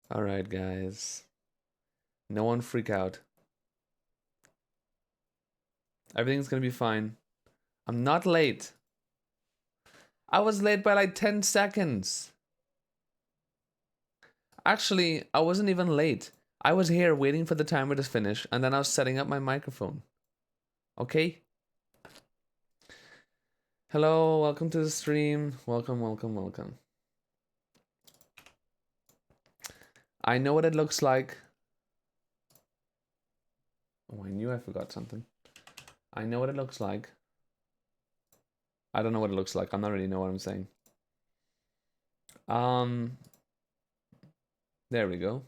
All right, guys. No one freak out. Everything's gonna be fine. I'm not late. I was late by like 10 seconds. Actually, I wasn't even late. I was here waiting for the timer to finish, and then I was setting up my microphone. Okay? Hello, welcome to the stream. Welcome, welcome, welcome. I know what it looks like. Oh, I knew I forgot something. I know what it looks like. I don't know what it looks like. I don't really know what I'm saying. Um, there we go.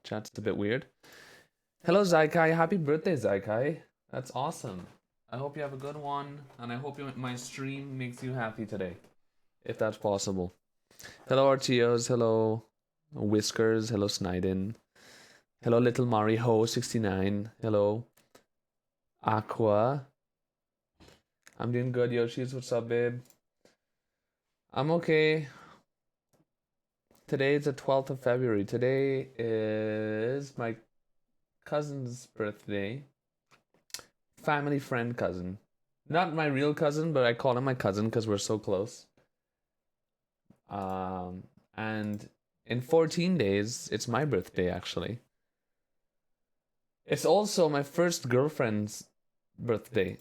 Chat's a bit weird. Hello, Zaikai. Happy birthday, Zaikai. That's awesome. I hope you have a good one, and I hope my stream makes you happy today, if that's possible. Hello, RTOs. Hello, Whiskers. Hello, Sniden. Hello, Little Mari Ho 69. Hello, Aqua. I'm doing good, Yoshis. What's up, babe? I'm okay. Today is the 12th of February. Today is my cousin's birthday. Family friend cousin. Not my real cousin, but I call him my cousin because we're so close. And in 14 days, it's my birthday, actually. It's also my first girlfriend's birthday.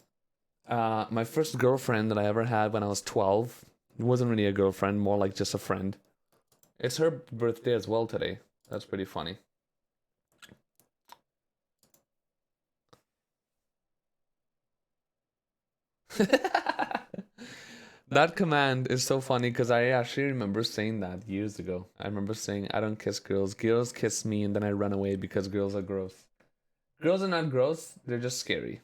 My first girlfriend that I ever had when I was 12. It wasn't really a girlfriend, more like just a friend. It's her birthday as well today. That's pretty funny. That command is so funny because I actually remember saying that years ago. I remember saying, I don't kiss girls. Girls kiss me and then I run away because girls are gross. Girls are not gross, they're just scary.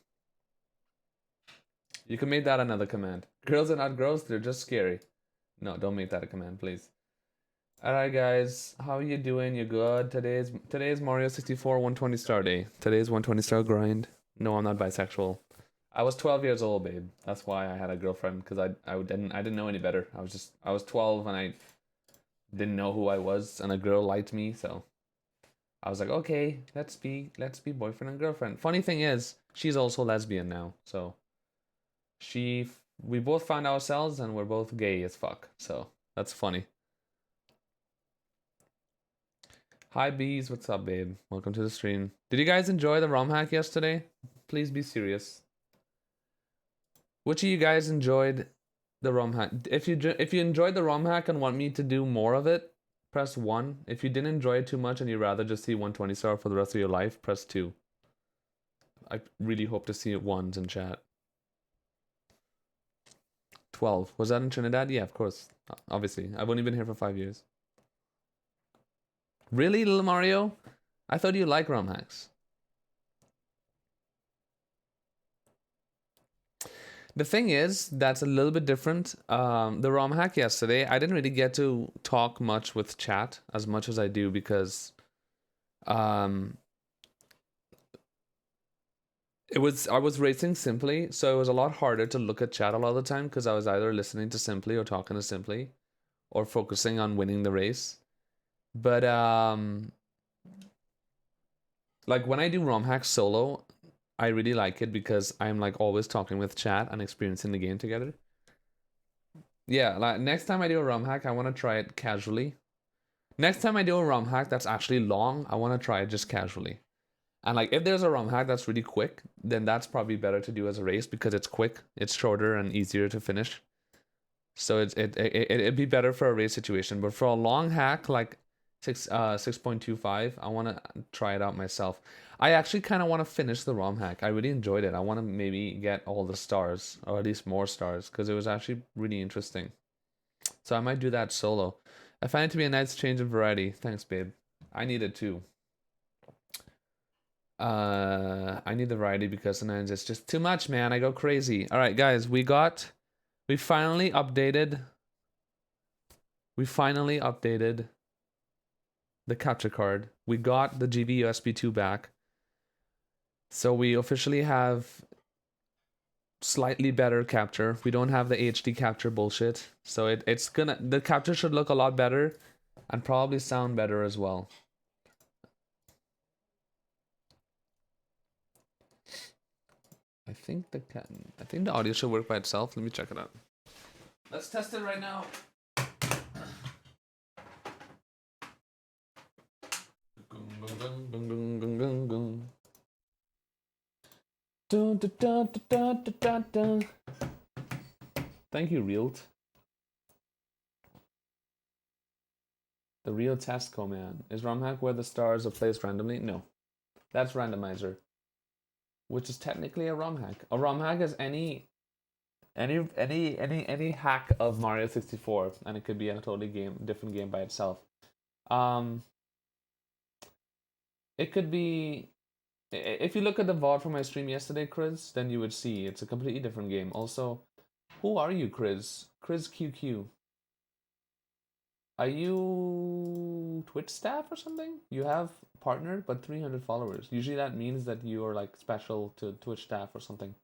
You can make that another command. Girls are not gross, they're just scary. No, don't make that a command, please. Alright guys, how are you doing? You good? Today's Mario 64 120 star day. Today's 120 star grind. No, I'm not bisexual. I was 12 years old, babe. That's why I had a girlfriend because I didn't know any better. I was 12 and I didn't know who I was and a girl liked me, so I was like, okay, let's be boyfriend and girlfriend. Funny thing is, she's also lesbian now, so we both found ourselves and we're both gay as fuck. So that's funny. Hi bees, what's up, babe? Welcome to the stream. Did you guys enjoy the ROM hack yesterday? Please be serious. Which of you guys enjoyed the ROM hack? If you enjoyed the ROM hack and want me to do more of it, press 1. If you didn't enjoy it too much and you'd rather just see 120 star for the rest of your life, press 2. I really hope to see it ones in chat. 12. Was that in Trinidad? Yeah, of course. Obviously. I've only been here for 5 years. Really, little Mario? I thought you like ROM hacks. The thing is, that's a little bit different. The ROM hack yesterday, I didn't really get to talk much with chat as much as I do because um, I was racing Simply, so it was a lot harder to look at chat a lot of the time because I was either listening to Simply or talking to Simply or focusing on winning the race. But like when I do ROM hack solo, I really like it because I'm like always talking with chat and experiencing the game together. Yeah, like next time I do a ROM hack, I want to try it casually. Next time I do a ROM hack that's actually long, I want to try it just casually. And like if there's a ROM hack that's really quick, then that's probably better to do as a race because it's quick, it's shorter and easier to finish. So it'd be better for a race situation. But for a long hack like 6.25, I want to try it out myself. I actually kind of want to finish the ROM hack. I really enjoyed it. I want to maybe get all the stars or at least more stars because it was actually really interesting. So I might do that solo. I find it to be a nice change of variety. Thanks, babe. I need it too. I need the variety because sometimes it's just too much, man. I go crazy. All right, guys, we finally updated. We finally updated the capture card. We got the GB USB 2 back. So we officially have slightly better capture. We don't have the HD capture bullshit. So the capture should look a lot better and probably sound better as well. I think the audio should work by itself. Let me check it out. Let's test it right now. Thank you, Reelt. The real test command. Is ROM hack where the stars are placed randomly? No. That's randomizer. Which is technically a ROM hack. A ROM hack is any hack of Mario 64, and it could be a totally different game by itself. It could be, if you look at the VOD from my stream yesterday, Chris, then you would see it's a completely different game. Also, who are you, Chris? Chris QQ. Are you Twitch staff or something? You have partnered, but 300 followers. Usually that means that you are like special to Twitch staff or something.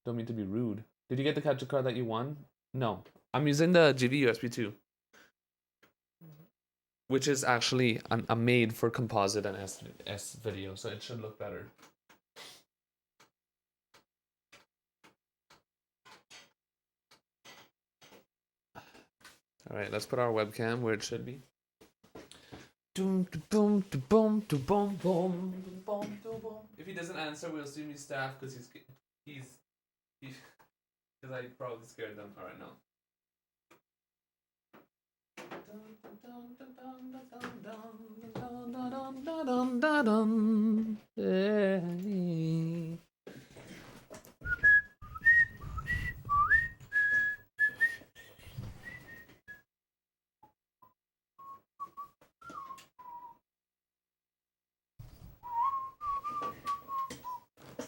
Don't mean to be rude. Did you get the capture card that you won? No. I'm using the GV USB 2. Which is actually a made for composite and S video, so it should look better. All right, let's put our webcam where it should be. If he doesn't answer, we'll assume he's staff because he's because I probably scared them. All right, no.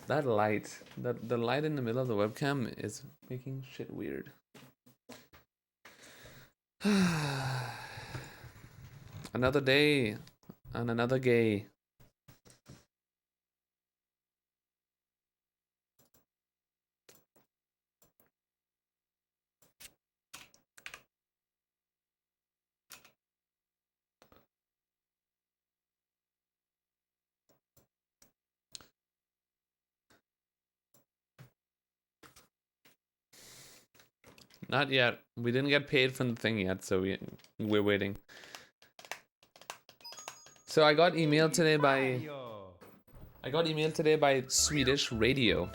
That light, the light in the middle of the webcam is making shit weird. Another day and another gay. Not yet. We didn't get paid from the thing yet, so we're waiting. So I got emailed today by Swedish radio.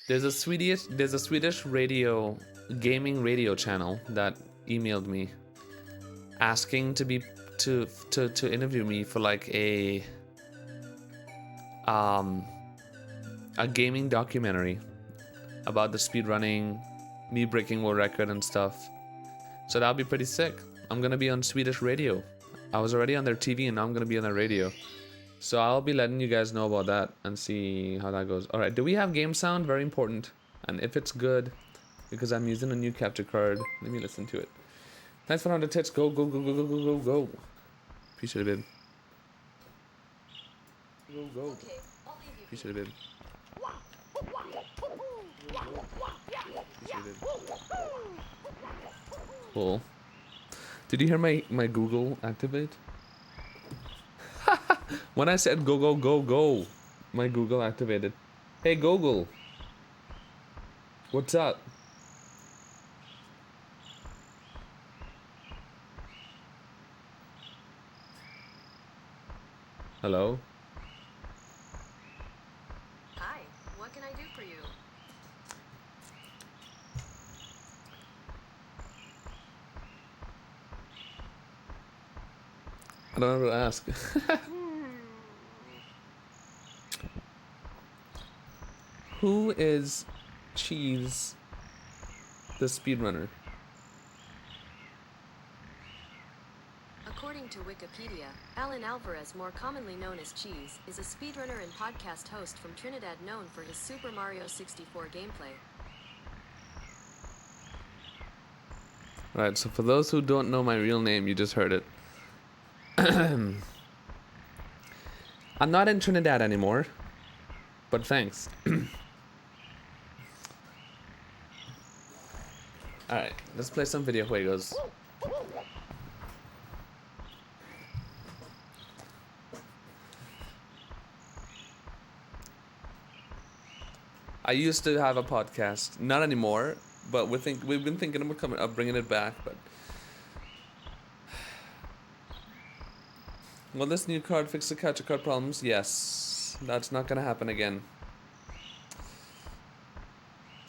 There's a Swedish radio gaming radio channel that emailed me asking to interview me for like a gaming documentary about the speedrunning, me breaking world record and stuff. So that'll be pretty sick. I'm gonna be on Swedish radio. I was already on their TV and now I'm gonna be on their radio. So I'll be letting you guys know about that and see how that goes. Alright, do we have game sound? Very important. And if it's good, because I'm using a new capture card, let me listen to it. Thanks for 100 tits. Go, go, go, go, go, go, go, go. Appreciate it, babe. Go, go. Okay, I'll leave you. Appreciate it, babe. Cool. Did you hear my Google activate? When I said go, go, go, go, my Google activated. Hey Google, what's up? Hello? Hi, what can I do for you? I don't know what to ask. Who is Cheese, the speedrunner? According to Wikipedia, Alan Alvarez, more commonly known as Cheese, is a speedrunner and podcast host from Trinidad known for his Super Mario 64 gameplay. Right, so for those who don't know my real name, you just heard it. I'm not in Trinidad anymore, but thanks. Alright, let's play some video juegos. I used to have a podcast, not anymore, but we've been thinking of bringing it back. But will this new card fix the capture card problems? Yes, that's not gonna happen again.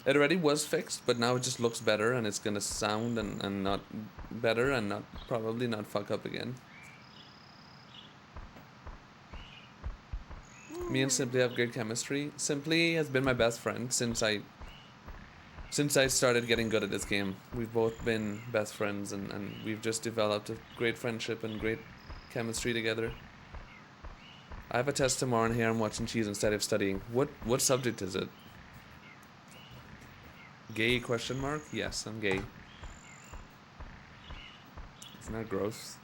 It already was fixed, but now it just looks better, and it's gonna sound and not better, and probably not fuck up again. Me and Simply have great chemistry. Simply has been my best friend since I started getting good at this game. We've both been best friends, and we've just developed a great friendship and great chemistry together. I have a test tomorrow, and here I'm watching Cheese instead of studying. What subject is it? Gay question mark? Yes, I'm gay. Isn't that gross?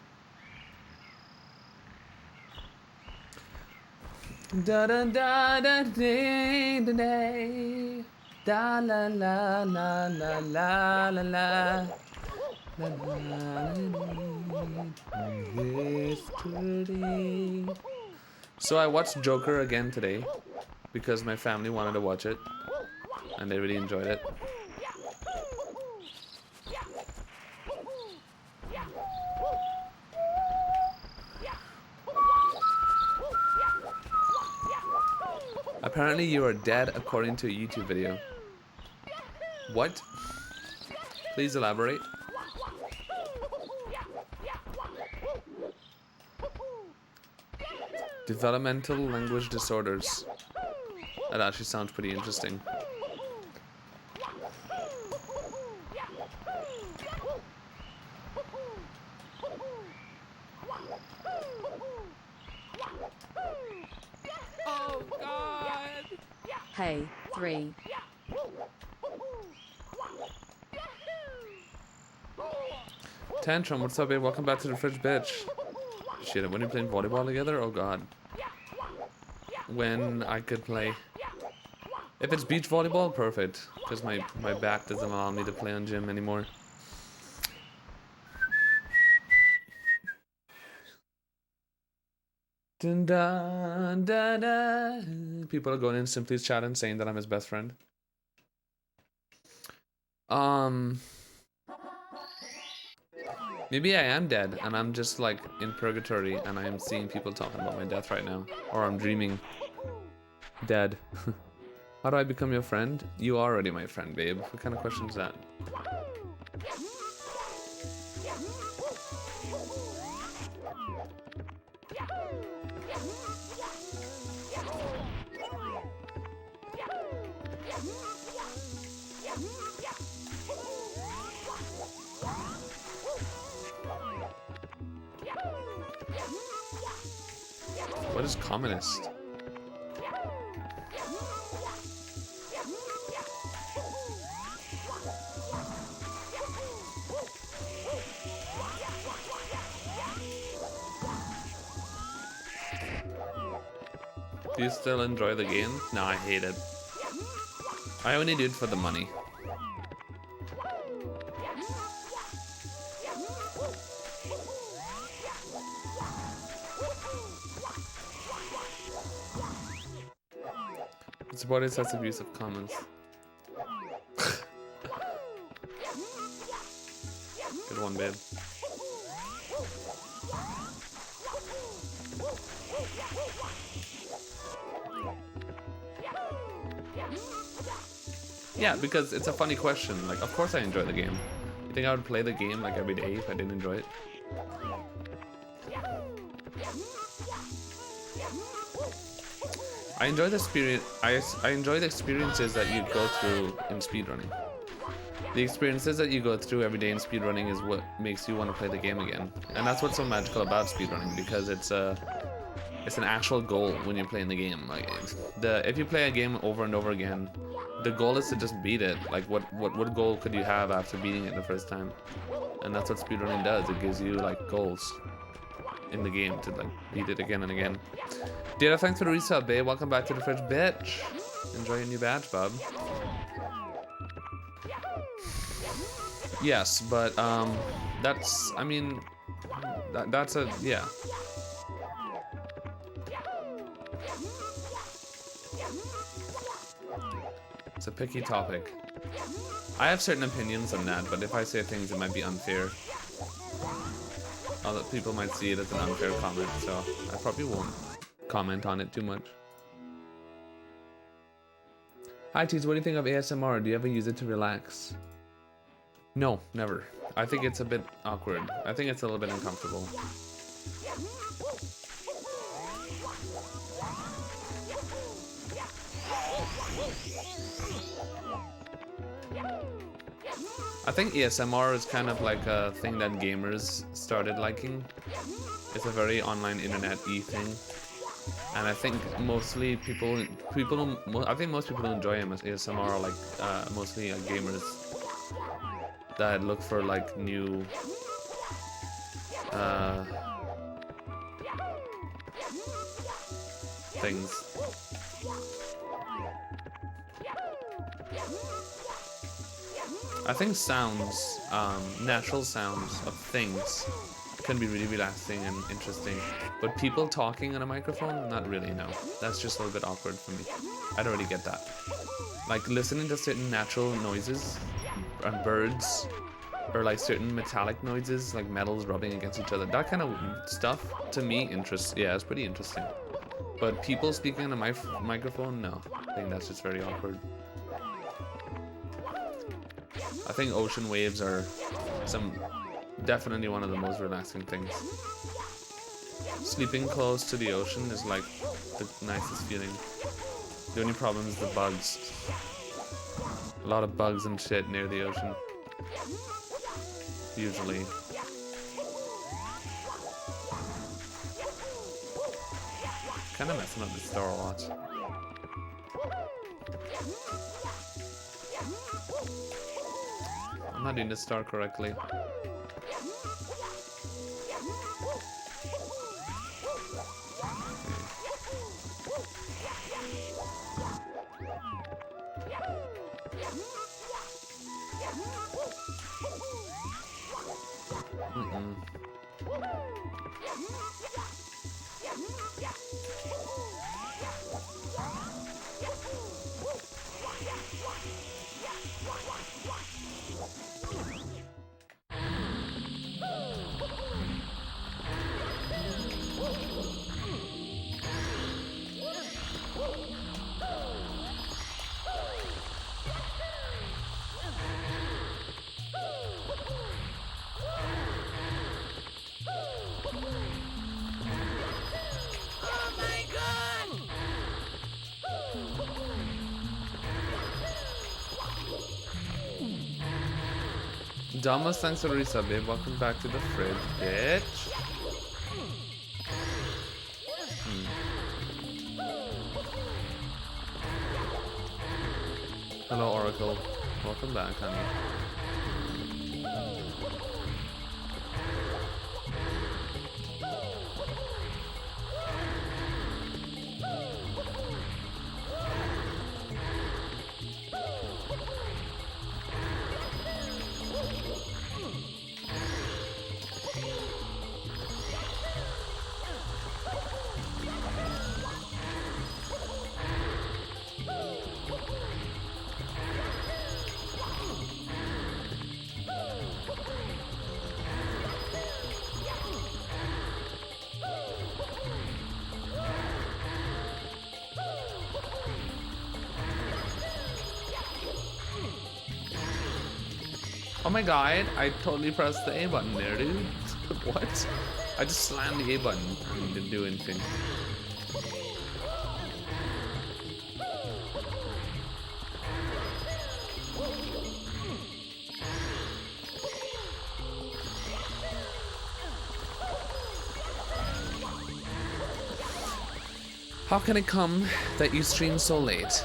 Da da da da day da day da la la la la la la la yesterday. So I watched Joker again today because my family wanted to watch it and they really enjoyed it. Apparently you are dead according to a YouTube video. What? Please elaborate. Developmental language disorders. That actually sounds pretty interesting. Oh God! Hey, 3. Tantrum, what's up, babe? Welcome back to the fridge, bitch. Shit, when are you playing volleyball together? Oh God. When I could play. If it's beach volleyball, perfect. Because my back doesn't allow me to play on gym anymore. Dun, dun, dun, dun. People are going in Simply's chat and saying that I'm his best friend. Maybe I am dead and I'm just like in purgatory and I am seeing people talking about my death right now. Or I'm dreaming. Dead. How do I become your friend? You are already my friend, babe. What kind of question is that? What is communist? Do you still enjoy the game? No, I hate it. I only do it for the money. It's about it such abusive comments. Good one, babe. Yeah, because it's a funny question. Like, of course I enjoy the game. You think I would play the game like every day if I didn't enjoy it? I enjoy the spirit. I enjoy the experiences that you go through in speedrunning. The experiences that you go through every day in speedrunning is what makes you want to play the game again. And that's what's so magical about speedrunning, because it's an actual goal when you're playing the game. Like, if you play a game over and over again, the goal is to just beat it. Like, what goal could you have after beating it the first time? And that's what speedrunning does. It gives you like goals in the game to like beat it again and again. Data, thanks for the resub, babe. Welcome back to the fridge, bitch. Enjoy your new badge, bub. Yes, but that's, I mean, that's a, yeah. It's a picky topic. I have certain opinions on that, but if I say things, it might be unfair. Other people might see it as an unfair comment, so I probably won't comment on it too much. Hi Tees, what do you think of ASMR? Do you ever use it to relax? No, never. I think it's a bit awkward. I think it's a little bit uncomfortable. I think ASMR is kind of like a thing that gamers started liking. It's a very online internet-y thing, and I think mostly I think most people who enjoy ASMR are like mostly gamers that look for like new things. I think sounds, natural sounds of things can be really relaxing and interesting, but people talking on a microphone, not really, no. That's just a little bit awkward for me. I don't really get that. Like listening to certain natural noises and birds, or like certain metallic noises, like metals rubbing against each other, that kind of stuff, to me, it's pretty interesting. But people speaking on a microphone, no. I think that's just very awkward. I think ocean waves are definitely one of the most relaxing things. Sleeping close to the ocean is like the nicest feeling. The only problem is the bugs. A lot of bugs and shit near the ocean. Usually. Kind of messing up the star a lot. I'm not doing the star correctly. Damas, thanks for the resub, babe. Welcome back to the fridge, bitch. Hello, Oracle. Welcome back, honey. Oh my god, I totally pressed the A button there, dude. What? I just slammed the A button and didn't do anything. How can it come that you stream so late?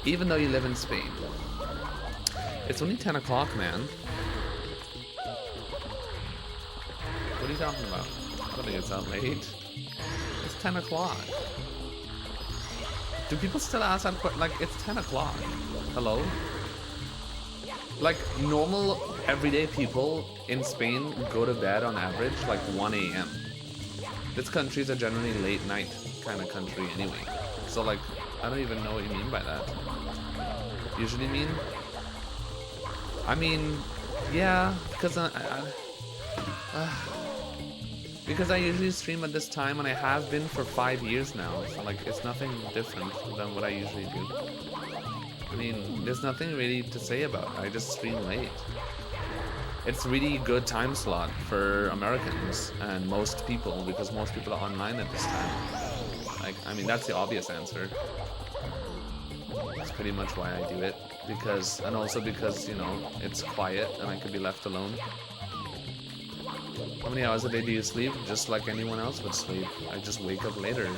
Even though you live in Spain. It's only 10 o'clock, man. What are you talking about? I don't think it's that late. It's 10 o'clock. Do people still ask that question? Like, it's 10 o'clock. Hello? Like, normal, everyday people in Spain go to bed on average like 1 a.m. This country is a generally late night kind of country anyway. So, like, I don't even know what you mean by that. usually mean. I mean, yeah, because because I usually stream at this time, and I have been for 5 years now. So like, it's nothing different than what I usually do. I mean, there's nothing really to say about it. I just stream late. It's really good time slot for Americans and most people, because most people are online at this time. Like, I mean, that's the obvious answer. That's pretty much why I do it. Because, and also because, you know, it's quiet and I could be left alone. How many hours a day do you sleep? Just like anyone else would sleep. I just wake up later.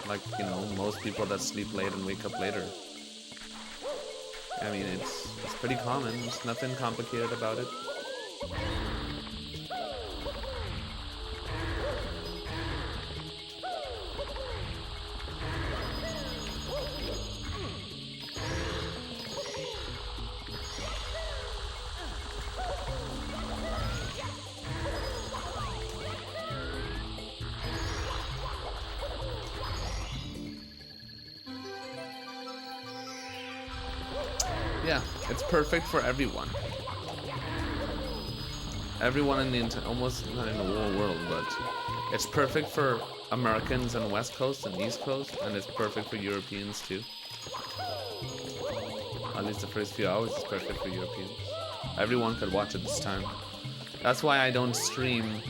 Like, you know, most people that sleep late and wake up later. I mean, it's pretty common. There's nothing complicated about it. Yeah, it's perfect for everyone. Everyone in the almost not in the whole world, but it's perfect for Americans on West Coast and East Coast, and it's perfect for Europeans too. At least the first few hours is perfect for Europeans. Everyone could watch at this time. That's why I don't stream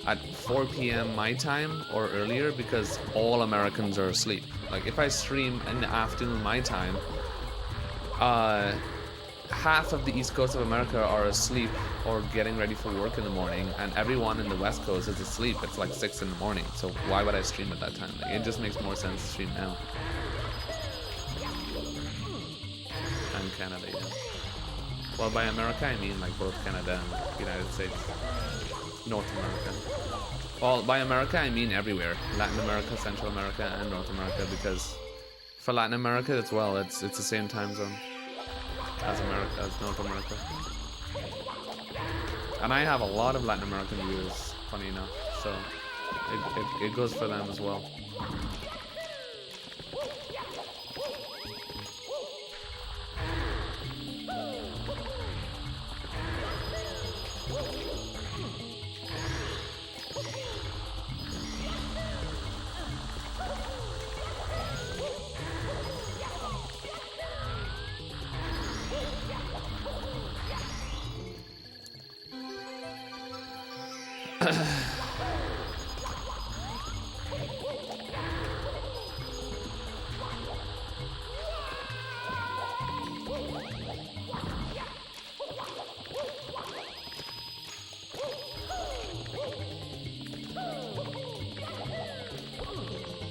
at 4 p.m. my time or earlier, because all Americans are asleep. Like, if I stream in the afternoon my time, half of the East Coast of America are asleep or getting ready for work in the morning, and everyone in the West Coast is asleep. It's like 6 in the morning, so why would I stream at that time? Like, it just makes more sense to stream now. And Canada, yeah. Well, by America, I mean like both Canada and the United States. North America. Well, by America, I mean everywhere. Latin America, Central America, and North America, because for Latin America as well, it's the same time zone as North America. And I have a lot of Latin American viewers, funny enough, so it goes for them as well.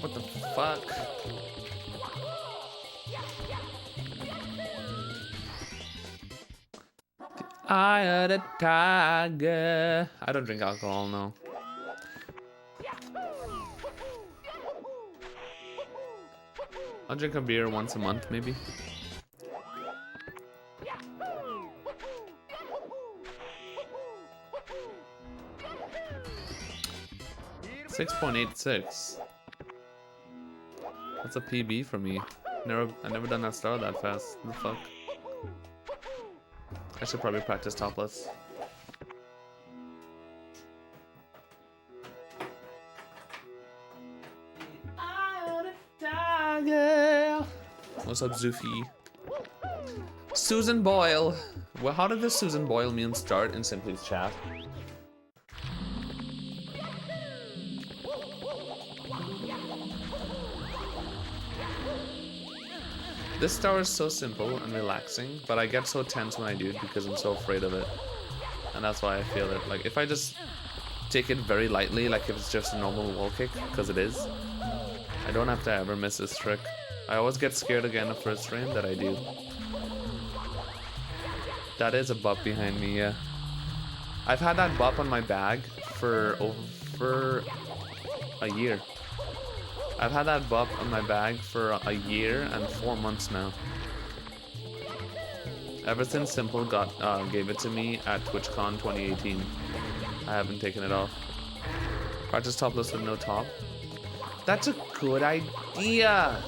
What the fuck? The eye of the tiger. I don't drink alcohol, no. I'll drink a beer once a month, maybe. .86. That's a PB for me. I never done that star that fast. What the fuck? I should probably practice topless. What's up, Zufi? Susan Boyle. Well, how did this Susan Boyle meme start in Simply's chat? This star is so simple and relaxing, but I get so tense when I do it because I'm so afraid of it. And that's why I feel it. Like, if I just take it very lightly, like if it's just a normal wall kick, because it is, I don't have to ever miss this trick. I always get scared again the first frame that I do. That is a bop behind me, yeah. I've had that bop on my bag for over a year. I've had that bop on my bag for a year and 4 months now. Ever since Simple gave it to me at TwitchCon 2018. I haven't taken it off. Practice topless with no top. That's a good idea!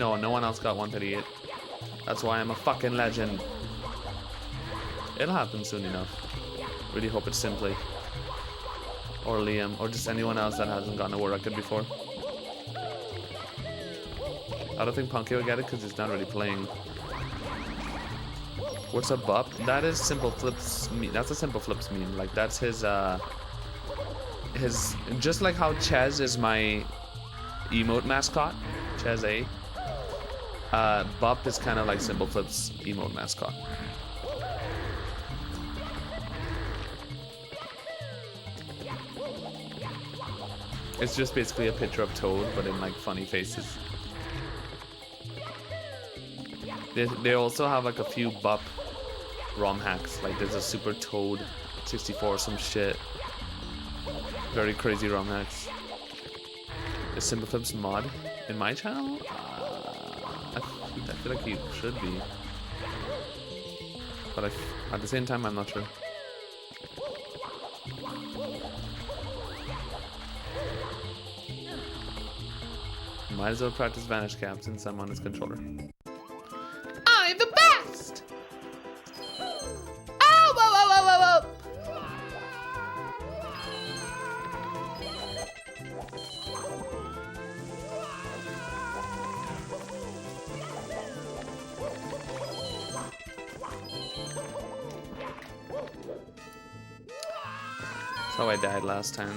No, no one else got 138. That's why I'm a fucking legend. It'll happen soon enough. Really hope it's Simply. Or Liam. Or just anyone else that hasn't gotten a world record before. I don't think Punky will get it because he's not really playing. What's a bup? That is Simple Flips meme. That's a Simple Flips meme. Like that's his just like how Chez is my emote mascot, Chez A. Bup is kind of like Simple Flips emote mascot. It's just basically a picture of Toad, but in like funny faces. They also have like a few Bup ROM hacks. Like there's a Super Toad 64 some shit. Very crazy ROM hacks. Is Simple Flips mod in my channel? I feel like he should be. But at the same time, I'm not sure. Might as well practice Vanish Cap since I'm on his controller. I'm the best! Oh, whoa, whoa, whoa, whoa, whoa! That's how I died last time.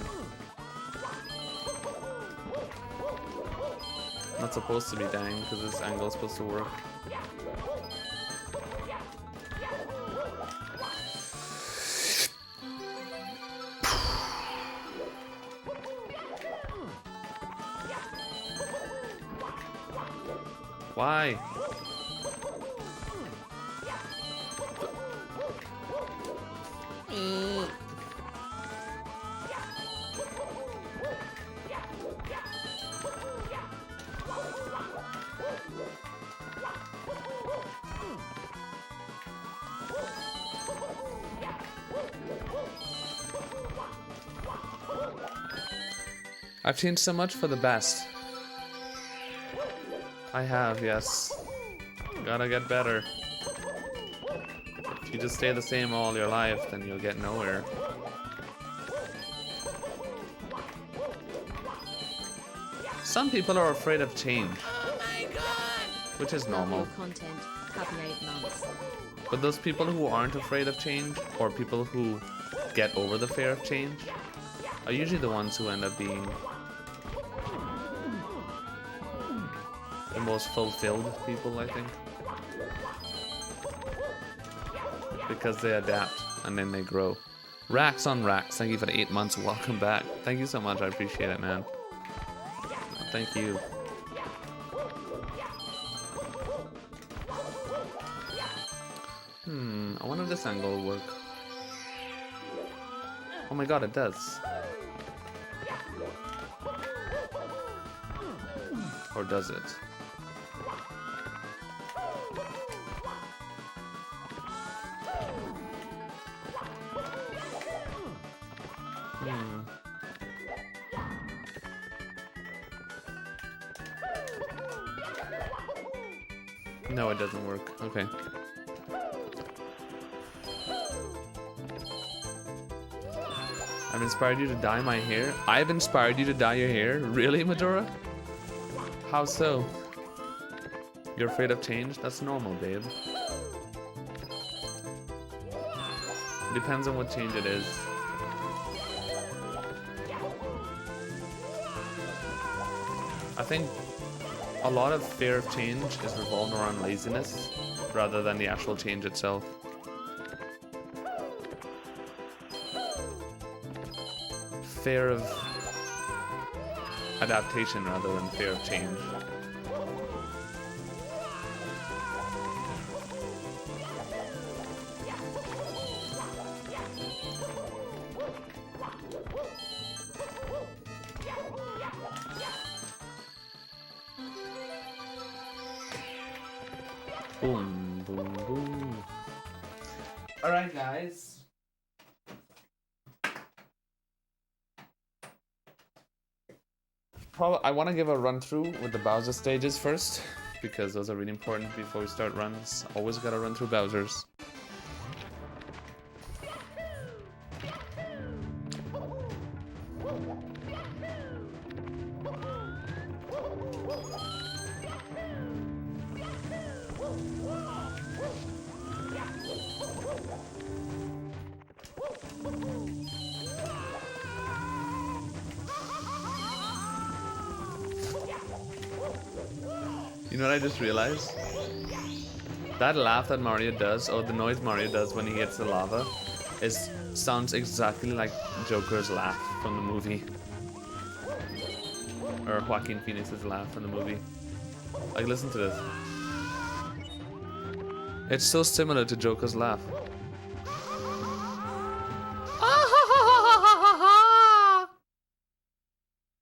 Not supposed to be dying because this angle is supposed to work. Why? I've changed so much for the best. I have, yes. Gotta get better. If you just stay the same all your life, then you'll get nowhere. Some people are afraid of change. Oh my god! Which is normal. Content. Happy 8 months. But those people who aren't afraid of change, or people who get over the fear of change, are usually the ones who end up being the most fulfilled people, I think. Because they adapt and then they grow. Racks on racks. Thank you for the 8 months. Welcome back. Thank you so much. I appreciate it, man. Thank you. I wonder if this angle will work. Oh my god, it does. Or does it? No, it doesn't work. Okay. I've inspired you to dye my hair? I've inspired you to dye your hair? Really, Majora? How so? You're afraid of change? That's normal, babe. Depends on what change it is. I think a lot of fear of change is revolved around laziness rather than the actual change itself. Fear of adaptation rather than fear of change. Boom, boom, boom. Alright, guys. I want to give a run through with the Bowser stages first, because those are really important before we start runs. Always gotta run through Bowser's. You know what I just realized? That laugh that Mario does, or the noise Mario does when he hits the lava, sounds exactly like Joker's laugh from the movie. Or Joaquin Phoenix's laugh from the movie. Like, listen to this. It's so similar to Joker's laugh.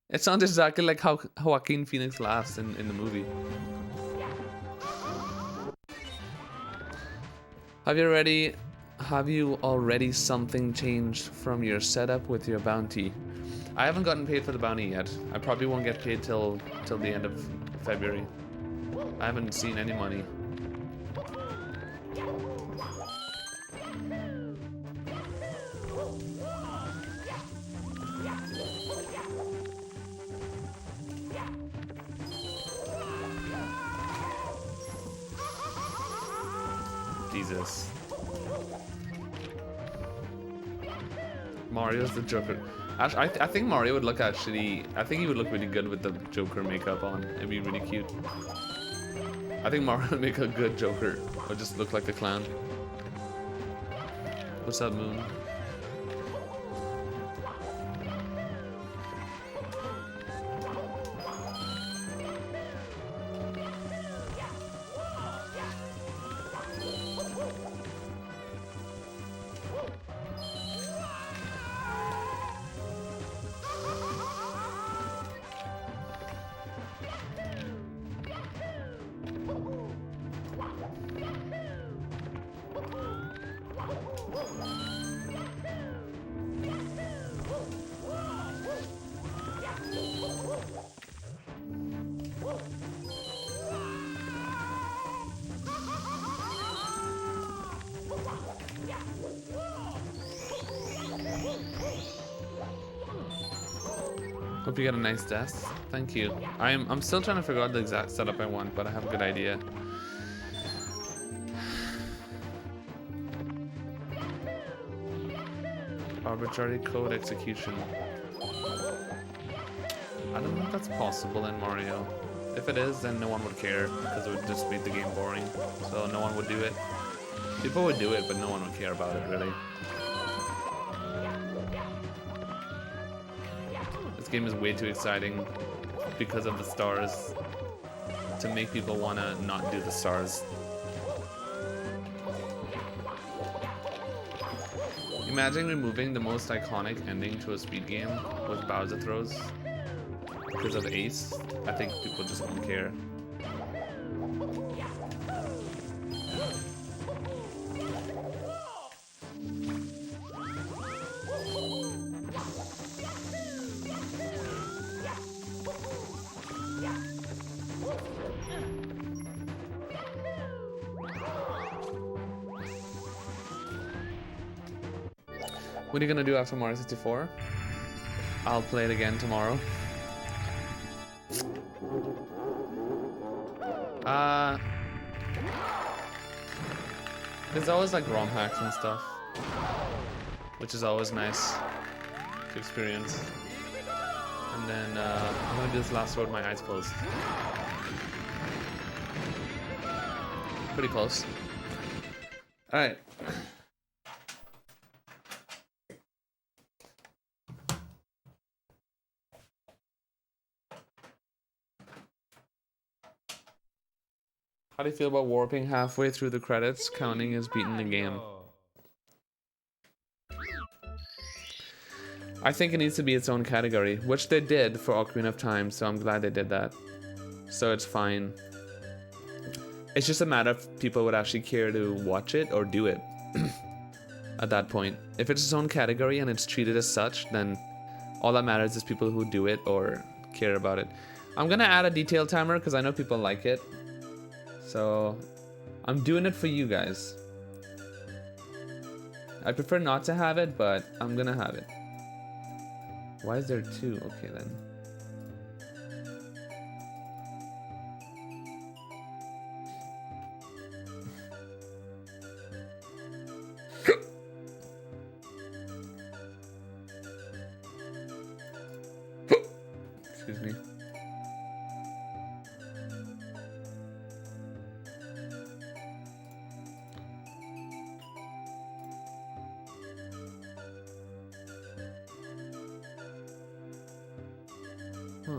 It sounds exactly like how Joaquin Phoenix laughs in the movie. Have you already something changed from your setup with your bounty? I haven't gotten paid for the bounty yet. I probably won't get paid till the end of February. I haven't seen any money. Jesus. Mario's the Joker. Actually, I think Mario would look I think he would look really good with the Joker makeup on. It'd be really cute. I think Mario would make a good Joker. Or just look like a clown. What's up, Moon? Hope you got a nice desk. Thank you. I'm still trying to figure out the exact setup I want, but I have a good idea. Arbitrary code execution. I don't know if that's possible in Mario. If it is, then no one would care, because it would just make the game boring. So no one would do it. People would do it, but no one would care about it, really. This game is way too exciting because of the stars to make people want to not do the stars. Imagine removing the most iconic ending to a speed game with Bowser throws because of Ace. I think people just won't care. What are you gonna do after Mario 64? I'll play it again tomorrow. There's always like ROM hacks and stuff, which is always nice to experience. And then I'm gonna do this last road with my eyes closed. Pretty close. Alright. How do you feel about warping halfway through the credits, counting as beating the game? I think it needs to be its own category, which they did for Ocarina of Time, so I'm glad they did that. So it's fine. It's just a matter if people would actually care to watch it or do it at that point. If it's its own category and it's treated as such, then all that matters is people who do it or care about it. I'm gonna add a detail timer because I know people like it. So I'm doing it for you guys. I prefer not to have it, but I'm gonna have it. Why is there two? Okay then. Excuse me. Huh.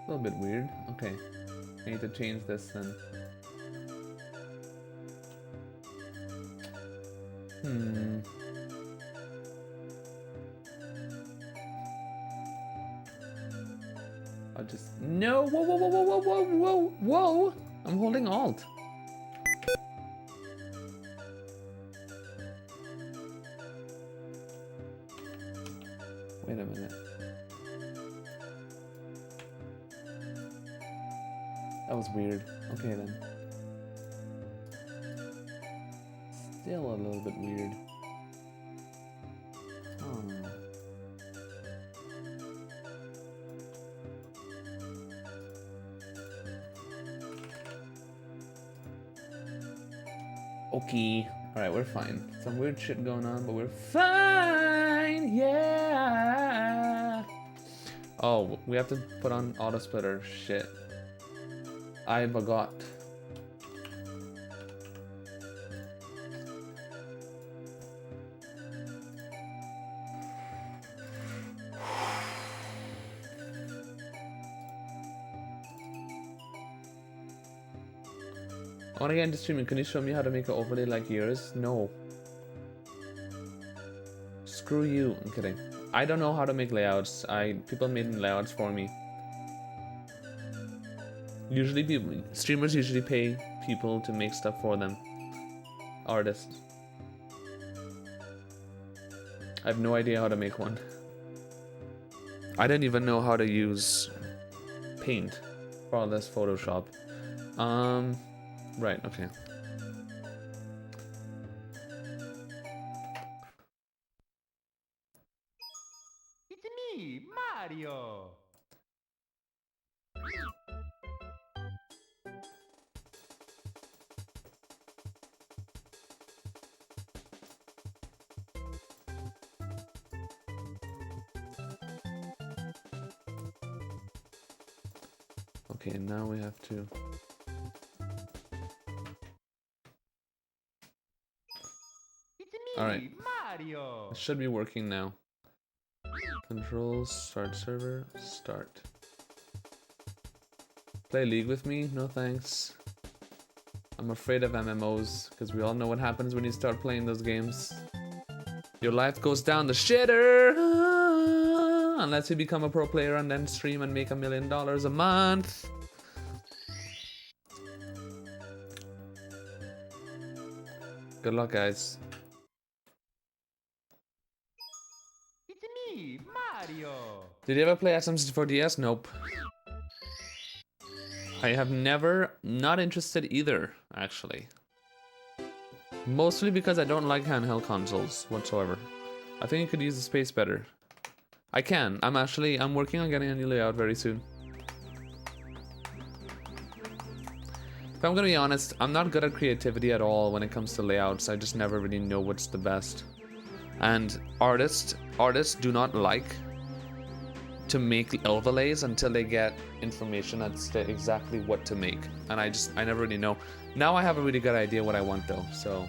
A little bit weird. Okay. I need to change this then. I'll just... No! Whoa, whoa, whoa, whoa, whoa, whoa, whoa, whoa! I'm holding Alt. Wait a minute. That was weird. Okay then. Still a little bit weird. Okay. Alright, we're fine. Some weird shit going on, but we're fine! Yeah! Oh, we have to put on auto splitter. Shit. I forgot. I wanna get into streaming. Can you show me how to make an overlay like yours? No. Screw you. I'm kidding. I don't know how to make layouts. People made layouts for me. Usually streamers usually pay people to make stuff for them. Artists. I have no idea how to make one. I didn't even know how to use Paint for all this Photoshop. Right, okay. It's me, Mario! Okay, now we have to... Alright. Mario! It should be working now. Controls, start server, start. Play League with me? No thanks. I'm afraid of MMOs, because we all know what happens when you start playing those games. Your life goes down the shitter! Unless you become a pro player and then stream and make $1 million a month. Good luck, guys. Mario! Did you ever play SM64 DS? Nope. I have never, not interested either, actually. Mostly because I don't like handheld consoles whatsoever. I think you could use the space better. I can. I'm working on getting a new layout very soon. If I'm gonna be honest, I'm not good at creativity at all when it comes to layouts. I just never really know what's the best. And artists do not like to make overlays until they get information as to exactly what to make. And I never really know. Now I have a really good idea what I want though, so.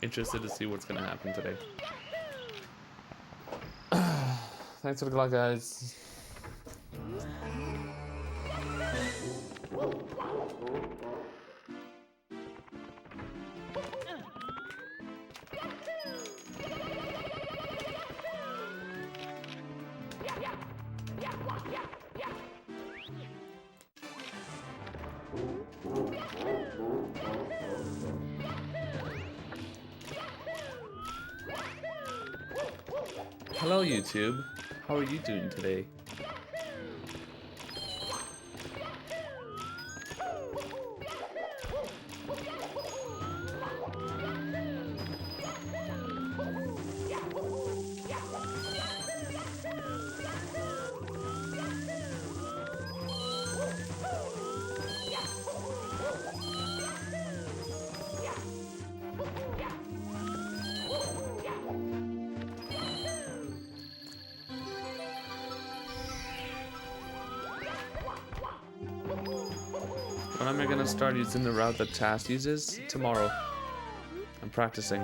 Interested to see what's gonna happen today. Thanks for the luck, guys. Hello, YouTube. How are you doing today? When am I gonna start using the route that Task uses? Tomorrow. I'm practicing.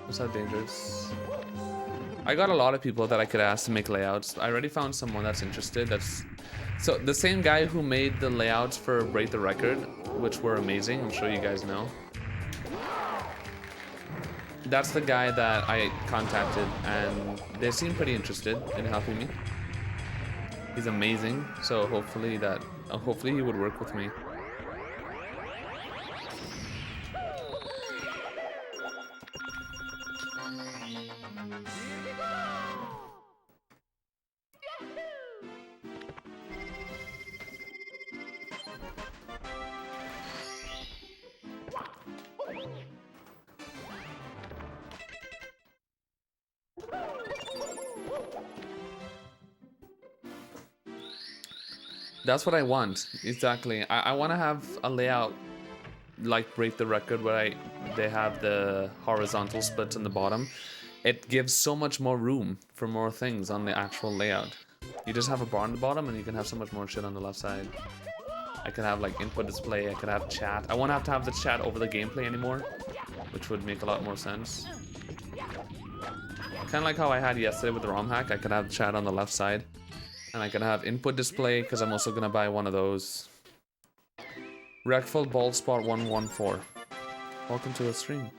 What's that dangerous? I got a lot of people that I could ask to make layouts. I already found someone that's interested. So the same guy who made the layouts for Break the Record, which were amazing. I'm sure you guys know. That's the guy that I contacted, and they seem pretty interested in helping me. He's amazing, so hopefully he would work with me. That's what I want, exactly. I want to have a layout like Break the Record where they have the horizontal splits in the bottom. It gives so much more room for more things on the actual layout. You just have a bar on the bottom and you can have so much more shit on the left side. I could have like input display, I could have chat. I won't have to have the chat over the gameplay anymore, which would make a lot more sense. Kind of like how I had yesterday with the ROM hack. I could have chat on the left side. And I can have input display because I'm also gonna buy one of those. Wreckful Bald Spot 114. Welcome to a stream.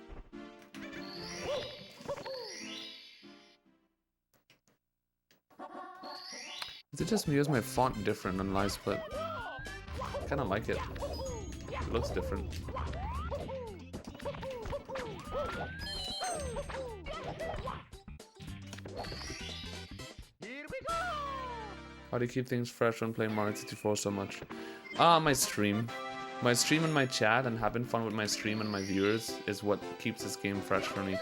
Is it just me or is my font different on live split? I kinda like it. It looks different. How do you keep things fresh when playing Mario 64 so much? My stream. My stream and my chat and having fun with my stream and my viewers is what keeps this game fresh for me.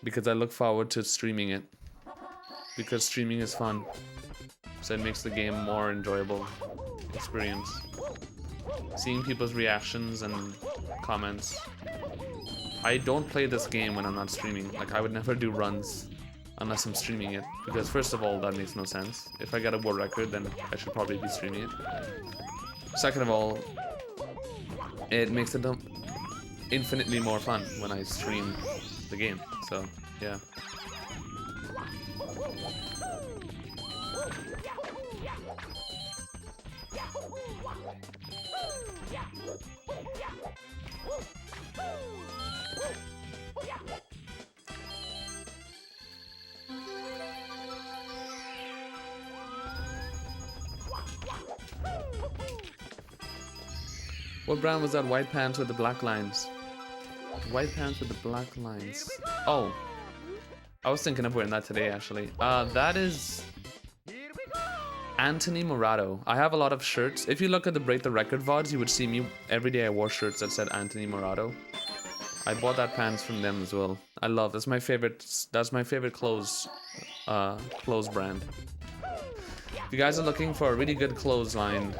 Because I look forward to streaming it. Because streaming is fun. So it makes the game more enjoyable experience. Seeing people's reactions and comments. I don't play this game when I'm not streaming. Like, I would never do runs unless I'm streaming it, because first of all, that makes no sense. If I get a world record, then I should probably be streaming it. Second of all, it makes it infinitely more fun when I stream the game, so yeah. What brand was that white pants with the black lines? White pants with the black lines. Oh. I was thinking of wearing that today, actually. That is Anthony Morado. I have a lot of shirts. If you look at the Break the Record VODs, you would see me every day I wore shirts that said Anthony Morado. I bought that pants from them as well. I love, that's my favorite clothes brand. If you guys are looking for a really good clothesline,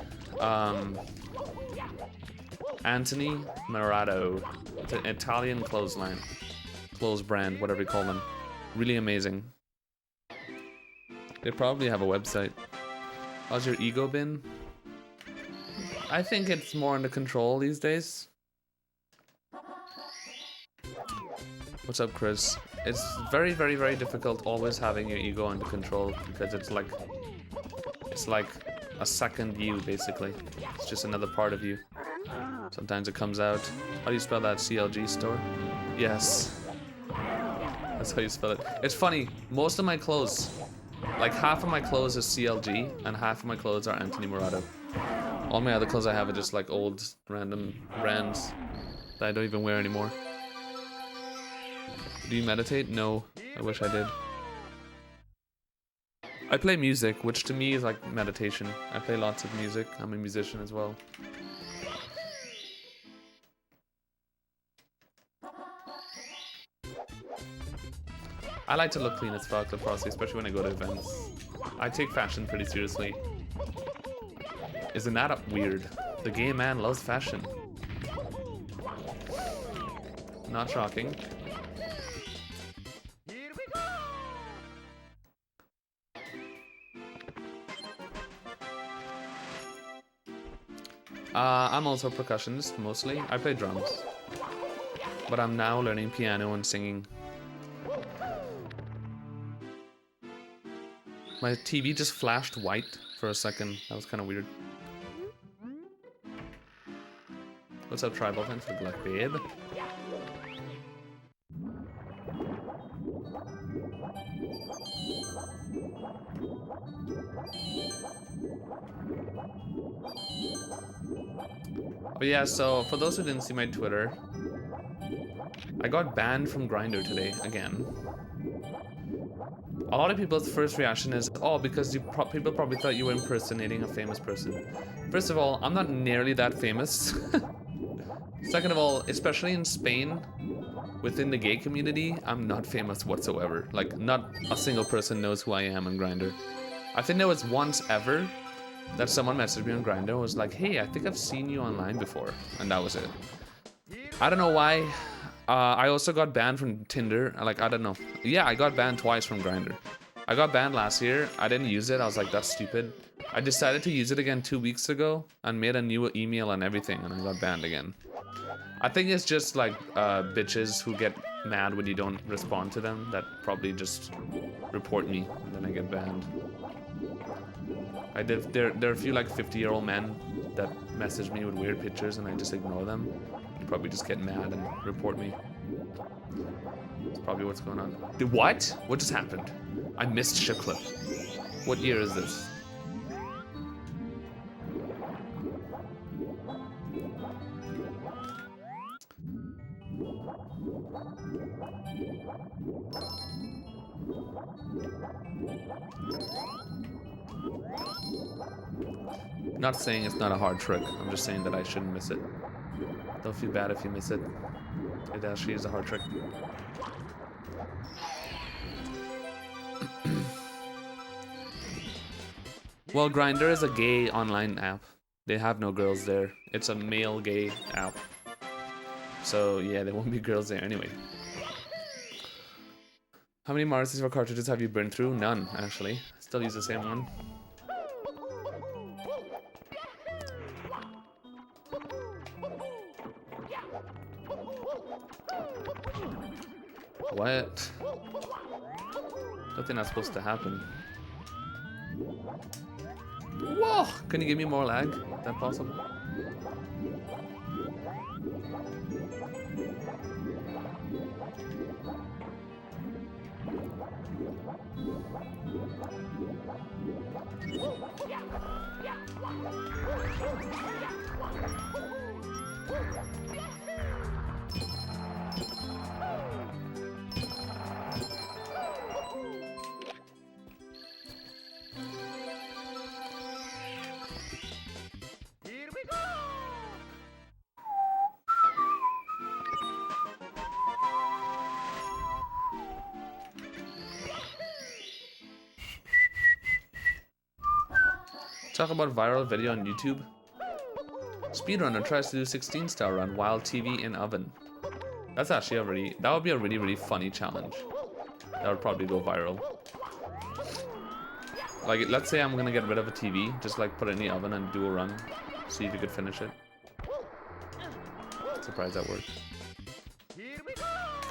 Anthony Morado. It's an Italian clothes brand, whatever you call them. Really amazing. They probably have a website. How's your ego been? I think it's more under control these days. What's up, Chris? It's very, very, very difficult always having your ego under control because it's like a second you, basically. It's just another part of you. Sometimes it comes out. How do you spell that? CLG store? Yes. That's how you spell it. It's funny, most of my clothes, like half of my clothes is CLG and half of my clothes are Anthony Murado. All my other clothes I have are just like old random brands that I don't even wear anymore. Do you meditate? No, I wish I did. I play music, which to me is like meditation. I play lots of music. I'm a musician as well. I like to look clean as fuck, especially when I go to events. I take fashion pretty seriously. Isn't that weird? The gay man loves fashion. Not shocking. I'm also a percussionist, mostly. I play drums. But I'm now learning piano and singing. My TV just flashed white for a second. That was kind of weird. What's up, Tribal? Thanks for the black babe. But yeah, so for those who didn't see my Twitter, I got banned from Grindr today again. A lot of people's first reaction is, oh, because people probably thought you were impersonating a famous person. First of all, I'm not nearly that famous. Second of all, especially in Spain, within the gay community, I'm not famous whatsoever. Like, not a single person knows who I am on Grindr. I think there was once ever that someone messaged me on Grindr and was like, hey, I think I've seen you online before. And that was it. I don't know why. I also got banned from Tinder. Like, I don't know. Yeah, I got banned twice from Grindr. I got banned last year. I didn't use it. I was like, that's stupid. I decided to use it again 2 weeks ago and made a new email and everything, and I got banned again. I think it's just like bitches who get mad when you don't respond to them that probably just report me and then I get banned. There are a few like 50-year-old men that message me with weird pictures and I just ignore them. They probably just get mad and report me. That's probably what's going on. What? What just happened? I missed Ship Clip. What year is this? Not saying it's not a hard trick. I'm just saying that I shouldn't miss it. Don't feel bad if you miss it. It actually is a hard trick. Well, Grindr is a gay online app. They have no girls there. It's a male gay app. So yeah, there won't be girls there anyway. How many Mario 64 cartridges have you burned through? None, actually. Still use the same one. What? Don't think that's supposed to happen. Whoa! Can you give me more lag? Is that possible? Talk about viral video on YouTube. Speedrunner tries to do 16-star run while TV in oven. That's actually that would be a really funny challenge. That would probably go viral. Like, let's say I'm gonna get rid of a TV, just like put it in the oven and do a run. See if you could finish it. Surprised that worked.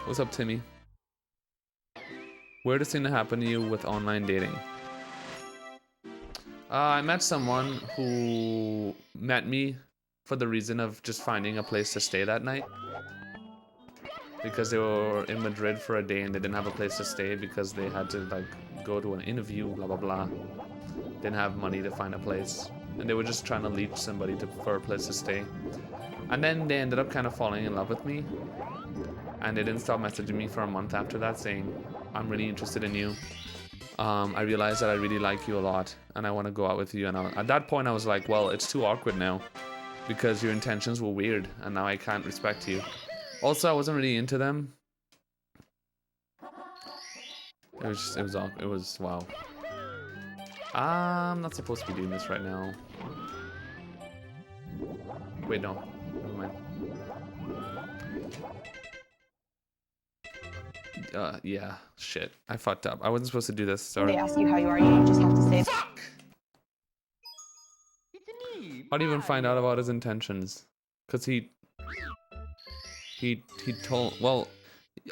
What's up, Timmy? Weirdest thing to happen to you with online dating? I met someone who met me for the reason of just finding a place to stay that night. because they were in Madrid for a day and they didn't have a place to stay because they had to like go to an interview, blah blah blah. Didn't have money to find a place, and they were just trying to leech somebody for a place to stay. And then they ended up kind of falling in love with me, and they didn't stop messaging me for a month after that, saying, "I'm really interested in you. I realized that I really like you a lot, and I want to go out with you." And at that point, I was like, "Well, it's too awkward now, because your intentions were weird, and now I can't respect you." Also, I wasn't really into them. It was wow. I'm not supposed to be doing this right now. Wait, no. Never mind. Yeah. Shit. I fucked up. I wasn't supposed to do this. Sorry. They ask you how you are, you just have to say. Fuck! It's me, How do you even find out Mario. about his intentions? Cause he told. Well,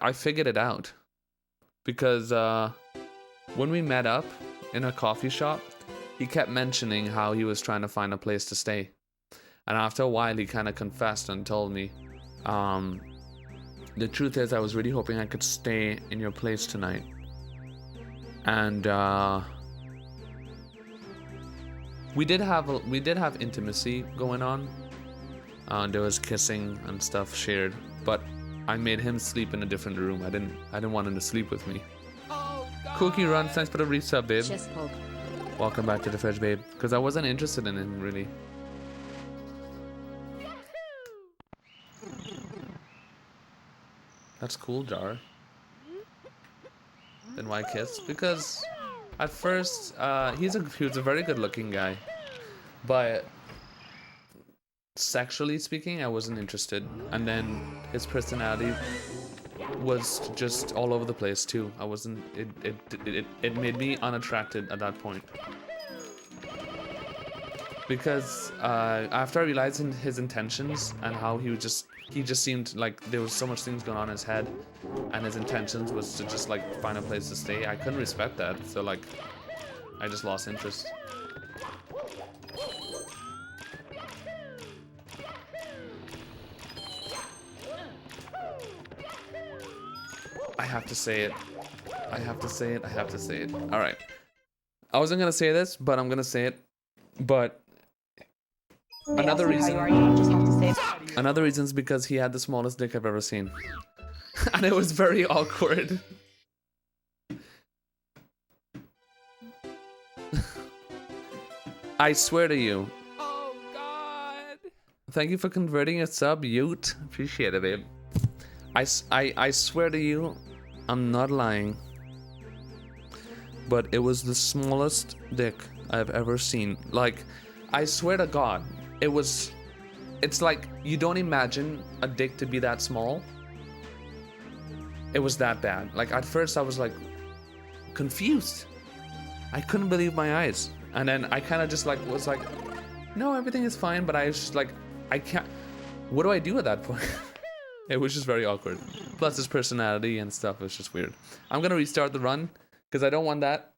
I figured it out. Because when we met up in a coffee shop, he kept mentioning how he was trying to find a place to stay. And after a while, he kind of confessed and told me, the truth is, I was really hoping I could stay in your place tonight. And we did have intimacy going on. There was kissing and stuff shared, but I made him sleep in a different room. I didn't want him to sleep with me. Cookie Run, thanks for the resub, babe. Chest poke. Welcome back to the fridge, babe. Because I wasn't interested in him, really. That's cool, Jar. Then why kiss? Because at first, he was a very good-looking guy, but sexually speaking, I wasn't interested. And then his personality was just all over the place too. I wasn't. It made me unattracted at that point. Because after I realized his intentions and how he just seemed like there was so much things going on in his head, and his intentions was to just like find a place to stay. I couldn't respect that, so like I just lost interest. I have to say it. I have to say it. I have to say it. All right. I wasn't gonna say this, but I'm gonna say it. But another reason. How you are, you just have to say. Another reason is because he had the smallest dick I've ever seen. And it was very awkward. I swear to you. Oh God. Thank you for converting a sub, Ute. Appreciate it, babe. I swear to you, I'm not lying. But it was the smallest dick I've ever seen. Like, I swear to God, it's like you don't imagine a dick to be that small. It was that bad. Like at first I was like confused. I couldn't believe my eyes. And then I kind of just like was like, no, everything is fine. But I was just like, I can't. What do I do at that point? It was just very awkward. Plus his personality and stuff was just weird. I'm gonna restart the run because I don't want that.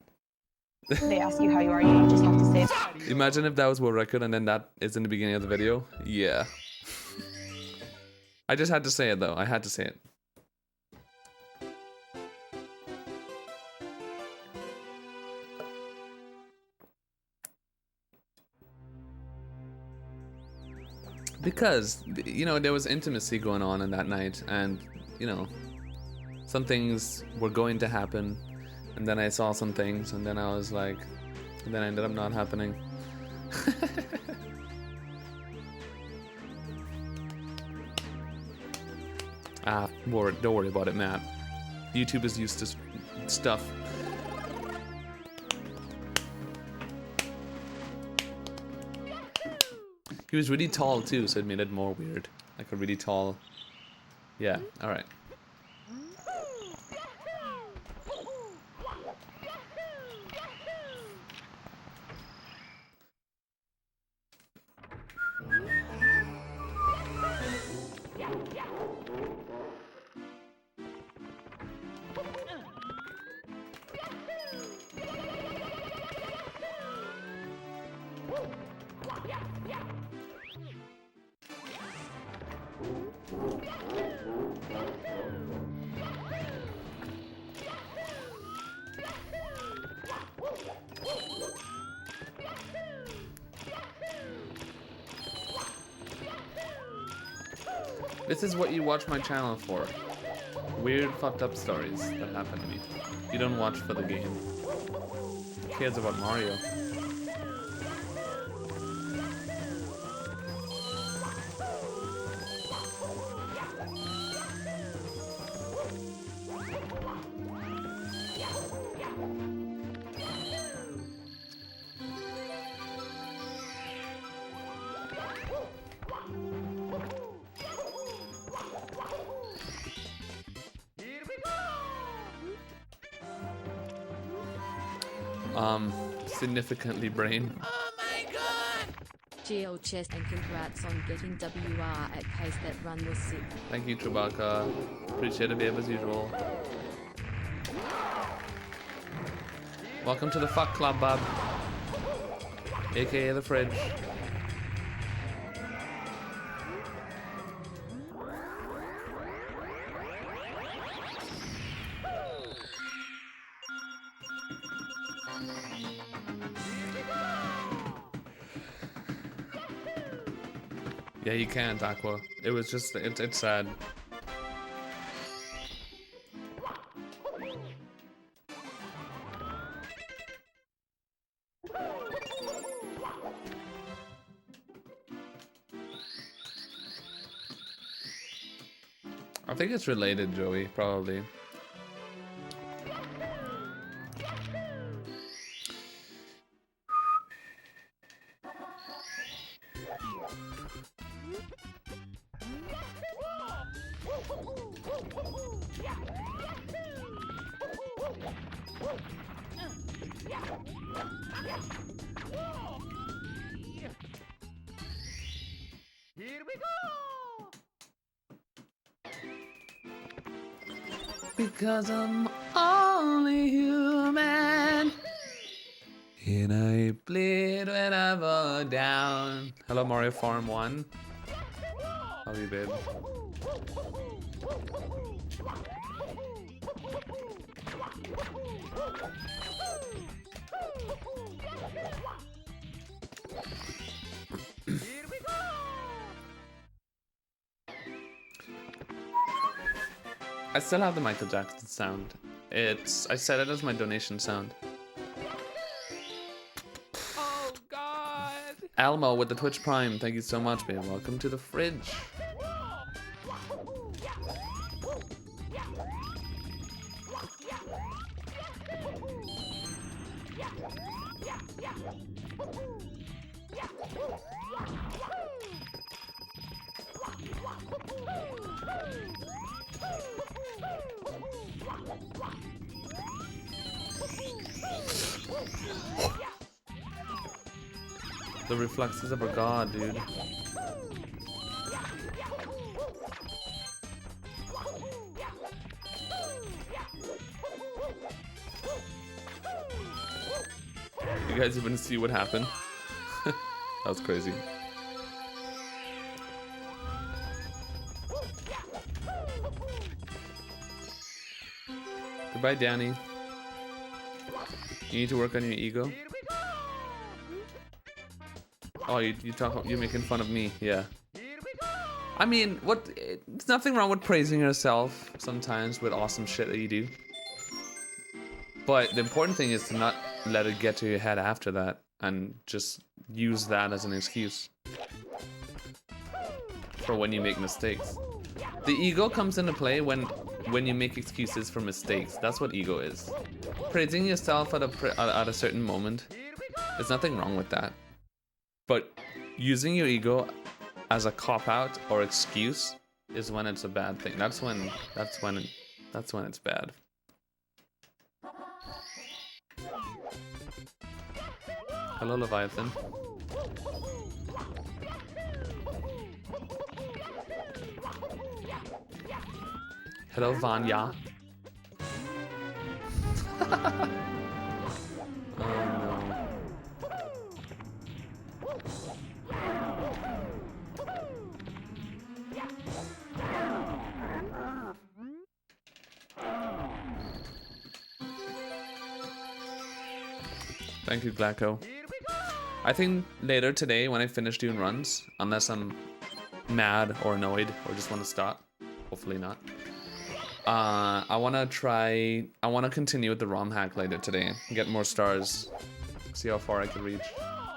They ask you how you are, you just have to say. Imagine if that was world record and then that is in the beginning of the video. Yeah. I just had to say it though. I had to say it. Because, you know, there was intimacy going on in that night, and, you know, some things were going to happen, and then I saw some things, and then I was like, and then it ended up not happening. Don't worry about it, Matt. YouTube is used to stuff. He was really tall too, so it made it more weird. Like a really tall. Yeah, alright. This is what you watch my channel for. Weird, fucked up stories that happen to me. You don't watch for the game. Who cares about Mario? Significantly brain. Oh my god! GL chest and congrats on getting WR at pace. That run was sick. Thank you, Chewbacca. Appreciate it, babe, as usual. Welcome to the fuck club, bub. AKA the fridge. Yeah, you can't, Aqua. It was just, it's sad. I think it's related, Joey, probably. Here we go! Because I'm only human, and I bleed when I fall down. Hello, Mario Farm 1. How are you, babe? I still have the Michael Jackson sound. I set it as my donation sound. Oh god! Almo with the Twitch Prime, thank you so much, babe. Welcome to the fridge. The reflexes of a god, dude. You guys even see what happened? That was crazy. Goodbye, Danny. You need to work on your ego. Oh, you're making fun of me, yeah. I mean, there's nothing wrong with praising yourself sometimes with awesome shit that you do. But the important thing is to not let it get to your head after that and just use that as an excuse for when you make mistakes. The ego comes into play when you make excuses for mistakes. That's what ego is. Praising yourself at a certain moment, there's nothing wrong with that. But using your ego as a cop-out or excuse is when it's a bad thing. That's when it's bad. Hello, Leviathan. Hello, Vanya. Oh no. Thank you, Glacko. I think later today when I finish doing runs, unless I'm mad or annoyed or just want to stop. Hopefully not. I want to continue with the ROM hack later today. Get more stars. See how far I can reach.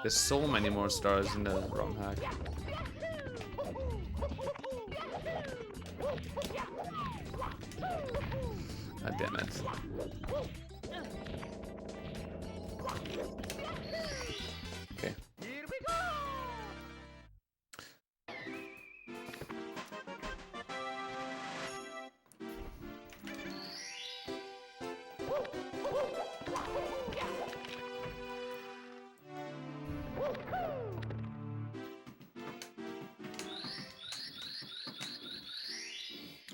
There's so many more stars in the ROM hack. God damn it. Okay. Here we go!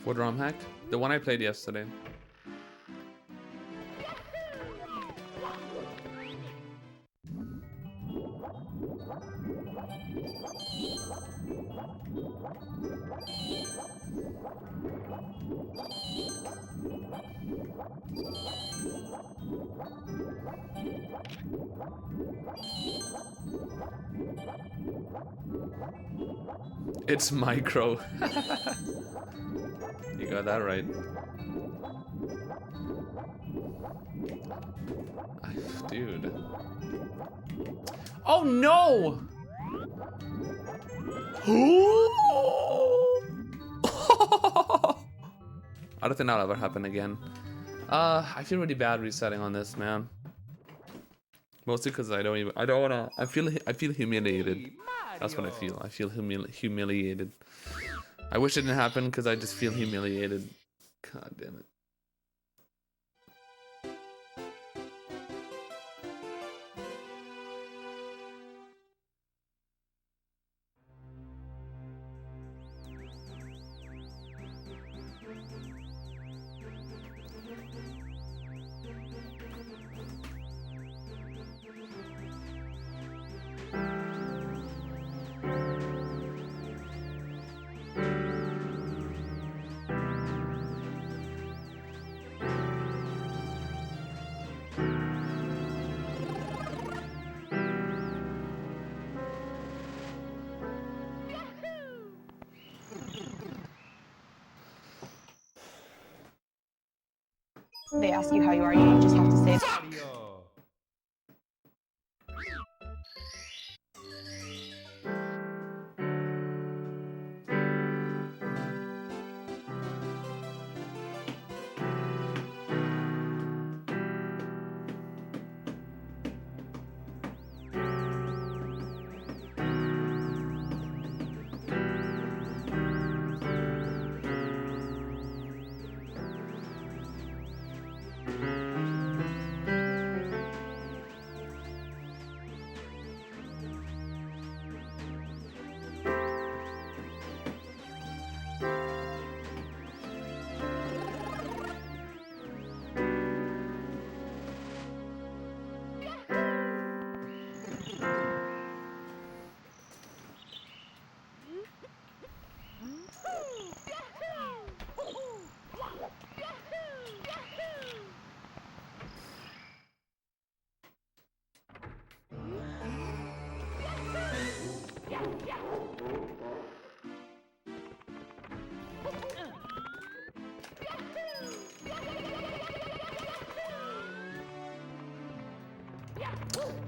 What ROM hack? The one I played yesterday. It's micro. You got that right. Dude. Oh no! I don't think that'll ever happen again. I feel really bad resetting on this, man. Mostly because I don't wanna. I feel humiliated. That's what I feel. I feel humiliated. I wish it didn't happen because I just feel humiliated. God damn it. They ask you how you are, you just have to say Mario!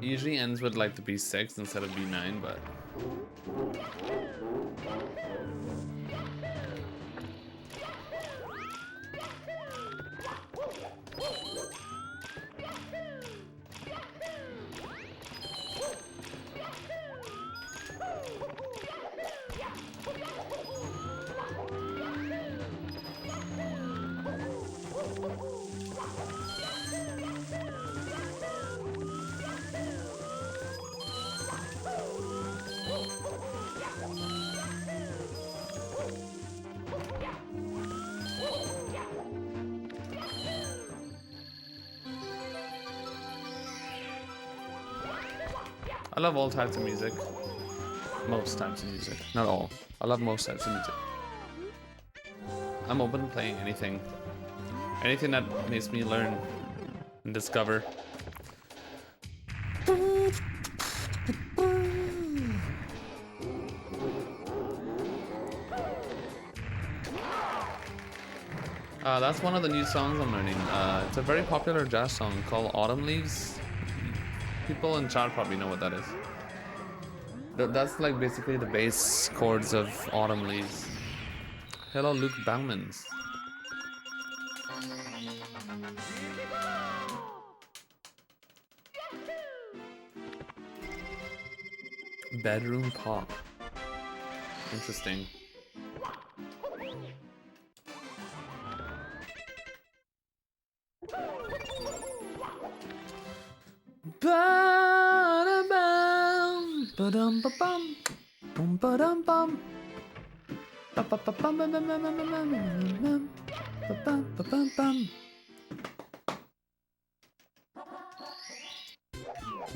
It usually ends with like the B6 instead of B9, but I love all types of music. Most types of music. Not all. I love most types of music. I'm open to playing anything. Anything that makes me learn and discover. That's one of the new songs I'm learning. It's a very popular jazz song called Autumn Leaves. People in chat probably know what that is. That's like basically the bass chords of Autumn Leaves. Hello, Luke Bauman's. Bedroom pop. Interesting. Ba-da-bum, ba-dum-ba-bum, bum-ba-dum-bum. Ba-ba-ba-bum-bum-bum-bum-bum-bum-bum. Ba-bum-ba-bum-bum.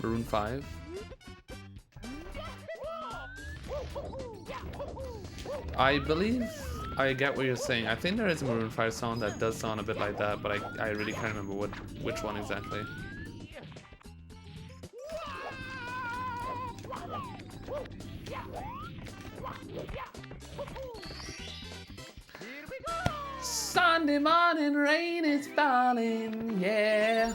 Maroon 5. I believe I get what you're saying. I think there is a Maroon 5 song that does sound a bit like that, but I really can't remember which one exactly. Sunday morning rain is falling, yeah.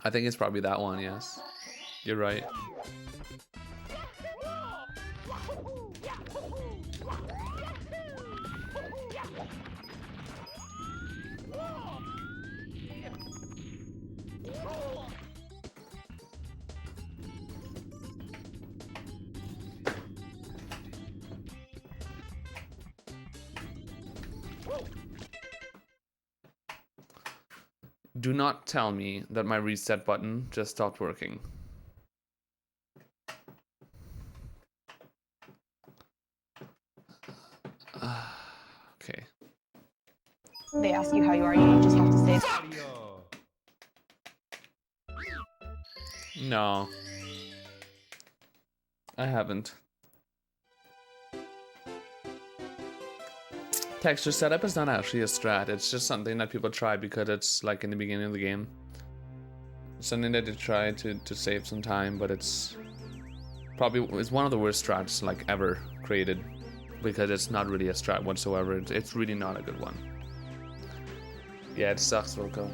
I think it's probably that one, yes. You're right. Do not tell me that my reset button just stopped working. Okay. They ask you how you are, you just have to say No. I haven't. Texture setup is not actually a strat, it's just something that people try because it's like in the beginning of the game. Something that they try to save some time, but it's one of the worst strats like ever created because it's not really a strat whatsoever. It's really not a good one. Yeah, it sucks, Wilco.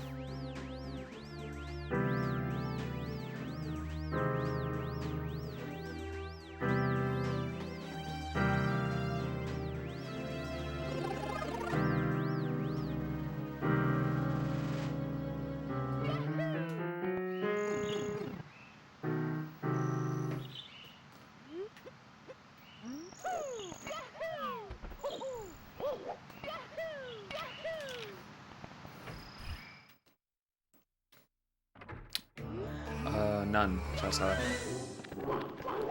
None. Chasa.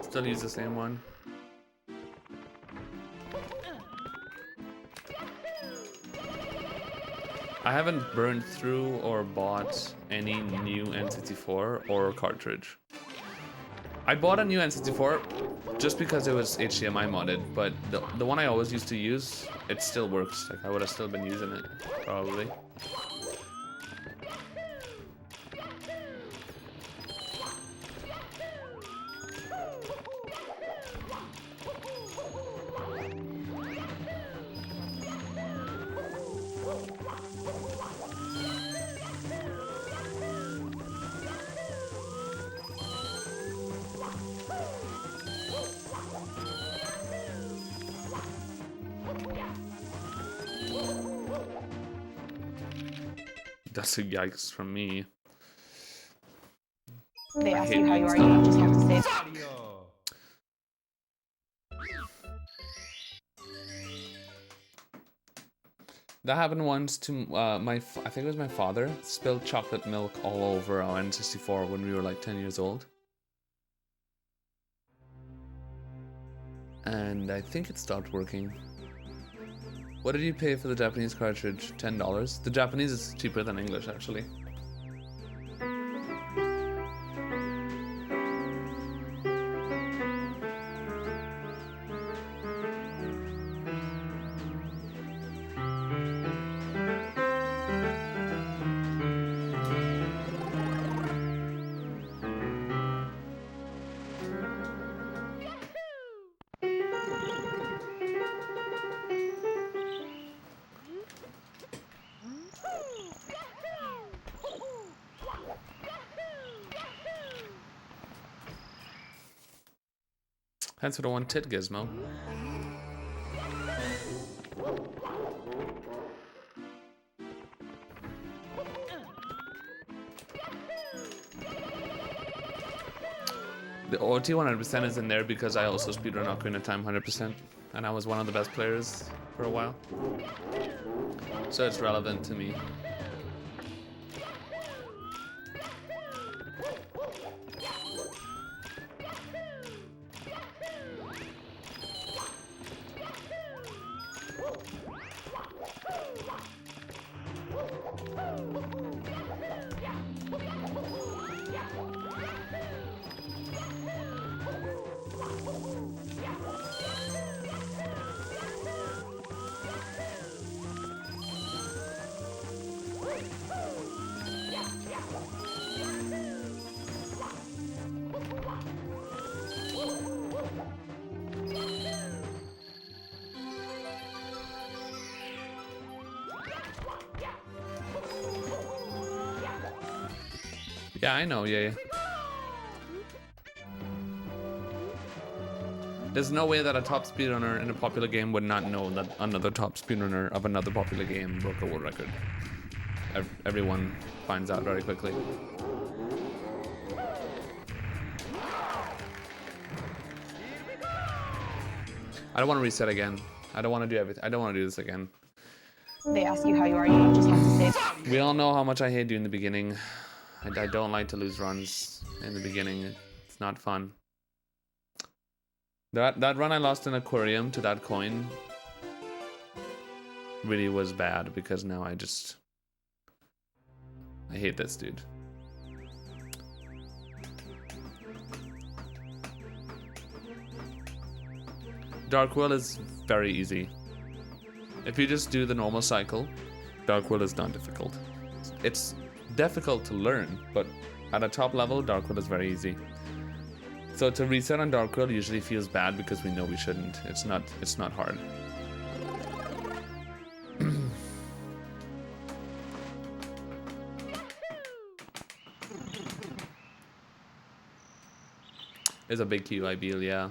Still use the same one. I haven't burned through or bought any new N64 or cartridge. I bought a new N64 just because it was HDMI modded, but the one I always used to use, it still works. Like I would have still been using it, probably. That's a yikes from me. they ask you how you are, you just have to say That happened once to I think it was my father, spilled chocolate milk all over our N64 when we were like 10 years old. And I think it stopped working. What did you pay for the Japanese cartridge? $10? The Japanese is cheaper than English, actually. Thanks for the one tit, Gizmo. The OT 100% is in there because I also speedrun Ocarina of Time 100%, and I was one of the best players for a while. So it's relevant to me. Yeah, I know, yeah. There's no way that a top speedrunner in a popular game would not know that another top speedrunner of another popular game broke a world record. Everyone finds out very quickly. I don't want to reset again. I don't want to do everything. I don't want to do this again. They ask you how you are, you just have to say. We all know how much I hate doing the beginning. I don't like to lose runs in the beginning. It's not fun. That run I lost in Aquarium to that coin really was bad because now I hate this dude. Dark Will is very easy. If you just do the normal cycle, Dark Will is not difficult. It's difficult to learn, but at a top level, Dark Will is very easy. So to reset on Dark Will usually feels bad because we know we shouldn't. It's not hard. It's a big Q, Ideal, yeah.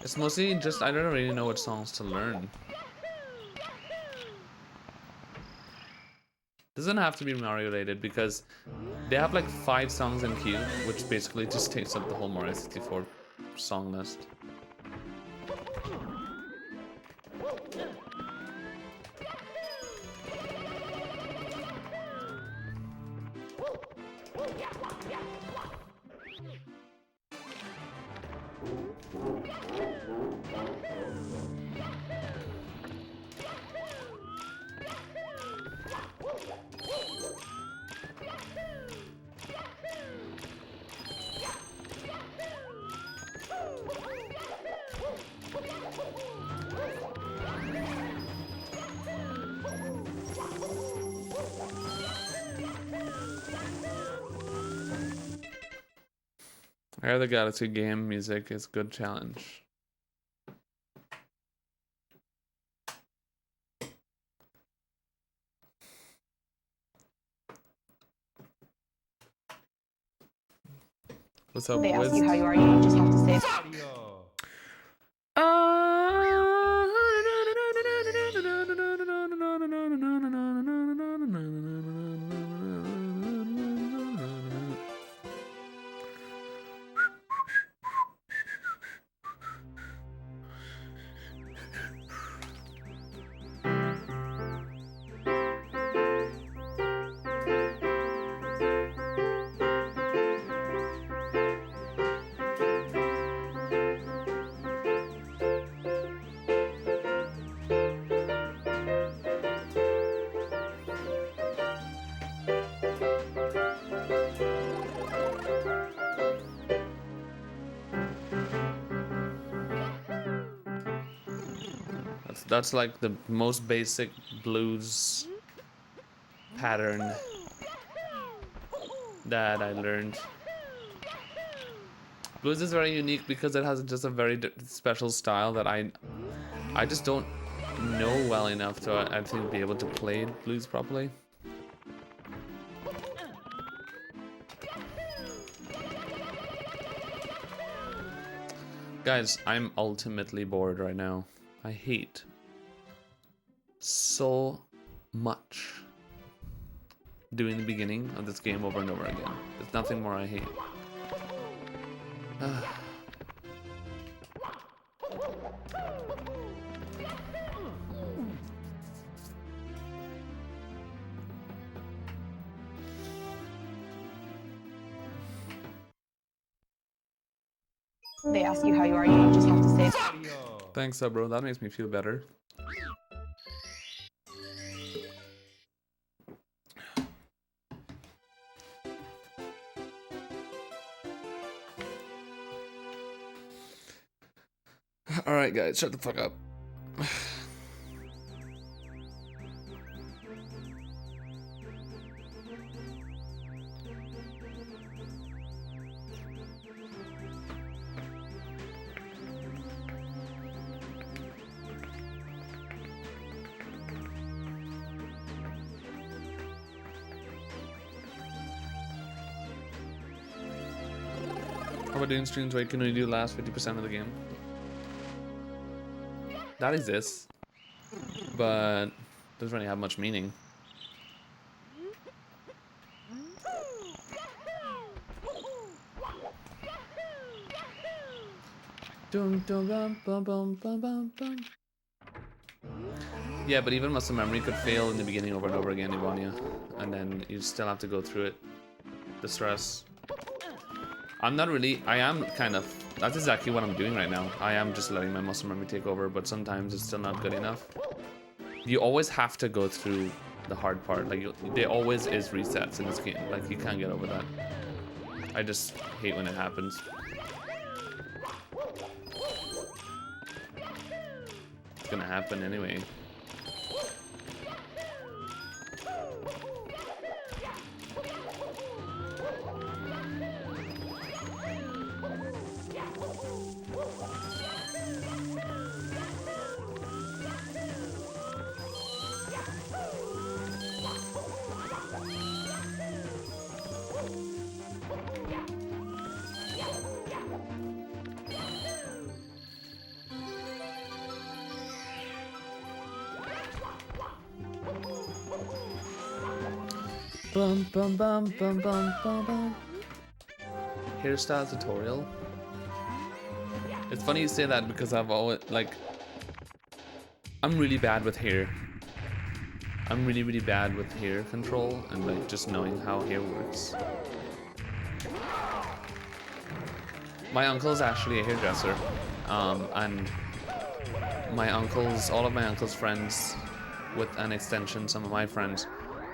It's mostly just, I don't really know what songs to learn. Doesn't have to be Mario related because they have like 5 songs in queue, which basically just takes up the whole Mario 64 song list. Air the Galaxy game music is good challenge. What's up, They ask Wiz? you how you are, you just have to say. That's like the most basic blues pattern that I learned. Blues is very unique because it has just a very special style that I just don't know well enough to, I think, be able to play blues properly. Guys, I'm ultimately bored right now. I hate so much doing the beginning of this game over and over again. There's nothing more I hate. They ask you how you are, you just have to say. Thanks, bro. That makes me feel better. Alright, guys, shut the fuck up. How about doing streams where you can only do the last 50% of the game? That exists, but doesn't really have much meaning. Yeah, but even muscle memory could fail in the beginning over and over again, Ivania, and then you still have to go through it. The stress. I'm not really, I am kind of, that's exactly what I'm doing right now. I am just letting my muscle memory take over, but sometimes it's still not good enough. You always have to go through the hard part. Like, there always is resets in this game. Like, you can't get over that. I just hate when it happens. It's gonna happen anyway. Bum bum bum bum bum bum bum. Hairstyle tutorial. It's funny you say that because I've always I'm really bad with hair. I'm really bad with hair control and like just knowing how hair works. My uncle's actually a hairdresser, and all of my uncle's friends, with an extension, some of my friends,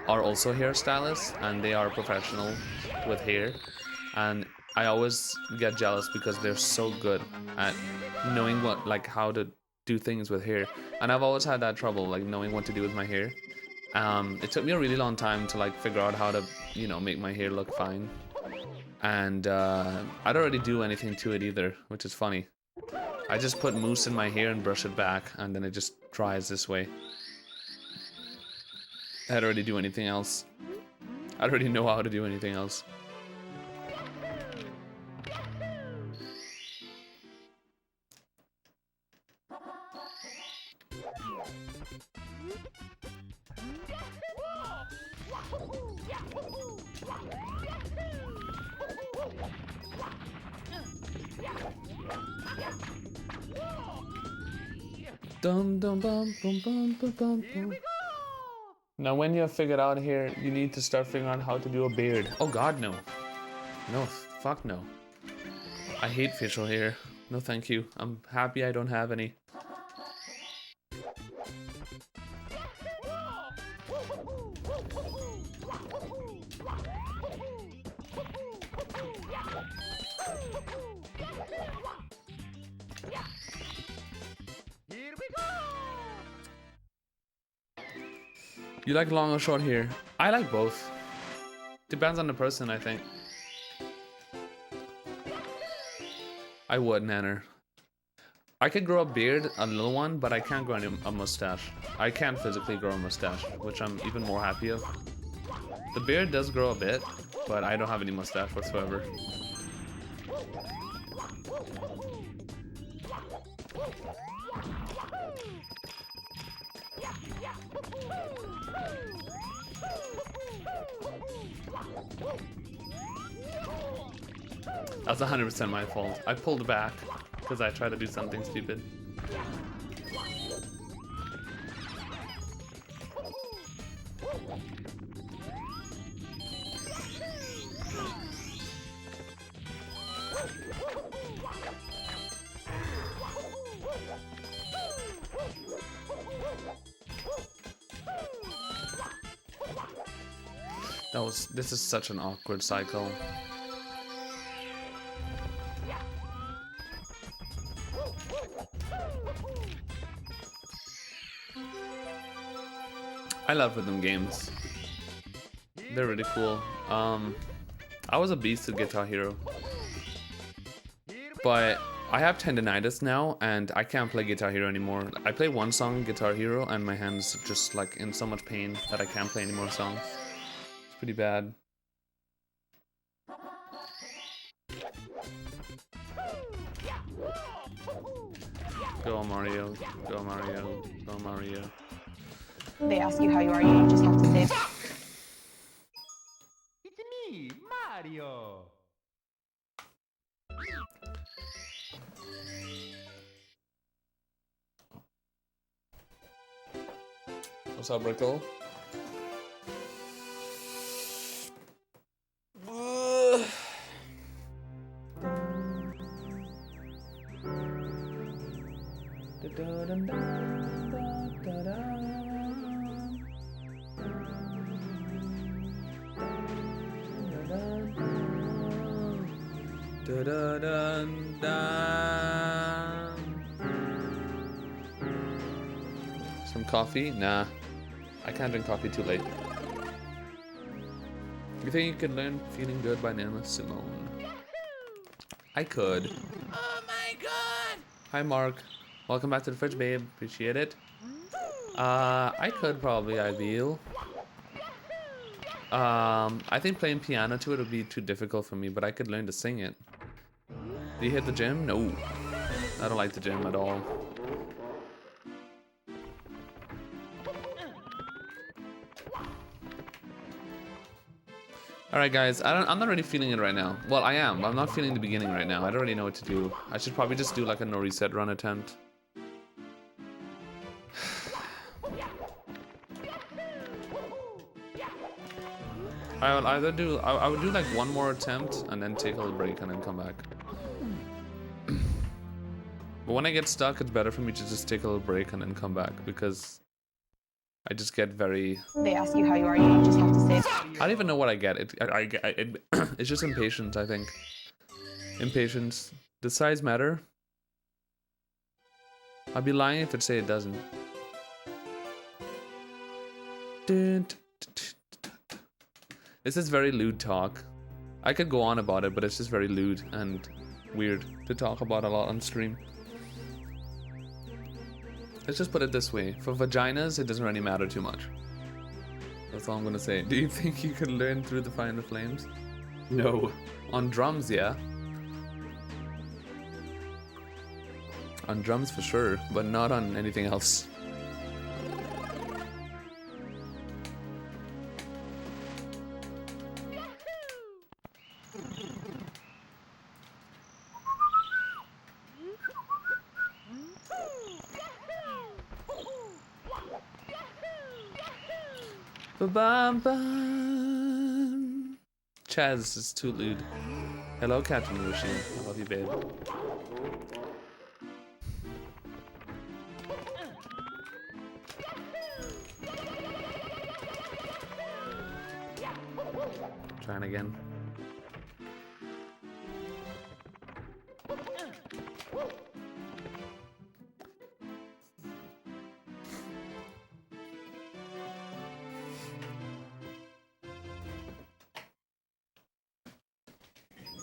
are also hairstylists, and they are professional with hair, and I always get jealous because they're so good at knowing how to do things with hair, and I've always had that trouble, like knowing what to do with my hair. It took me a really long time to like figure out how to, you know, make my hair look fine, and I don't really do anything to it either, which is funny. I just put mousse in my hair and brush it back, and then it just dries this way. I don't really do anything else. I don't really know how to do anything else. Dum dum bum bum bum bum bum bum. Now when you have figured out here, you need to start figuring out how to do a beard. Oh god, no. No, fuck no. I hate facial hair. No thank you. I'm happy I don't have any. Here we go! You like long or short hair? I like both. Depends on the person, I think. I would, Nanner. I could grow a beard, a little one, but I can't grow a mustache. I can't physically grow a mustache, which I'm even more happy of. The beard does grow a bit, but I don't have any mustache whatsoever. That's 100% my fault. I pulled back because I tried to do something stupid. This is such an awkward cycle. I love rhythm games. They're really cool. I was a beast at Guitar Hero, but I have tendonitis now and I can't play Guitar Hero anymore. I play one song in Guitar Hero and my hands are just like in so much pain that I can't play any more songs. It's pretty bad. Go Mario, go Mario, go Mario. They ask you how you are, you just have to say. It's me, Mario. What's up, Rickle? Some coffee? Nah. I can't drink coffee too late. You think you could learn feeling good by Nana Simone? I could. Oh my god! Hi, Mark. Welcome back to the fridge, babe. Appreciate it. I could probably, Ideal. I think playing piano to it would be too difficult for me, but I could learn to sing it. Do you hit the gym? No. I don't like the gym at all. Alright guys, I'm not really feeling it right now. Well, I am, but I'm not feeling the beginning right now. I don't really know what to do. I should probably just do like a no reset run attempt. I would either do, I would do like one more attempt and then take a little break and then come back. But when I get stuck, it's better for me to just take a little break and then come back because I just get very... They ask you how you are, you just have to say. I don't even know what I get. It's just impatience, I think. Impatience. Does size matter? I'd be lying if I'd say it doesn't. This is very lewd talk. I could go on about it, but it's just very lewd and weird to talk about a lot on stream. Let's just put it this way. For vaginas, it doesn't really matter too much. That's all I'm gonna say. Do you think you could learn through the Fire and the Flames? No. On drums, yeah. On drums for sure, but not on anything else. Ba-bam-bam. Chaz is too lewd. Hello, Captain Machine. I love you, babe. Trying again.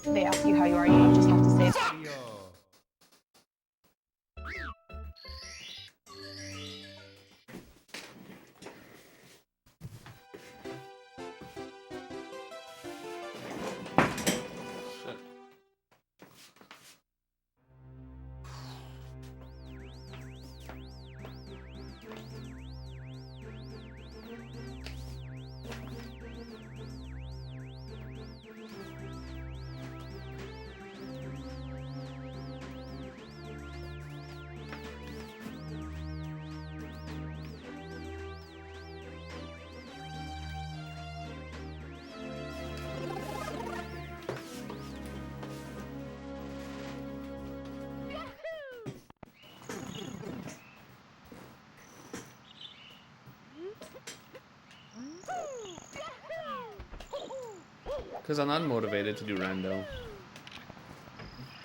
They ask you how you are, you just have to say. Because I'm not motivated to do rando.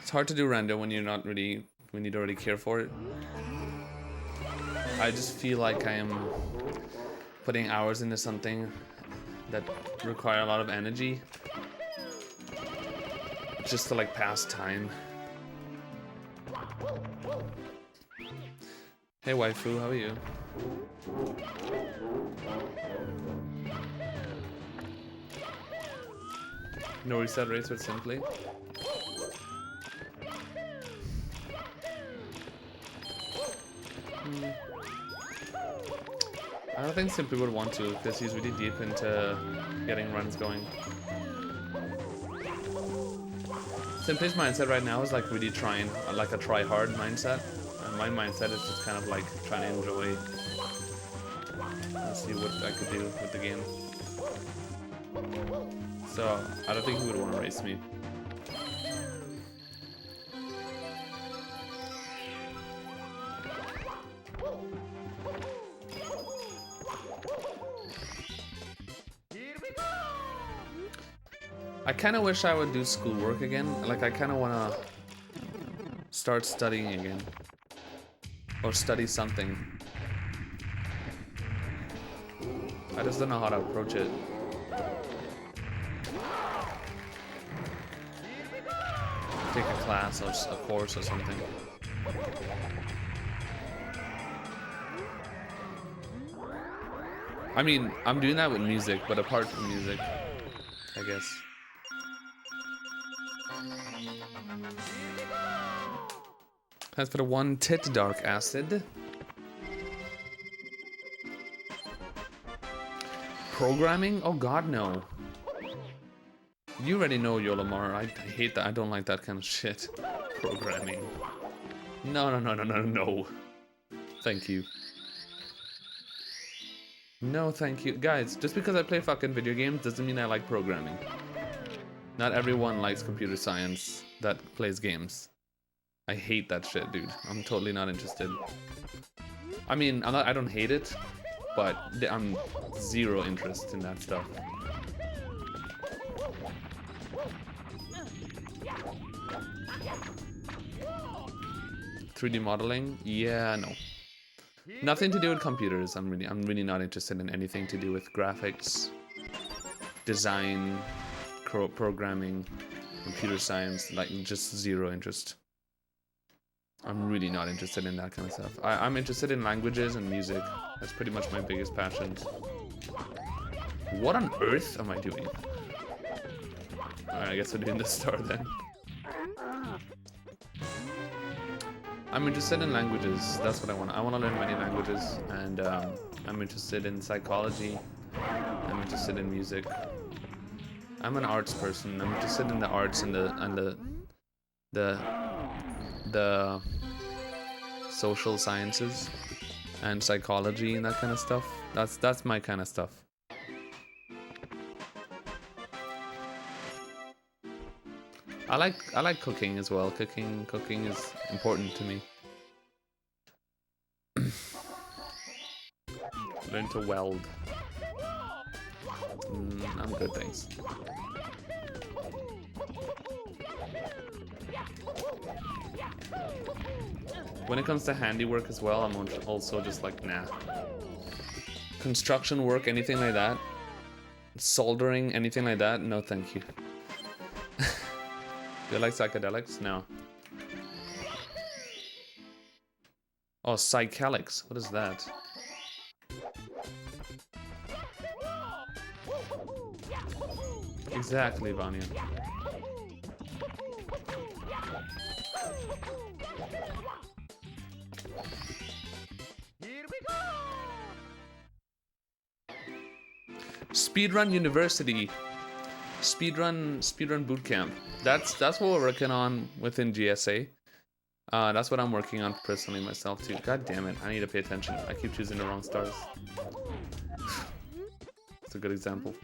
It's hard to do rando when you don't really care for it. I just feel like I am putting hours into something that require a lot of energy just to like pass time. Hey waifu, how are you? No reset race with Simply. I don't think Simply would want to because he's really deep into getting runs going. Simply's mindset right now is like really trying, like a try-hard mindset. And my mindset is just kind of like trying to enjoy and see what I could do with the game. So I don't think he would want to race me. I kind of wish I would do schoolwork again. Like, I kind of want to start studying again. Or study something. I just don't know how to approach it. Take a class or a course or something. I mean, I'm doing that with music, but apart from music, I guess. Thanks for the 1 tit, Dark Acid. Programming? Oh god, no. You already know, Yolamar. I hate that. I don't like that kind of shit. Programming. No. Thank you. No, thank you. Guys, just because I play fucking video games doesn't mean I like programming. Not everyone likes computer science that plays games. I hate that shit, dude. I'm totally not interested. I mean, I don't hate it, but I'm zero interest in that stuff. .3D modeling? Yeah, no. Nothing to do with computers. I'm really not interested in anything to do with graphics, design, programming, computer science. Like, just zero interest. I'm really not interested in that kind of stuff. I'm interested in languages and music. That's pretty much my biggest passions. What on earth am I doing? Alright, I guess we're doing the star then. I'm interested in languages. That's what I want. I want to learn many languages, and I'm interested in psychology. I'm interested in music. I'm an arts person. I'm interested in the arts and the social sciences and psychology and that kind of stuff. That's my kind of stuff. I like cooking as well. Cooking is important to me. Learn to weld. I'm good, thanks. When it comes to handiwork as well, I'm also just like, nah. Construction work, anything like that. Soldering, anything like that, no thank you. Do you like psychedelics? No. Oh, psychedelics, what is that? Exactly, Vanya. Speedrun University. Speedrun Bootcamp. That's what we're working on within GSA. That's what I'm working on personally myself too. God damn it, I need to pay attention. I keep choosing the wrong stars. That's a good example.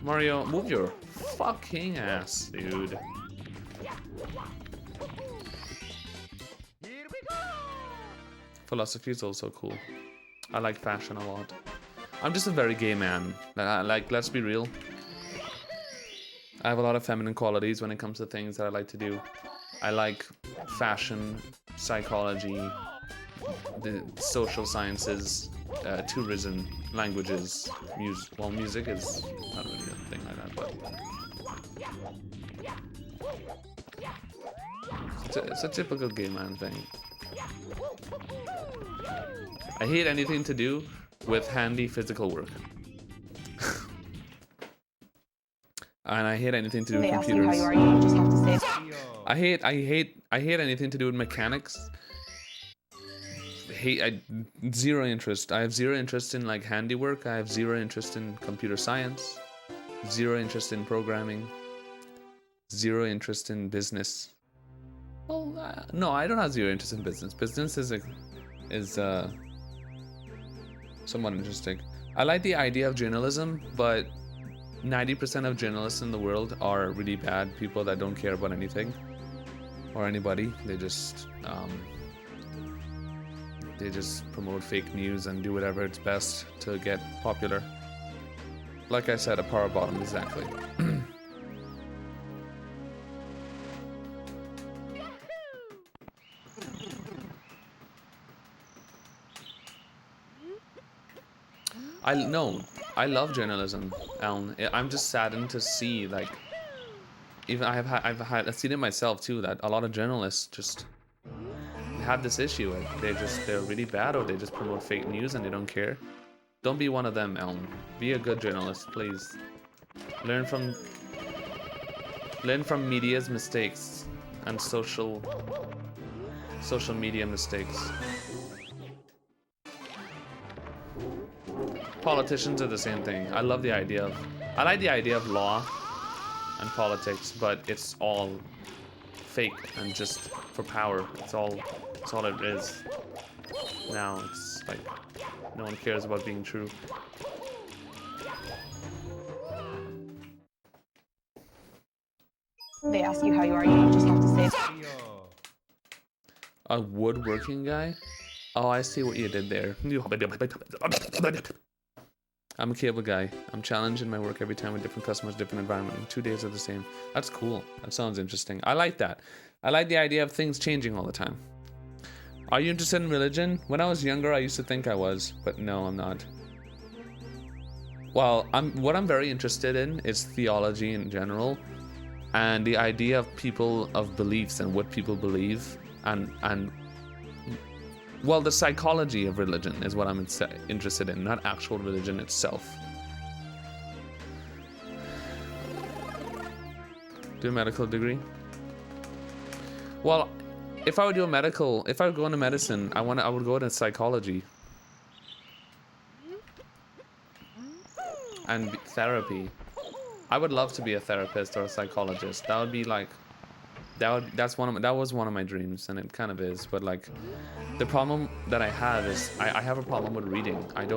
Mario, move your fucking ass, dude. Philosophy is also cool. I like fashion a lot. I'm just a very gay man. Like, let's be real. I have a lot of feminine qualities when it comes to things that I like to do. I like fashion, psychology, the social sciences, tourism, languages, music. Well, music is not really a thing like that, but it's a typical gay man thing. I hate anything to do with handy physical work. And I hate anything to do with They ask you computers. how you are, you just have to say sorry. I hate anything to do with mechanics. Zero interest. I have zero interest in like handiwork. I have zero interest in computer science. Zero interest in programming. Zero interest in business. Well, no, I don't have zero interest in business. Business is somewhat interesting. I like the idea of journalism, but 90% of journalists in the world are really bad people that don't care about anything or anybody. They just promote fake news and do whatever it's best to get popular. Like I said, a power bottom, exactly. I love journalism, Alan. I'm just saddened to see, like, even I've seen it myself too, that a lot of journalists just have this issue. They're really bad, or they just promote fake news and they don't care. Don't be one of them, Alan. Be a good journalist, please. Learn from media's mistakes and social media mistakes. Politicians are the same thing. I like the idea of law and politics, but it's all fake and just for power. It's all it is. Now it's like no one cares about being true. They ask you how you are, you just have to say sorry. A woodworking guy? Oh, I see what you did there. I'm a cable guy. I'm challenged in my work every time with different customers, different environment, and 2 days are the same. That's cool. That sounds interesting. I like that. I like the idea of things changing all the time. Are you interested in religion? When I was younger, I used to think I was, but no, I'm not. Well, what I'm very interested in is theology in general, and the idea of people, of beliefs and what people believe, and well, the psychology of religion is what I'm interested in, not actual religion itself. Do a medical degree? Well, if I would go into medicine, I would go into psychology and therapy. I would love to be a therapist or a psychologist. That would be like, that was one of my dreams, and it kind of is. But like, the problem that I have is I have a problem with reading. I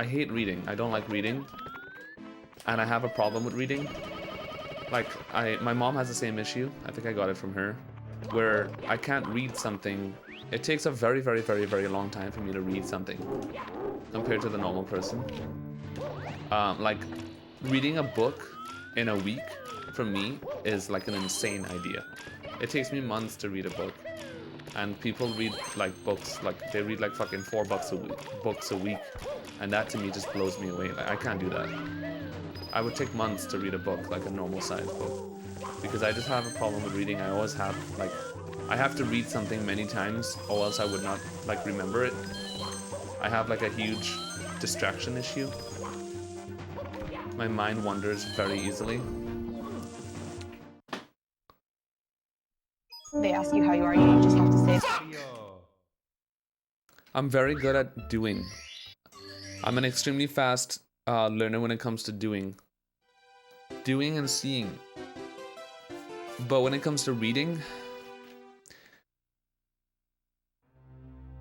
hate reading. I don't like reading, and I have a problem with reading. Like, my mom has the same issue. I think I got it from her, where I can't read something. It takes a very, very, very, very long time for me to read something compared to the normal person. Like, reading a book in a week for me is like an insane idea. It takes me months to read a book, and people read like books, like they read like fucking 4 books a week, and that to me just blows me away. Like, I can't do that. I would take months to read a book, like a normal sized book, because I just have a problem with reading. I always have, like, I have to read something many times or else I would not like remember it. I have like a huge distraction issue. My mind wanders very easily. They ask you how you are, you just have to say sorry. I'm very good at doing. I'm an extremely fast learner when it comes to doing and seeing. But when it comes to reading,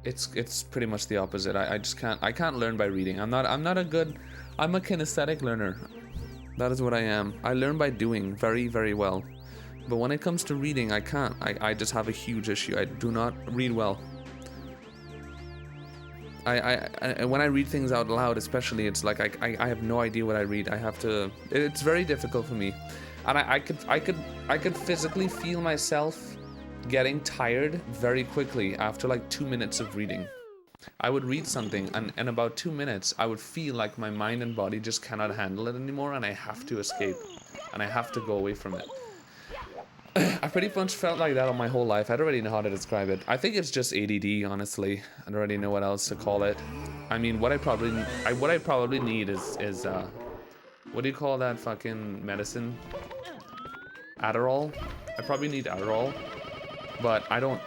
it's pretty much the opposite. I just can't learn by reading. I'm a kinesthetic learner. That is what I am. I learn by doing very, very well. But when it comes to reading, I can't. I just have a huge issue. I do not read well. when I read things out loud, especially, it's like I have no idea what I read. I have to. It's very difficult for me, and I could physically feel myself getting tired very quickly after like 2 minutes of reading. I would read something, and in about 2 minutes, I would feel like my mind and body just cannot handle it anymore, and I have to escape, and I have to go away from it. I pretty much felt like that on my whole life. I don't really know how to describe it. I think it's just ADD, honestly. I don't really know what else to call it. I mean, what I probably need is what do you call that fucking medicine? Adderall. I probably need Adderall, but I don't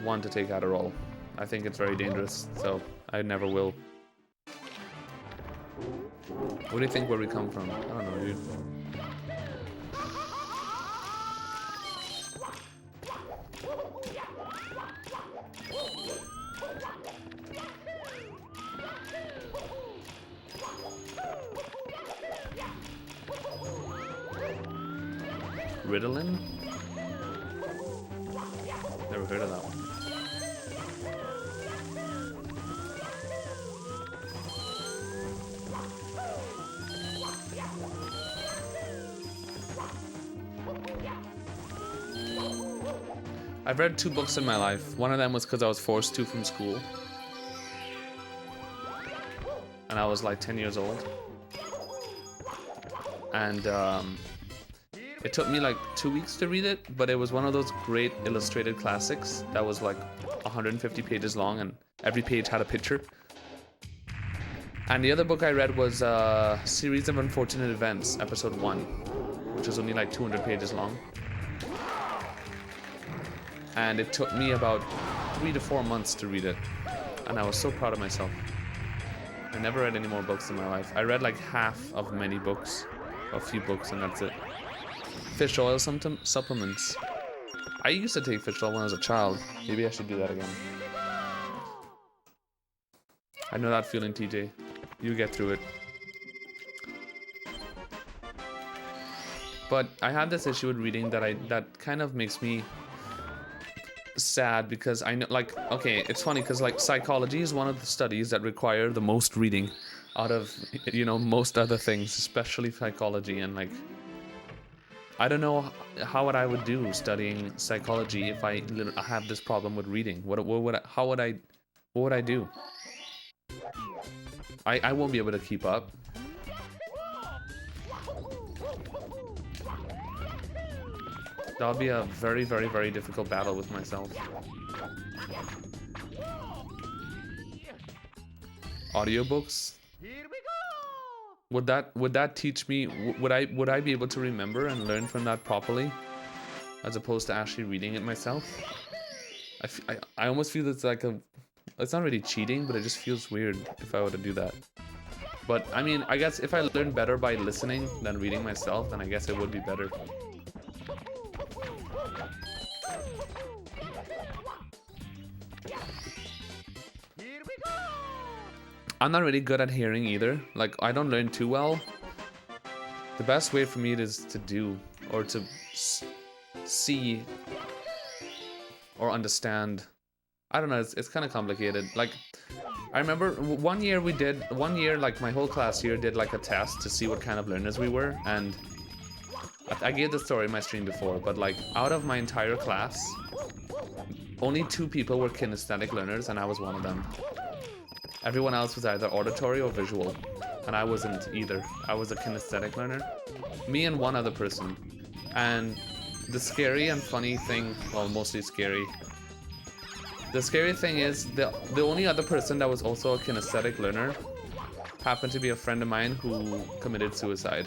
want to take Adderall. I think it's very dangerous, so I never will. What do you think where we come from? I don't know, dude. Ritalin? Never heard of that one. I've read 2 books in my life. One of them was because I was forced to from school. And I was like 10 years old. And it took me like 2 weeks to read it, but it was one of those great illustrated classics that was like 150 pages long and every page had a picture. And the other book I read was Series of Unfortunate Events, episode 1, which was only like 200 pages long. And it took me about 3 to 4 months to read it. And I was so proud of myself. I never read any more books in my life. I read like half of many books, a few books, and that's it. Fish oil supplements. I used to take fish oil when I was a child. Maybe I should do that again. I know that feeling, TJ. You get through it. But I had this issue with reading that kind of makes me sad, because I know, like, okay, it's funny because like psychology is one of the studies that require the most reading out of, you know, most other things, especially psychology. And like, I don't know how I would do studying psychology if I have this problem with reading. What would I do? I won't be able to keep up. That'll be a very, very, very difficult battle with myself. Audiobooks? Would that teach me? Would I be able to remember and learn from that properly, as opposed to actually reading it myself? I almost feel it's like it's not really cheating, but it just feels weird if I were to do that. But I mean, I guess if I learn better by listening than reading myself, then I guess it would be better. I'm not really good at hearing either. Like, I don't learn too well. The best way for me is to do, or to see, or understand. I don't know, it's kind of complicated. Like, I remember one year, like my whole class here did like a test to see what kind of learners we were. And I gave the story in my stream before, but like out of my entire class, only 2 people were kinesthetic learners, and I was one of them. Everyone else was either auditory or visual, and I wasn't either. I was a kinesthetic learner. Me and one other person. And the scary and funny thing, well, mostly scary. The scary thing is the only other person that was also a kinesthetic learner happened to be a friend of mine who committed suicide.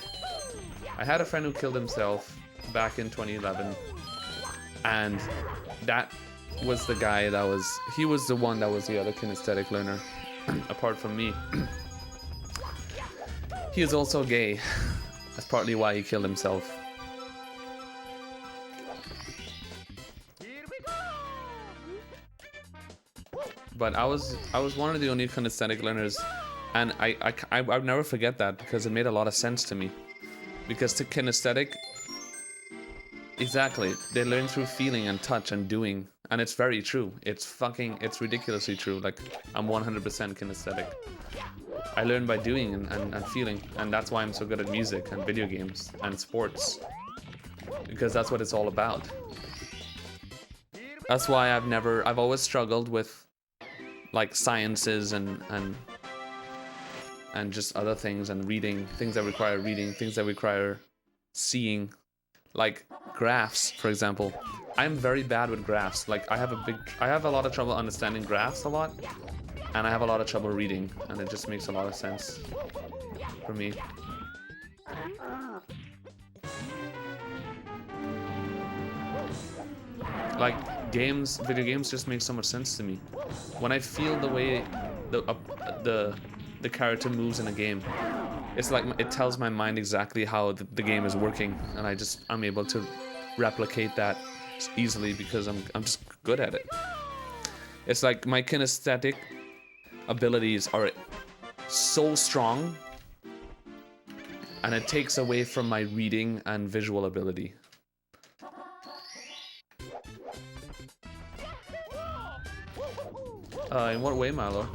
I had a friend who killed himself back in 2011, and that was the guy he was the one that was the other kinesthetic learner. Apart from me. He is also gay. That's partly why he killed himself. But I was one of the only kinesthetic learners, and I'll never forget that, because it made a lot of sense to me. Because to kinesthetic, Exactly. They learn through feeling and touch and doing. And it's very true. It's ridiculously true. Like, I'm 100% kinesthetic. I learn by doing and feeling. And that's why I'm so good at music and video games and sports. Because that's what it's all about. That's why I've always struggled with like sciences and just other things and reading, things that require reading, things that require seeing. Like graphs, for example. I'm very bad with graphs. Like I have a lot of trouble understanding graphs a lot, and I have a lot of trouble reading, and it just makes a lot of sense for me. Like video games just make so much sense to me. When I feel the way the character moves in a game, it's like it tells my mind exactly how the game is working, and I'm able to replicate that easily because I'm just good at it. It's like my kinesthetic abilities are so strong, and it takes away from my reading and visual ability. In what way, Milo?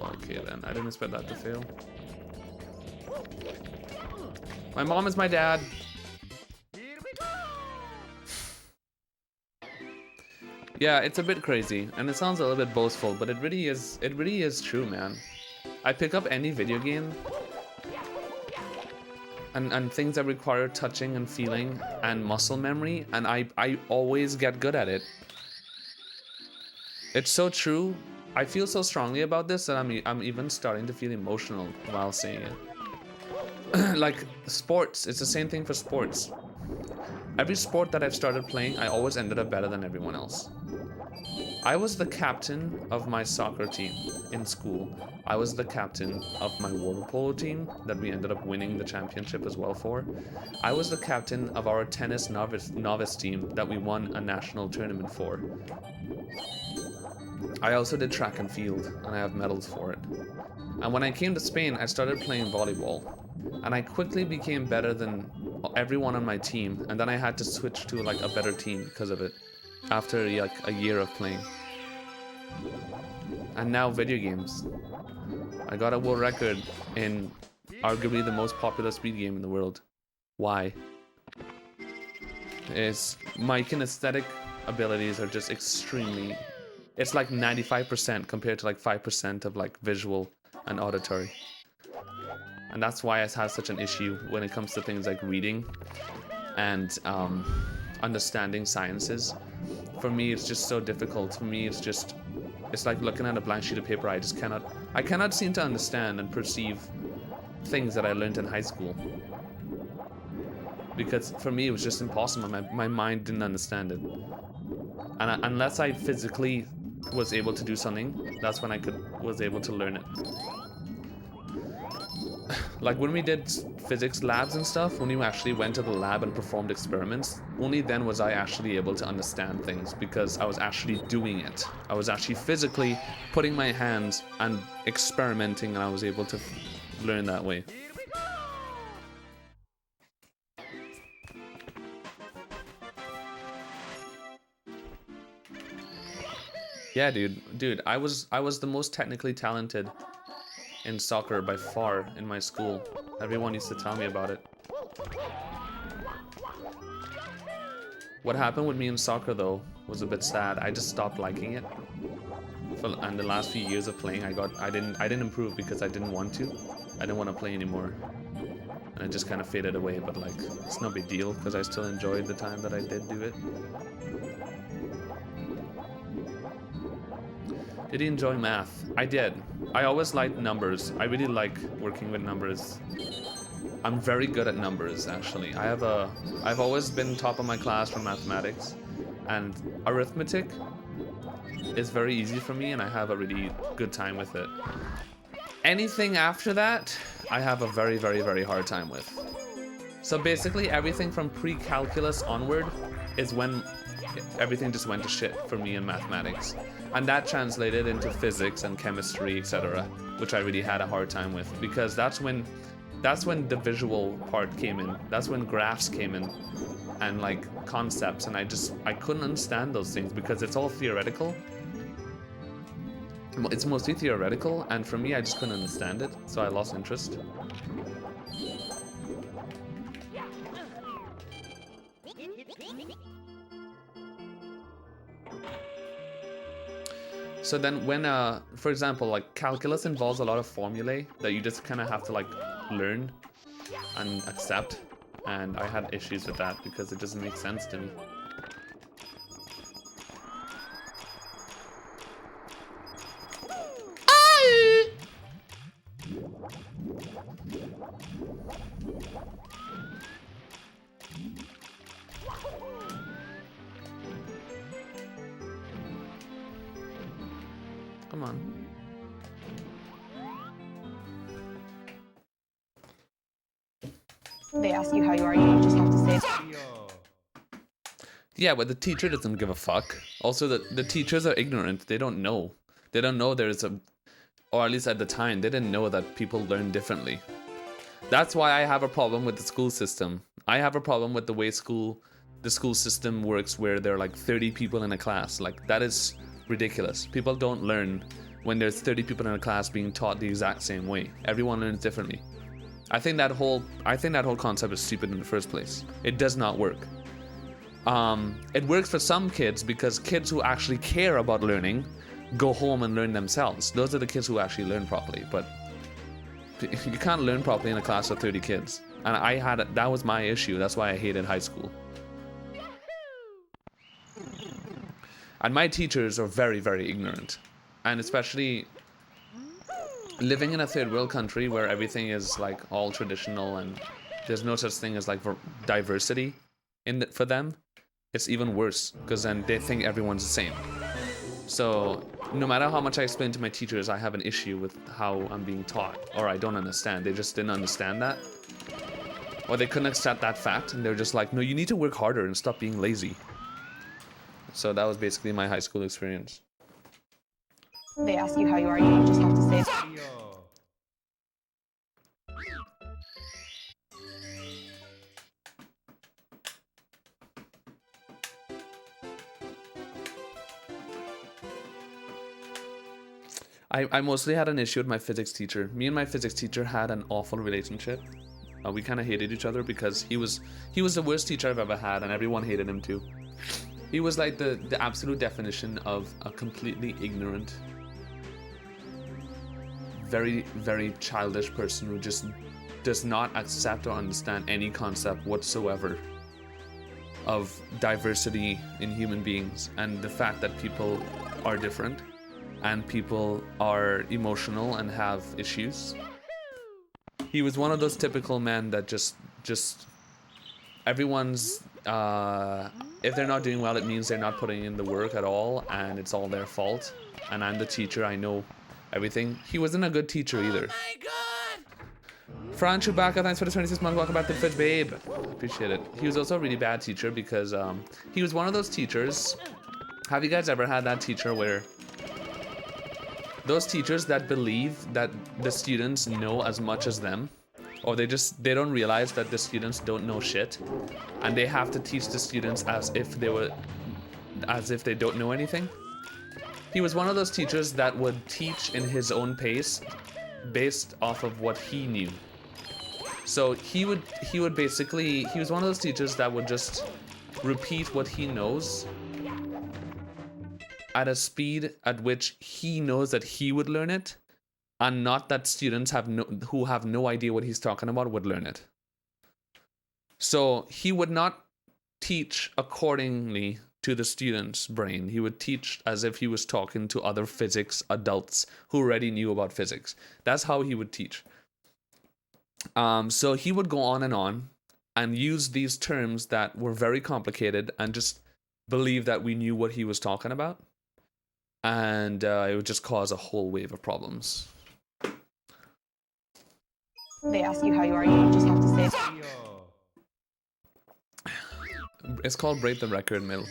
Okay then, I didn't expect that to fail. My mom is my dad. Yeah, it's a bit crazy, and it sounds a little bit boastful, but it really is true, man. I pick up any video game and things that require touching and feeling and muscle memory, and I always get good at it. It's so true. I feel so strongly about this that I'm even starting to feel emotional while saying it. Like sports, it's the same thing for sports. Every sport that I've started playing, I always ended up better than everyone else. I was the captain of my soccer team in school. I was the captain of my water polo team that we ended up winning the championship as well for. I was the captain of our tennis novice team that we won a national tournament for. I also did track and field, and I have medals for it. And when I came to Spain, I started playing volleyball, and I quickly became better than everyone on my team, and then I had to switch to like a better team because of it after like a year of playing. And now video games. I got a world record in arguably the most popular speed game in the world. Why? My kinesthetic abilities are just extremely... It's like 95% compared to like 5% of like visual and auditory. And that's why I have such an issue when it comes to things like reading and understanding sciences. For me, it's just so difficult. For me, it's like looking at a blank sheet of paper. I cannot seem to understand and perceive things that I learned in high school. Because for me, it was just impossible. My mind didn't understand it. And unless I physically was able to do something, that's when I was able to learn it. Like when we did physics labs and stuff, when we actually went to the lab and performed experiments, only then was I actually able to understand things, because I was actually doing it. I was actually physically putting my hands and experimenting, and I was able to learn that way. Yeah, dude, I was the most technically talented in soccer by far in my school. Everyone used to tell me about it. What happened with me in soccer though was a bit sad. I just stopped liking it. And the last few years of playing, I didn't improve because I didn't want to. I didn't want to play anymore. And it just kind of faded away, but like it's no big deal because I still enjoyed the time that I did do it. Did you enjoy math? I did. I always liked numbers. I really like working with numbers. I'm very good at numbers, actually. I've always been top of my class for mathematics, and arithmetic is very easy for me, and I have a really good time with it. Anything after that, I have a very, very, very hard time with. So basically, everything from pre-calculus onward is when everything just went to shit for me in mathematics. And that translated into physics and chemistry, etc., which I really had a hard time with, because that's when the visual part came in. That's when graphs came in and like concepts, and I couldn't understand those things because it's all theoretical. It's mostly theoretical, and for me I just couldn't understand it, so I lost interest. So then when, for example, like calculus involves a lot of formulae that you just kind of have to like learn and accept. And I had issues with that because it doesn't make sense to me. Come on. They ask you how you are, you just have to say Yeah, but the teacher doesn't give a fuck. Also, the teachers are ignorant. They don't know. They don't know there's a... Or at least at the time, they didn't know that people learn differently. That's why I have a problem with the school system. I have a problem with the way the school system works, where there are like 30 people in a class. Like, that is ridiculous. People don't learn when there's 30 people in a class being taught the exact same way. Everyone learns differently. I think that whole concept is stupid in the first place. It does not work. It works for some kids because kids who actually care about learning go home and learn themselves. Those are the kids who actually learn properly. But you can't learn properly in a class of 30 kids. And that was my issue. That's why I hated high school. And my teachers are very, very ignorant. And especially living in a third world country where everything is like all traditional and there's no such thing as like diversity for them, it's even worse because then they think everyone's the same. So no matter how much I explain to my teachers, I have an issue with how I'm being taught, or I don't understand. They just didn't understand that, or they couldn't accept that fact, and they're just like, no, you need to work harder and stop being lazy. So that was basically my high school experience. they ask you how you are, you just have to say I mostly had an issue with my physics teacher. Me and my physics teacher had an awful relationship. We kind of hated each other because he was the worst teacher I've ever had, and everyone hated him too. He was like the absolute definition of a completely ignorant, very, very childish person who just does not accept or understand any concept whatsoever of diversity in human beings and the fact that people are different and people are emotional and have issues. He was one of those typical men that just everyone's if they're not doing well, it means they're not putting in the work at all and it's all their fault, and I'm the teacher, I know everything. He wasn't a good teacher either. Oh my god! Fran Chewbacca, thanks for the 26 months. Welcome back to the Fridge, babe. Appreciate it. He was also a really bad teacher because he was one of those teachers. Have you guys ever had that teacher where those teachers that believe that the students know as much as them, or they don't realize that the students don't know shit, and they have to teach the students as if they don't know anything? He was one of those teachers that would teach in his own pace based off of what he knew. So he was one of those teachers that would just repeat what he knows at a speed at which he knows that he would learn it, and not that students who have no idea what he's talking about would learn it. So he would not teach accordingly to the student's brain. He would teach as if he was talking to other physics adults who already knew about physics. That's how he would teach. So he would go on and use these terms that were very complicated and just believe that we knew what he was talking about. And it would just cause a whole wave of problems. they ask you how you are, you just have to say It's called Break the Record, Milt.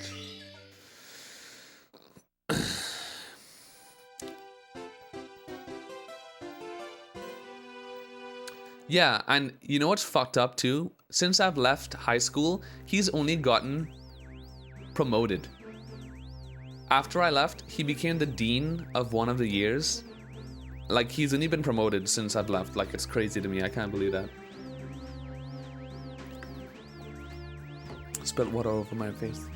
Yeah, and you know what's fucked up too? Since I've left high school, he's only gotten promoted. After I left, he became the dean of one of the years. Like, he's only been promoted since I've left. Like, it's crazy to me. I can't believe that. Spilled water over my face.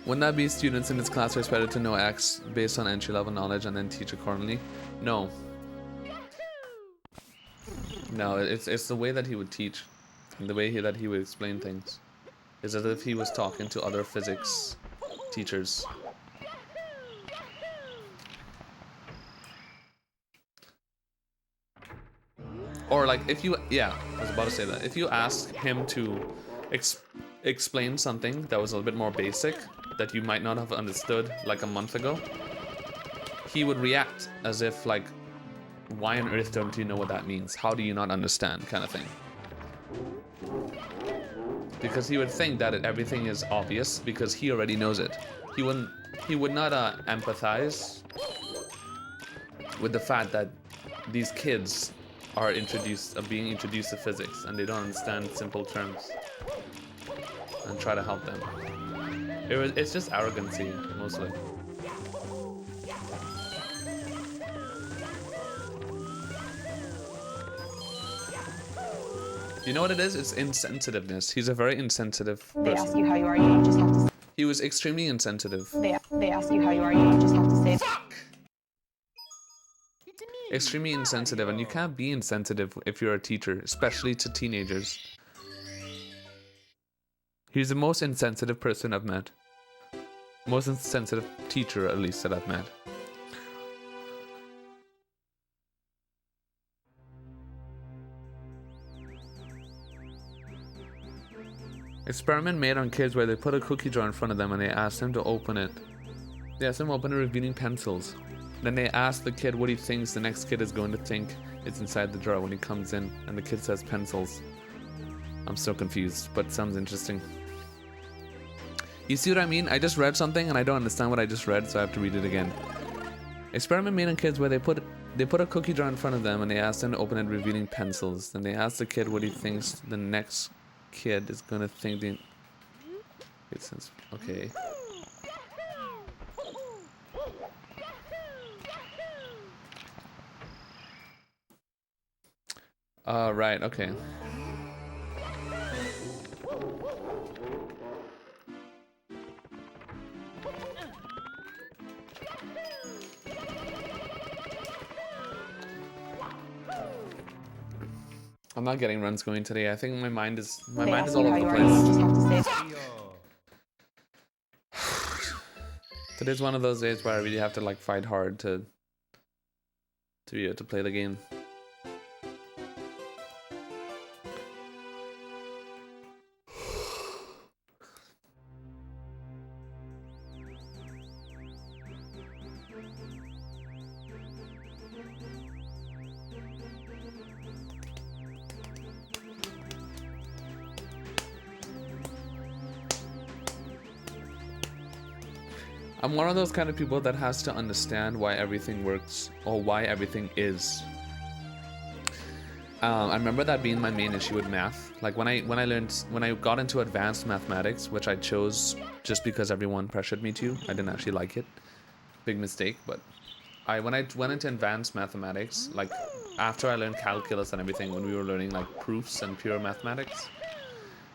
Wouldn't that be students in this class are expected to know X based on entry level knowledge and then teach accordingly? No. No, it's the way that he would teach. The way that he would explain things. It's as if he was talking to other physics teachers. Or like if you, yeah, I was about to say that. If you ask him to explain something that was a little bit more basic, that you might not have understood like a month ago, he would react as if like, why on earth don't you know what that means? How do you not understand, kind of thing. Because he would think that everything is obvious because he already knows it. He would not empathize with the fact that these kids are being introduced to physics and they don't understand simple terms and try to help them. It's just arrogancy, mostly. You know what it is? It's insensitiveness. He's a very insensitive person. They ask you how you are, you just have to. He was extremely insensitive. They ask you how you are, you just have to say. Extremely insensitive, and you can't be insensitive if you're a teacher, especially to teenagers. He's the most insensitive person I've met. Most insensitive teacher, at least, that I've met. Experiment made on kids where they put a cookie jar in front of them and they asked them to open it. They asked them to open it revealing pencils. Then they asked the kid what he thinks the next kid is going to think is inside the jar when he comes in, and the kid says pencils. I'm so confused, but sounds interesting. You see what I mean? I just read something and I don't understand what I just read, so I have to read it again. Experiment made on kids where they put a cookie jar in front of them and they asked them to open it revealing pencils. Then they asked the kid what he thinks the next kid is gonna think the... Okay. Right, okay. I'm not getting runs going today. I think my mind is all over the place. Today's one of those days where I really have to like fight hard to be able to play the game. I'm one of those kind of people that has to understand why everything works or why everything is. I remember that being my main issue with math. Like when I got into advanced mathematics, which I chose just because everyone pressured me to. I didn't actually like it. Big mistake, but when I went into advanced mathematics, like after I learned calculus and everything, when we were learning like proofs and pure mathematics.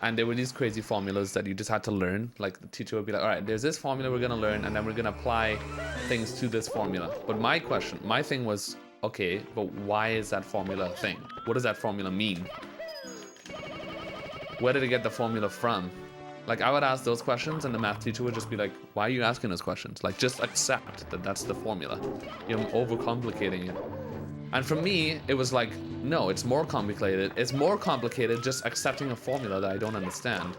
And there were these crazy formulas that you just had to learn. Like the teacher would be like, all right, there's this formula we're gonna learn and then we're gonna apply things to this formula. But my thing was, okay, but why is that formula a thing? What does that formula mean? Where did it get the formula from? Like I would ask those questions and the math teacher would just be like, why are you asking those questions? Like just accept that that's the formula. You're overcomplicating it. And for me, it was like, no, it's more complicated. It's more complicated just accepting a formula that I don't understand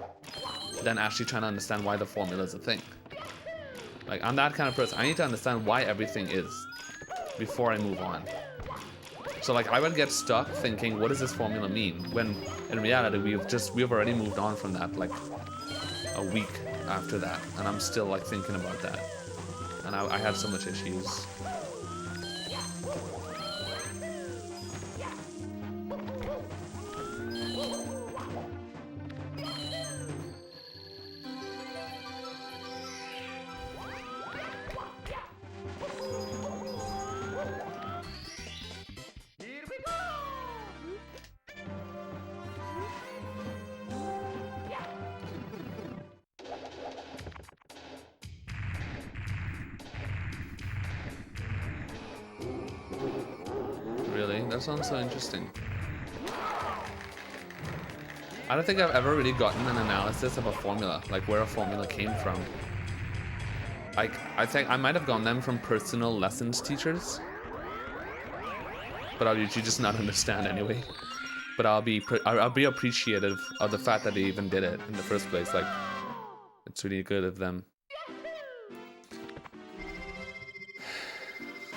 than actually trying to understand why the formula is a thing. Like, I'm that kind of person. I need to understand why everything is before I move on. So like, I would get stuck thinking, what does this formula mean? When in reality, we've already moved on from that, like a week after that. And I'm still like thinking about that. and I had so much issues. Here we go! Really? That sounds so interesting. I don't think I've ever really gotten an analysis of a formula, like where a formula came from. Like, I think I might have gotten them from personal lessons teachers, but I'll usually just not understand anyway. But I'll be appreciative of the fact that they even did it in the first place. Like, it's really good of them.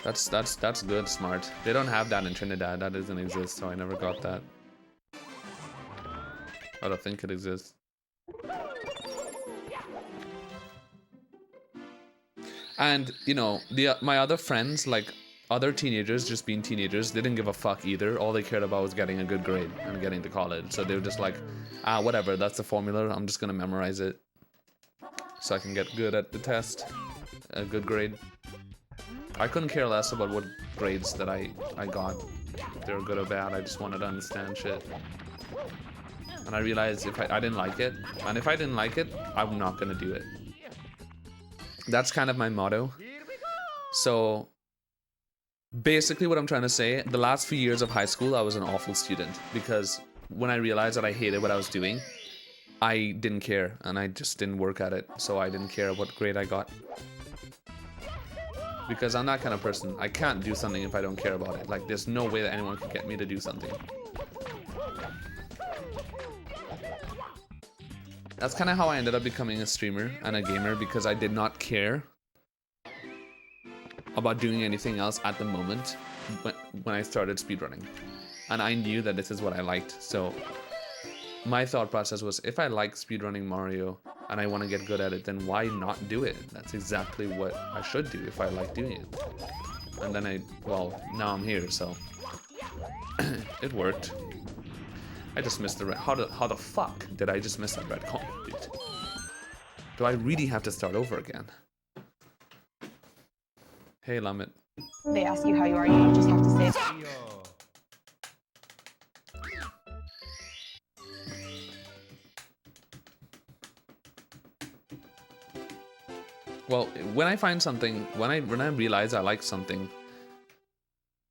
That's good, smart. They don't have that in Trinidad. That doesn't exist, so I never got that. I don't think it exists. And you know, my other friends, like other teenagers, just being teenagers, they didn't give a fuck either. All they cared about was getting a good grade and getting to college. So they were just like, ah, whatever, that's the formula. I'm just gonna memorize it so I can get good at the test, a good grade. I couldn't care less about what grades that I got. If they were good or bad, I just wanted to understand shit. And I realized if I didn't like it, and if I didn't like it, I'm not gonna do it. That's kind of my motto. So basically what I'm trying to say, the last few years of high school, I was an awful student because when I realized that I hated what I was doing, I didn't care and I just didn't work at it. So I didn't care what grade I got. Because I'm that kind of person. I can't do something if I don't care about it. Like, there's no way that anyone can get me to do something. That's kind of how I ended up becoming a streamer and a gamer, because I did not care about doing anything else at the moment when I started speedrunning. And I knew that this is what I liked. So my thought process was, if I like speedrunning Mario and I want to get good at it, then why not do it? That's exactly what I should do if I like doing it. And then well, now I'm here, so it worked. I just missed the red. How the fuck did I just miss that red coin, dude? Do I really have to start over again? Hey, Lamet. They ask you how you are, you just have to say Yo. Well, when I find something, when I realize I like something,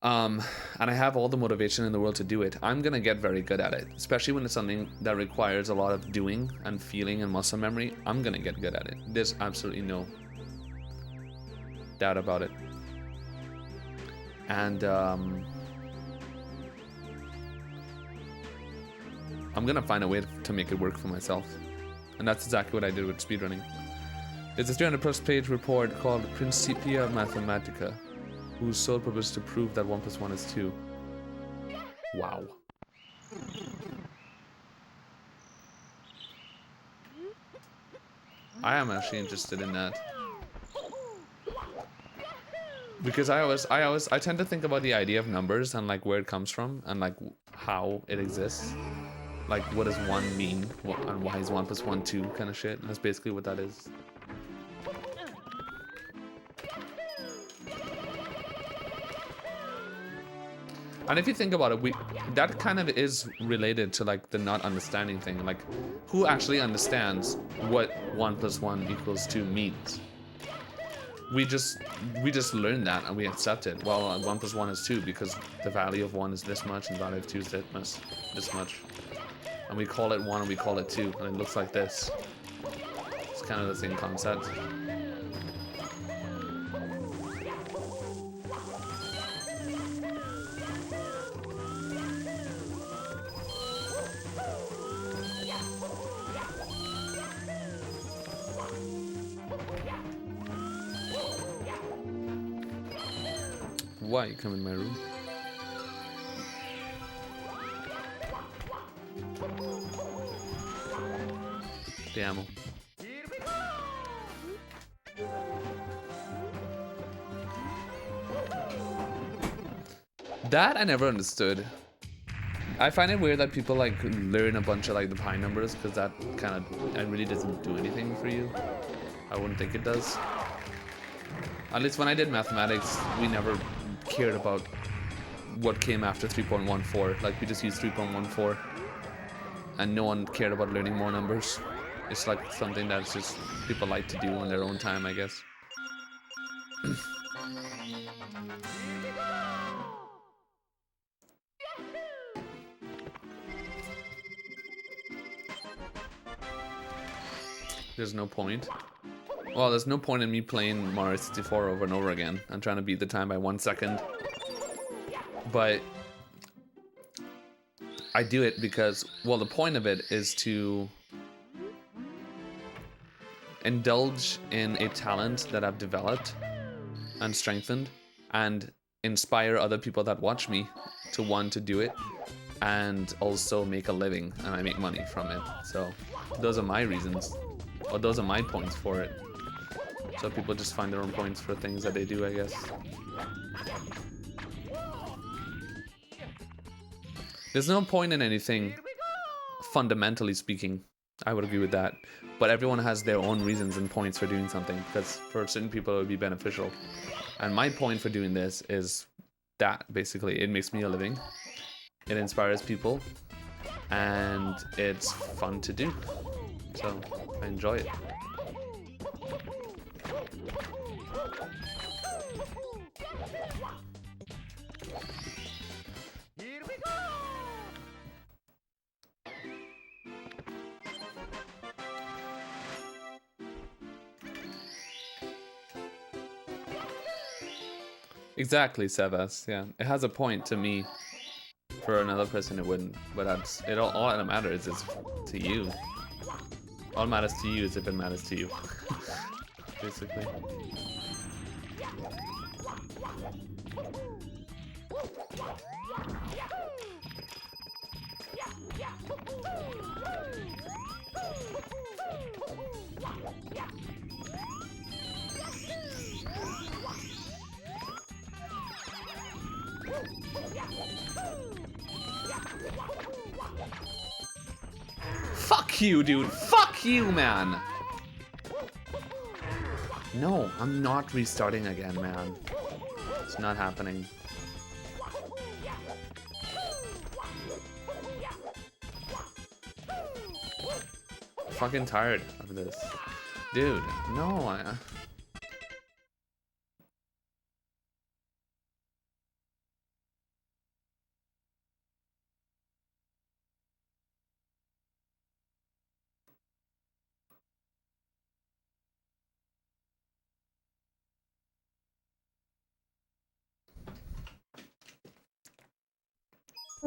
and I have all the motivation in the world to do it, I'm gonna get very good at it. Especially when it's something that requires a lot of doing and feeling and muscle memory, I'm gonna get good at it. There's absolutely no doubt about it. And I'm gonna find a way to make it work for myself. And that's exactly what I did with speedrunning. It's a 300+ page report called Principia Mathematica, whose sole purpose is to prove that 1 + 1 is 2. Wow. I am actually interested in that. Because I tend to think about the idea of numbers and like where it comes from and like how it exists. Like, what does 1 mean? And why is 1 + 1 2 kind of shit? And that's basically what that is. And if you think about it, that kind of is related to like the not understanding thing. Like, who actually understands what 1 + 1 = 2 means? We just learn that and we accept it. Well, 1 + 1 is 2 because the value of 1 is this much and the value of 2 is this much. And we call it 1 and we call it 2, and it looks like this. It's kind of the same concept. Why you come in my room? Te amo. That I never understood. I find it weird that people like learn a bunch of like the pi numbers, because that kind of, it really doesn't do anything for you. I wouldn't think it does. At least when I did mathematics, we never cared about what came after 3.14. Like we just used 3.14, and no one cared about learning more numbers. It's like something that's just people like to do on their own time, I guess. There's no point. Well, there's no point in me playing Mario 64 over and over again and trying to beat the time by 1 second. But I do it because, well, the point of it is to indulge in a talent that I've developed and strengthened, and inspire other people that watch me to want to do it, and also make a living, and I make money from it. So those are my reasons, or those are my points for it. So people just find their own points for things that they do, I guess. There's no point in anything, fundamentally speaking. I would agree with that. But everyone has their own reasons and points for doing something, because for certain people it would be beneficial. And my point for doing this is that, basically. It makes me a living. It inspires people. And it's fun to do. So, I enjoy it. Here we go! Exactly, Sebas. Yeah, it has a point to me. For another person, it wouldn't. But that's it. All that matters is to you. All matters to you is if it matters to you. Basically. Fuck you, dude. Fuck you, man. No, I'm not restarting again, man. It's not happening. Fucking tired of this. Dude, no.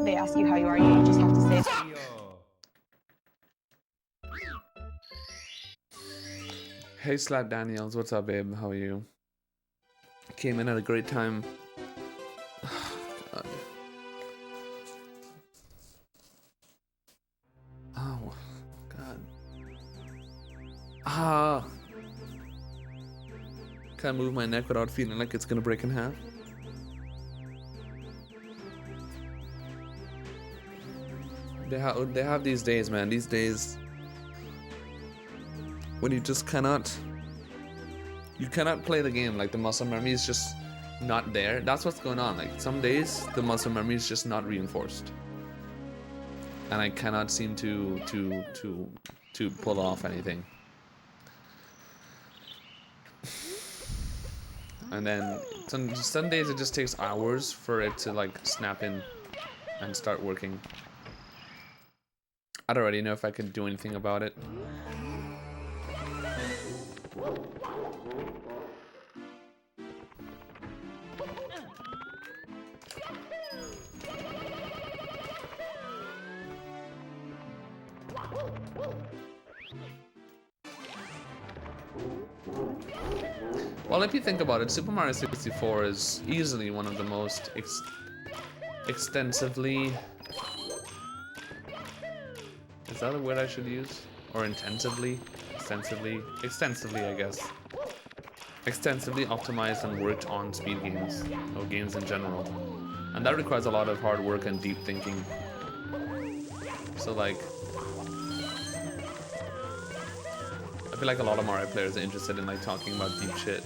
They ask you how you are, you just have to say Mario! Hey Slap Daniels, what's up, babe? How are you? Came in at a great time. God. Oh, God. Ah. Can't move my neck without feeling like it's gonna break in half. They have these days, man. These days when you just cannot play the game. Like the muscle memory is just not there. That's what's going on. Like some days the muscle memory is just not reinforced, and I cannot seem to pull off anything. And then some days it just takes hours for it to like snap in and start working. I don't really know if I could do anything about it. Well, if you think about it, Super Mario 64 is easily one of the most extensively... Is that a word I should use? Or intensively? Extensively, I guess. Extensively optimized and worked on speed games, or games in general. And that requires a lot of hard work and deep thinking. So like, I feel like a lot of Mario players are interested in like talking about deep shit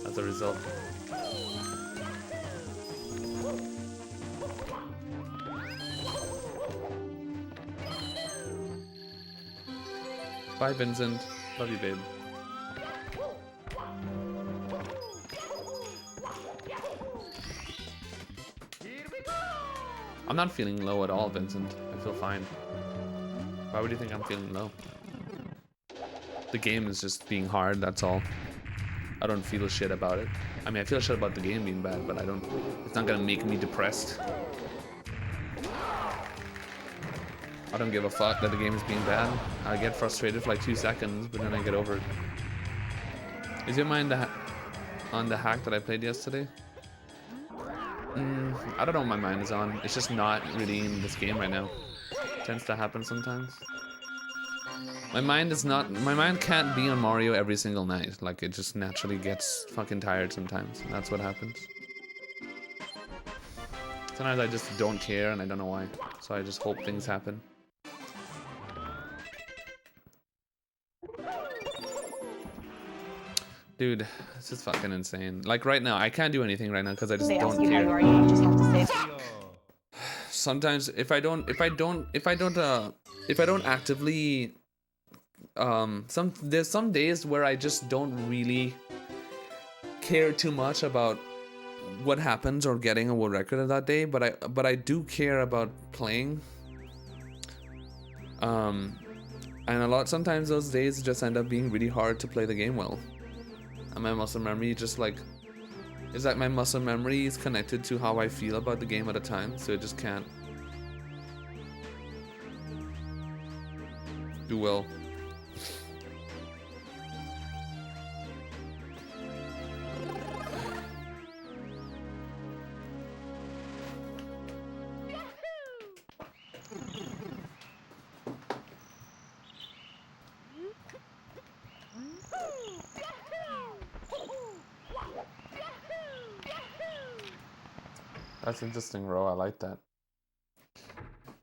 as a result. Bye, Vincent. Love you, babe. I'm not feeling low at all, Vincent. I feel fine. Why would you think I'm feeling low? The game is just being hard, that's all. I don't feel shit about it. I mean, I feel shit about the game being bad, but I don't... It's not gonna make me depressed. I don't give a fuck that the game is being bad. I get frustrated for like 2 seconds, but then I get over it. Is your mind on the hack that I played yesterday? I don't know what my mind is on. It's just not really in this game right now. It tends to happen sometimes. My mind can't be on Mario every single night. Like, it just naturally gets fucking tired sometimes. And that's what happens. Sometimes I just don't care and I don't know why. So I just hope things happen. Dude, it's just fucking insane. Like right now, I can't do anything right now because I just They don't ask you how you care. are, you just have to say Sometimes if I don't actively there's some days where I just don't really care too much about what happens or getting a world record of that day, but I do care about playing. And sometimes those days just end up being really hard to play the game well. And my muscle memory just like, it's like my muscle memory is connected to how I feel about the game at a time, so it just can't do well. That's interesting, Ro. I like that.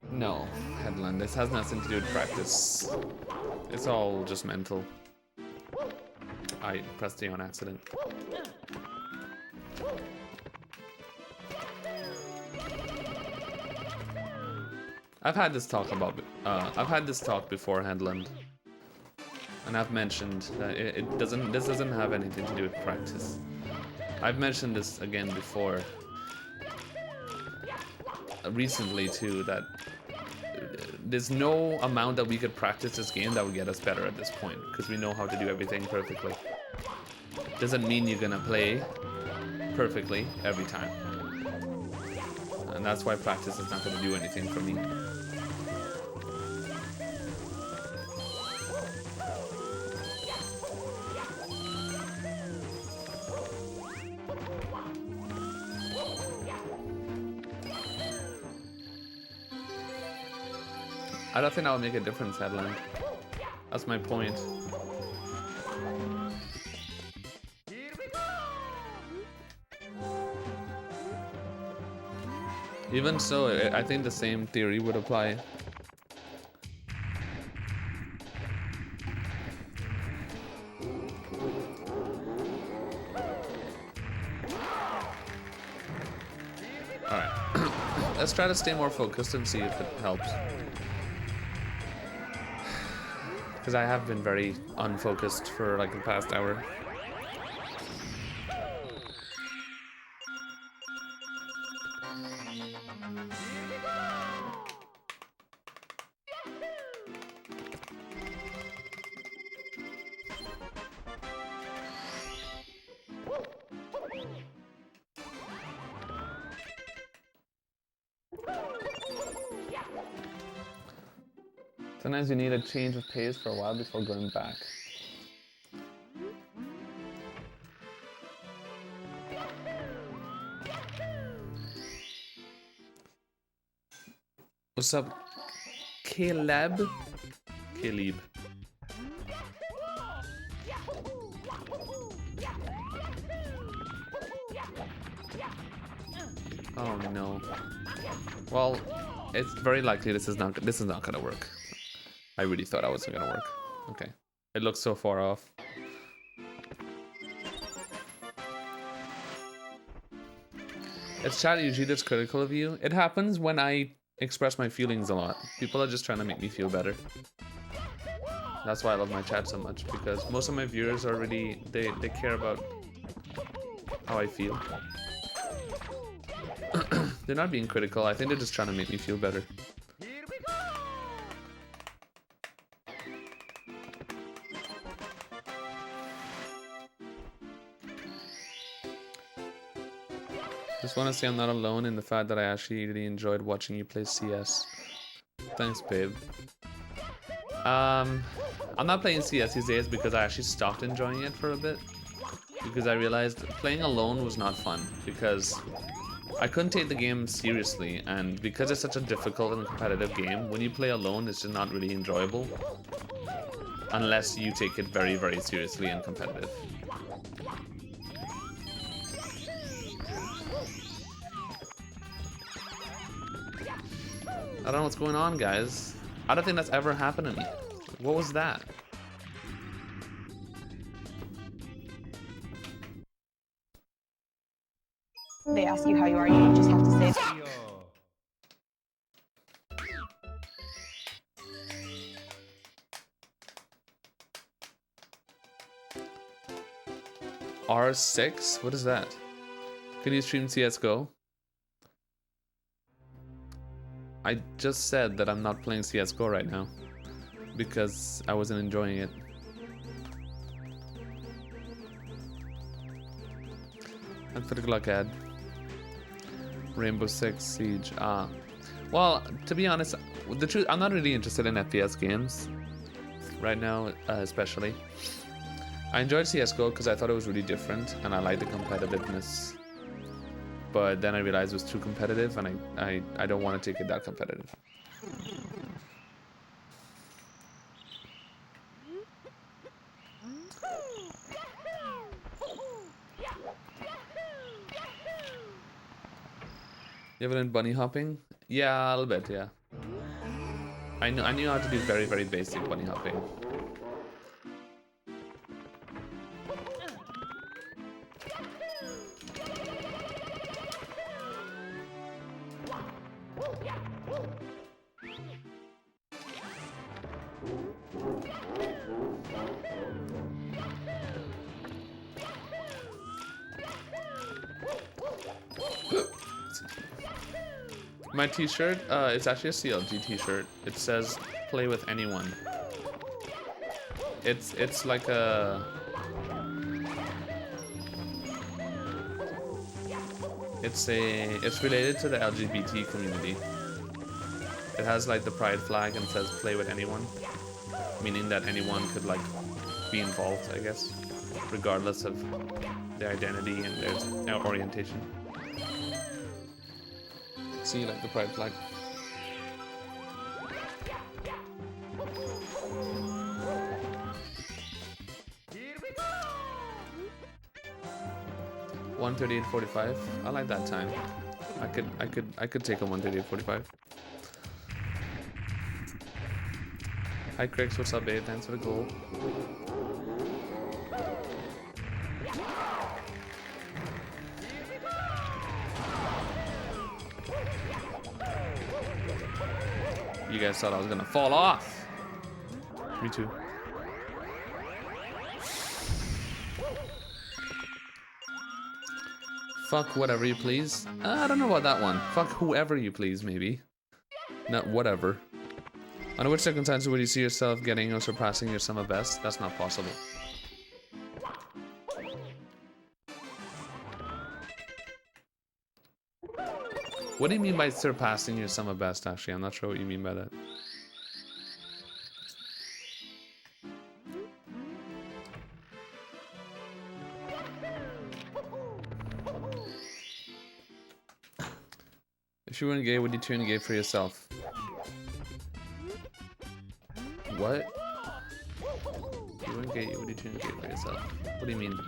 No, Headland. This has nothing to do with practice. It's all just mental. I pressed A on accident. I've had this talk before, Headland, and I've mentioned that this doesn't have anything to do with practice. I've mentioned this again before. Recently too, that there's no amount that we could practice this game that would get us better at this point, because we know how to do everything perfectly. Doesn't mean you're gonna play perfectly every time, and that's why practice is not gonna do anything for me. I don't think that would make a difference, Headland. That's my point. Even so, I think the same theory would apply. Alright. Let's try to stay more focused and see if it helps. Because I have been very unfocused for like the past hour. Sometimes you need a change of pace for a while before going back. What's up, Caleb? Caleb. Oh no. Well, it's very likely this is not gonna work. I really thought I wasn't gonna work. Okay. It looks so far off. It's chat usually that's critical of you. It happens when I express my feelings a lot. People are just trying to make me feel better. That's why I love my chat so much, because most of my viewers are really, they care about how I feel. They're not being critical. I think they're just trying to make me feel better. Here we go! Just want to say I'm not alone in the fact that I actually really enjoyed watching you play CS. Thanks, babe. I'm not playing CS these days because I actually stopped enjoying it for a bit. Because I realized playing alone was not fun. Because I couldn't take the game seriously. And because it's such a difficult and competitive game, when you play alone, it's just not really enjoyable. Unless you take it very, very seriously and competitive. I don't know what's going on, guys. I don't think that's ever happened to me. What was that? They ask you how you are, you just have to say Mario! R6? What is that? Can you stream CSGO? I just said that I'm not playing CSGO right now because I wasn't enjoying it. And critical luck ad. Rainbow Six Siege. Well, to be honest, the truth, I'm not really interested in FPS games right now, especially. I enjoyed CSGO because I thought it was really different and I liked the competitiveness. But then I realized it was too competitive and I don't want to take it that competitive. You ever done bunny hopping? Yeah, a little bit, yeah. I knew how to do very, very basic bunny hopping. My t-shirt, it's actually a CLG t-shirt. It says play with anyone. It's like a it's related to the LGBT community. It has like the pride flag and says play with anyone, meaning that anyone could like be involved, I guess, regardless of their identity and their orientation. See, like the pride flag. Here we go! 1:38:45. I like that time. I could take a 1:38:45. Hi Crix, what's up, babe? Thanks for the goal. You guys thought I was gonna fall off. Me too. Fuck whatever you please. I don't know about that one. Fuck whoever you please, maybe. Not whatever. Under which circumstances would you see yourself getting or surpassing your sum of best? That's not possible. What do you mean by surpassing your sum of best, actually? I'm not sure what you mean by that. If you weren't gay, would you turn gay for yourself? What? If you weren't gay, would you turn gay for yourself? What do you mean?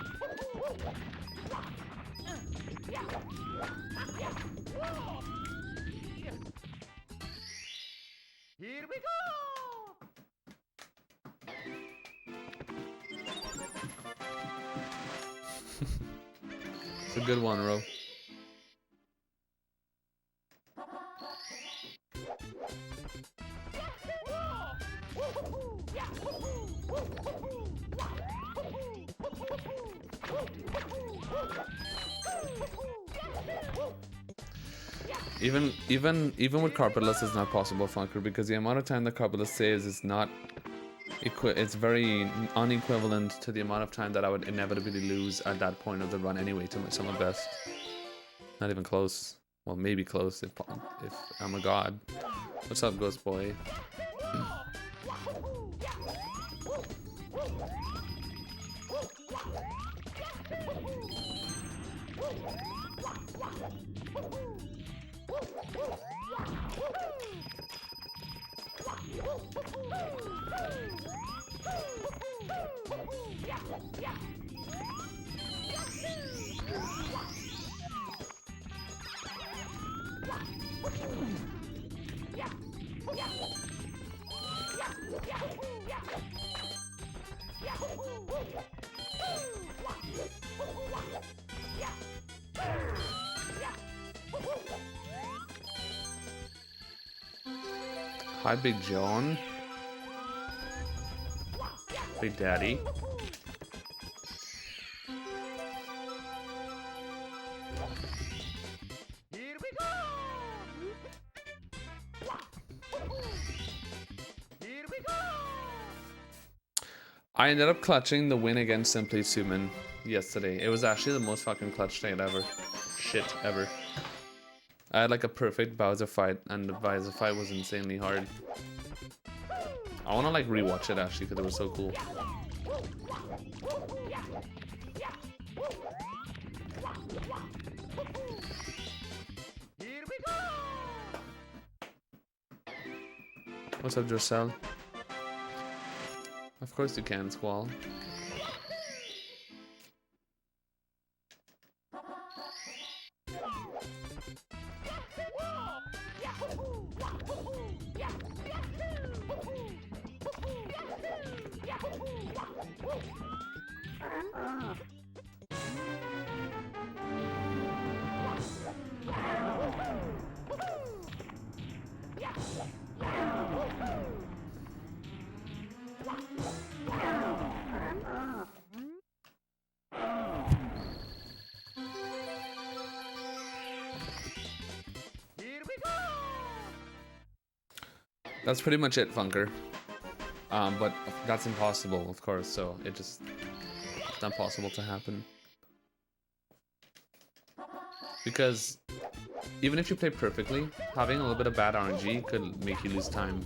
Here we go! It's a good one, Ro. Even with carpetless, it's not possible, Funker, because the amount of time the carpetless saves is not it's very unequivalent to the amount of time that I would inevitably lose at that point of the run anyway to my someone best. Not even close. Well, maybe close if I'm a god. What's up, Ghost Boy? Hi, Big John. Big Daddy. Here we go! Here we go! I ended up clutching the win against Simply Suman yesterday. It was actually the most fucking clutch thing ever. Shit, ever. I had like a perfect Bowser fight, and the Bowser fight was insanely hard. I want to like rewatch it actually because it was so cool. Here we go! What's up, Joselle? Of course you can, Squall. That's pretty much it, Funker. But that's impossible, of course, so it's not possible to happen. Because even if you play perfectly, having a little bit of bad RNG could make you lose time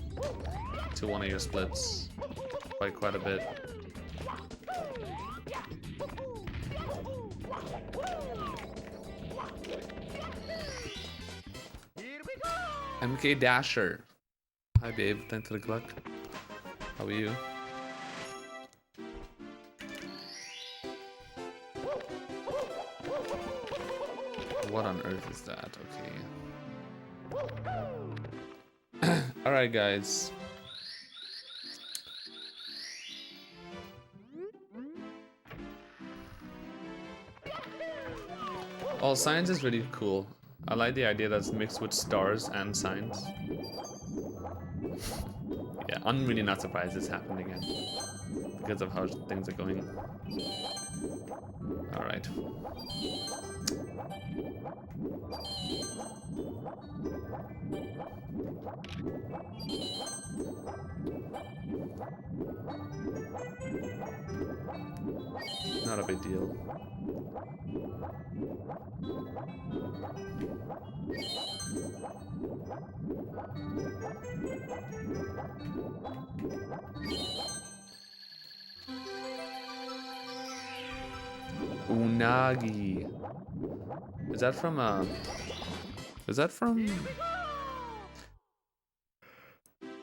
to one of your splits by quite a bit. MK Dasher. Hi babe, thanks for the cluck. How are you? What on earth is that? Okay. Alright guys. Oh, science is really cool. I like the idea that it's mixed with stars and signs. Yeah, I'm really not surprised this happened again because of how things are going. All right. Not a big deal. Unagi. Is that from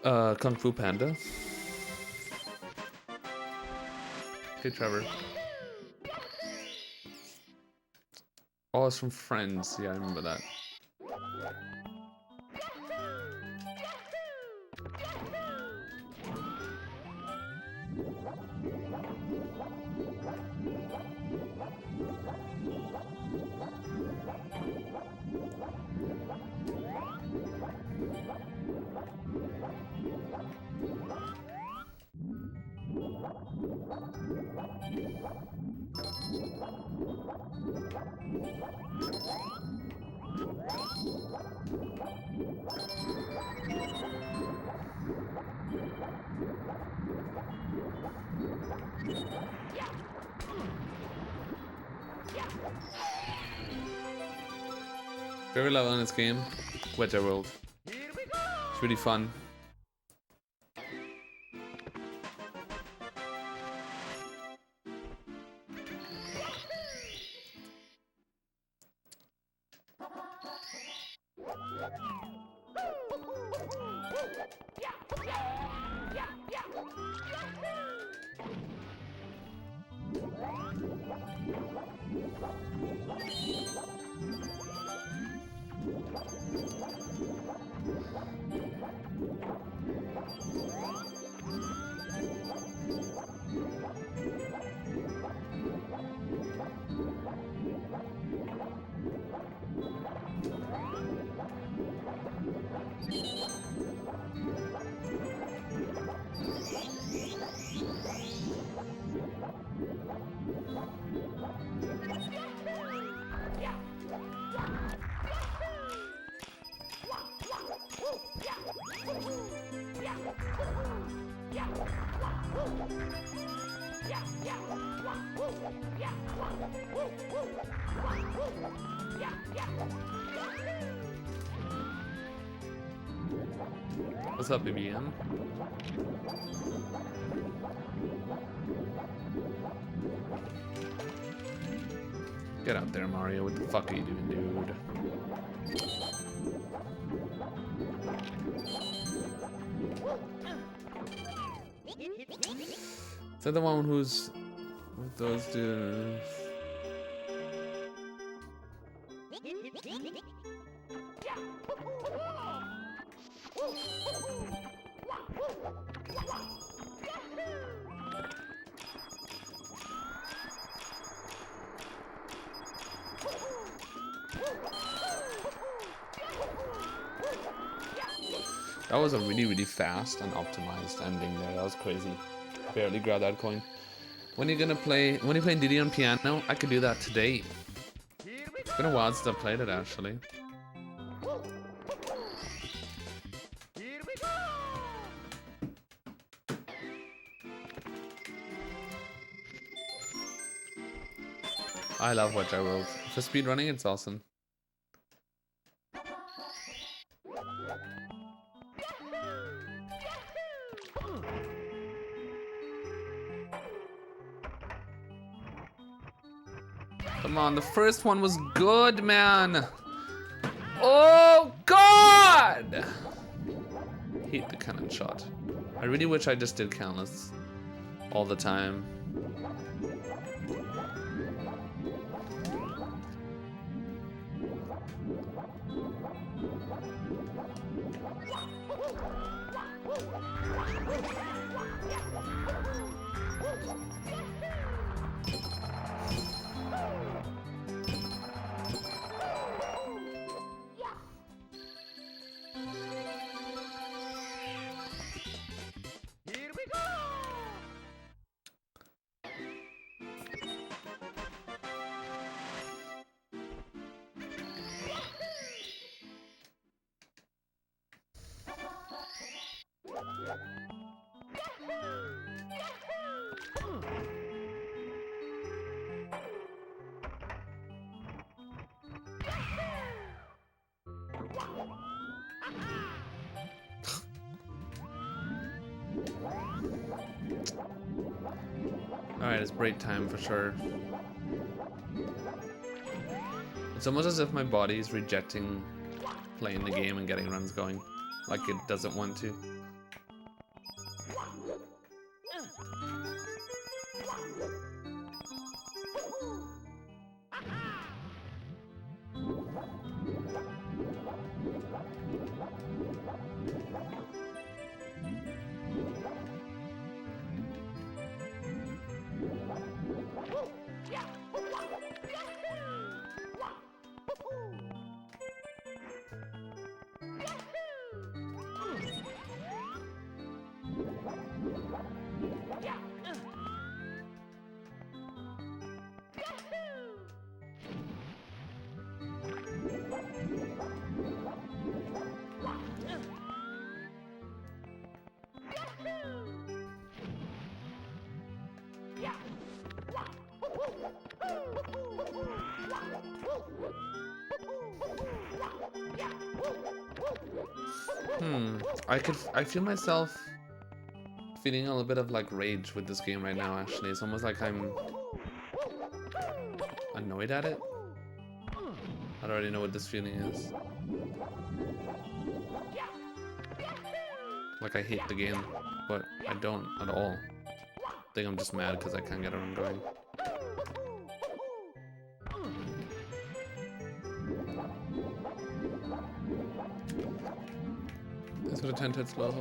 Kung Fu Panda? Hey Trevor. Oh, it's from Friends. Yeah, I remember that. Favorite level in this game? Witcher World. Here we go! It's really fun. What's up, BBM? Get out there, Mario. What the fuck are you doing, dude? Is that the one who's with those dudes? That was a really fast and optimized ending there. That was crazy. Barely grabbed that coin. When are you playing Diddy on piano? I could do that today. It's been a while since I've played it actually. Here we go! I love Witcher World. For speedrunning, it's awesome. Come on, the first one was good, man. Oh God! Hate the cannon shot. I really wish I just did countless all the time. Here we go! Alright, it's break time for sure. It's almost as if my body is rejecting playing the game and getting runs going. Like it doesn't want to. I feel myself feeling a little bit of like rage with this game right now, actually. It's almost like I'm annoyed at it. I already know what this feeling is. Like I hate the game, but I don't at all. I think I'm just mad because I can't get where I'm going. That's what a 10 hits low.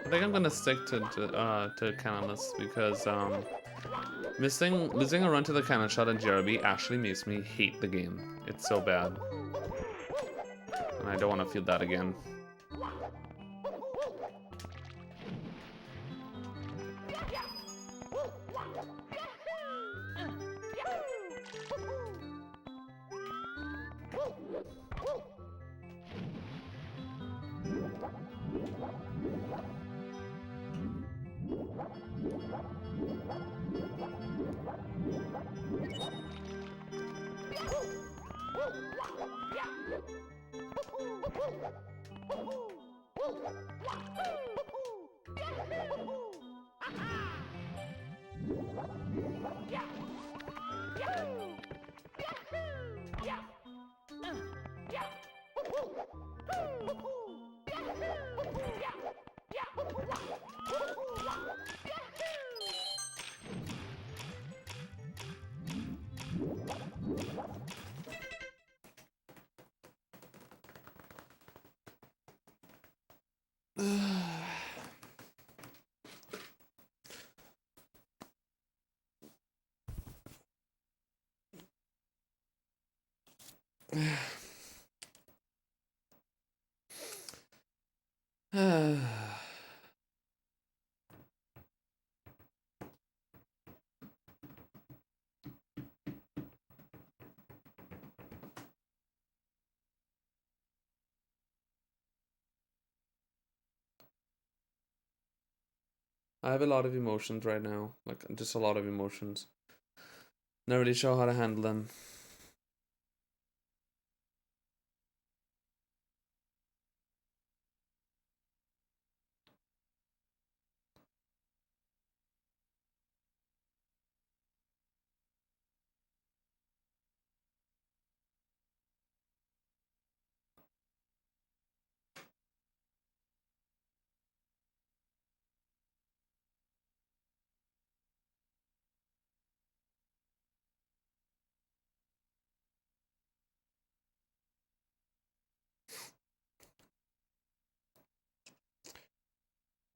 I think I'm gonna stick to cannonless because losing a run to the cannon shot in GRB actually makes me hate the game. It's so bad, and I don't want to feel that again. I have a lot of emotions right now, like just a lot of emotions. Not really sure how to handle them.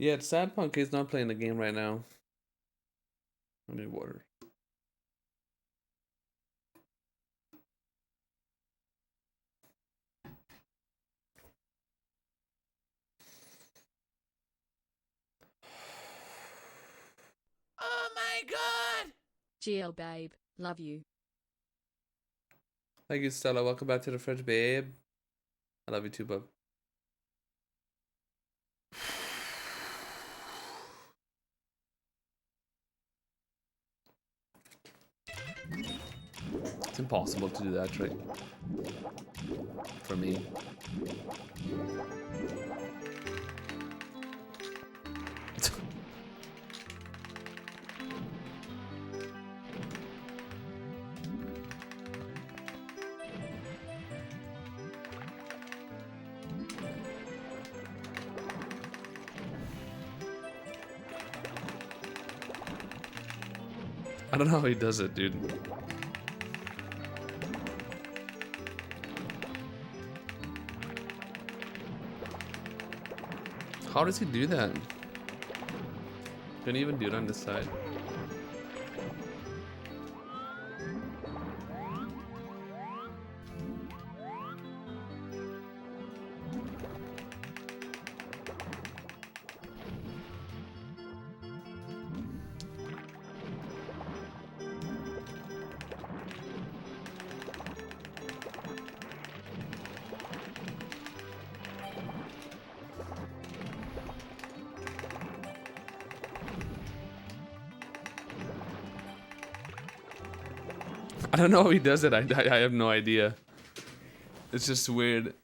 Yeah, it's sad Punky's not playing the game right now. I need water. Oh my god! GL babe, love you. Thank you, Stella. Welcome back to the fridge, babe. I love you too, bub. It's impossible to do that trick. For me. I don't know how he does it, dude. How does he do that? Can he even do it on this side? I don't know how he does it. I have no idea. It's just weird.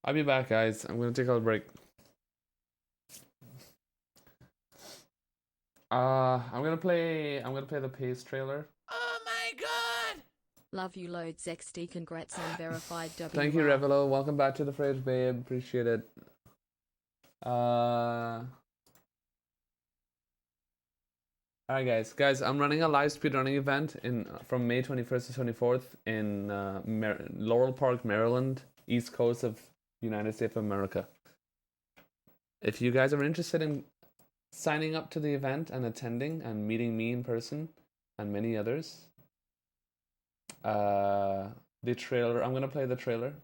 I'll be back, guys. I'm gonna take a little break. I'm gonna play the Pace trailer. Oh my god! Love you loads, XD. Congrats on verified WR. Thank you, Revelo. Welcome back to the fridge, babe. Appreciate it. Alright, guys, I'm running a live speedrunning event from May 21st to 24th in Laurel Park, Maryland, East Coast of United States of America. If you guys are interested in signing up to the event and attending and meeting me in person and many others, the trailer, I'm gonna play the trailer,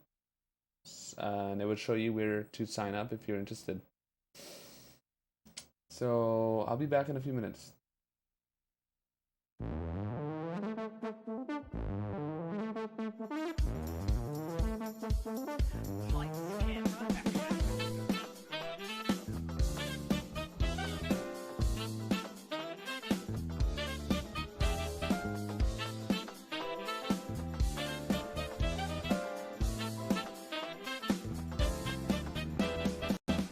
and it would show you where to sign up if you're interested. So I'll be back in a few minutes.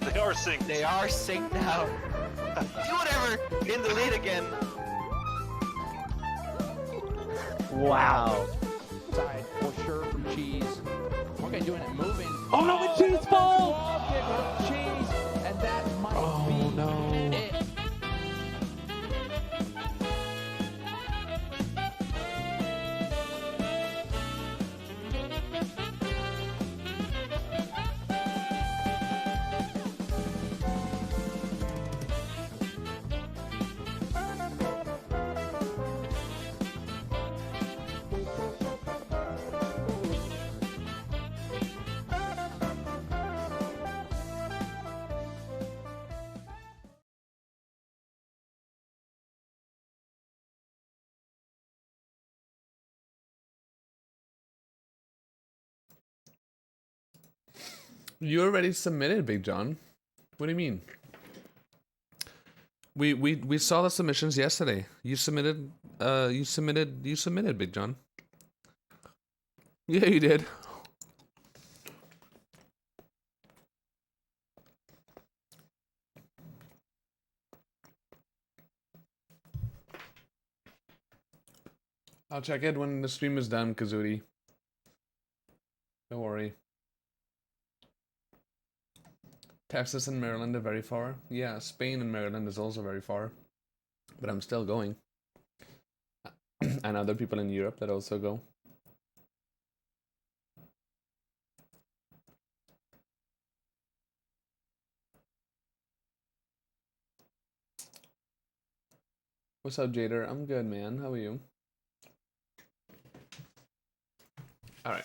They are synced. They are synced now. Do whatever. In the lead again. Wow. Side for sure from Cheese. Okay, doing it, moving. Oh no, the cheese ball! Cheese, and that might be it. You already submitted, Big John. What do you mean? We saw the submissions yesterday. You submitted Big John. Yeah, you did. I'll check it when the stream is done, Kazootie. Don't worry. Texas and Maryland are very far. Yeah, Spain and Maryland is also very far. But I'm still going. And other people in Europe that also go. What's up, Jader? I'm good, man. How are you? Alright.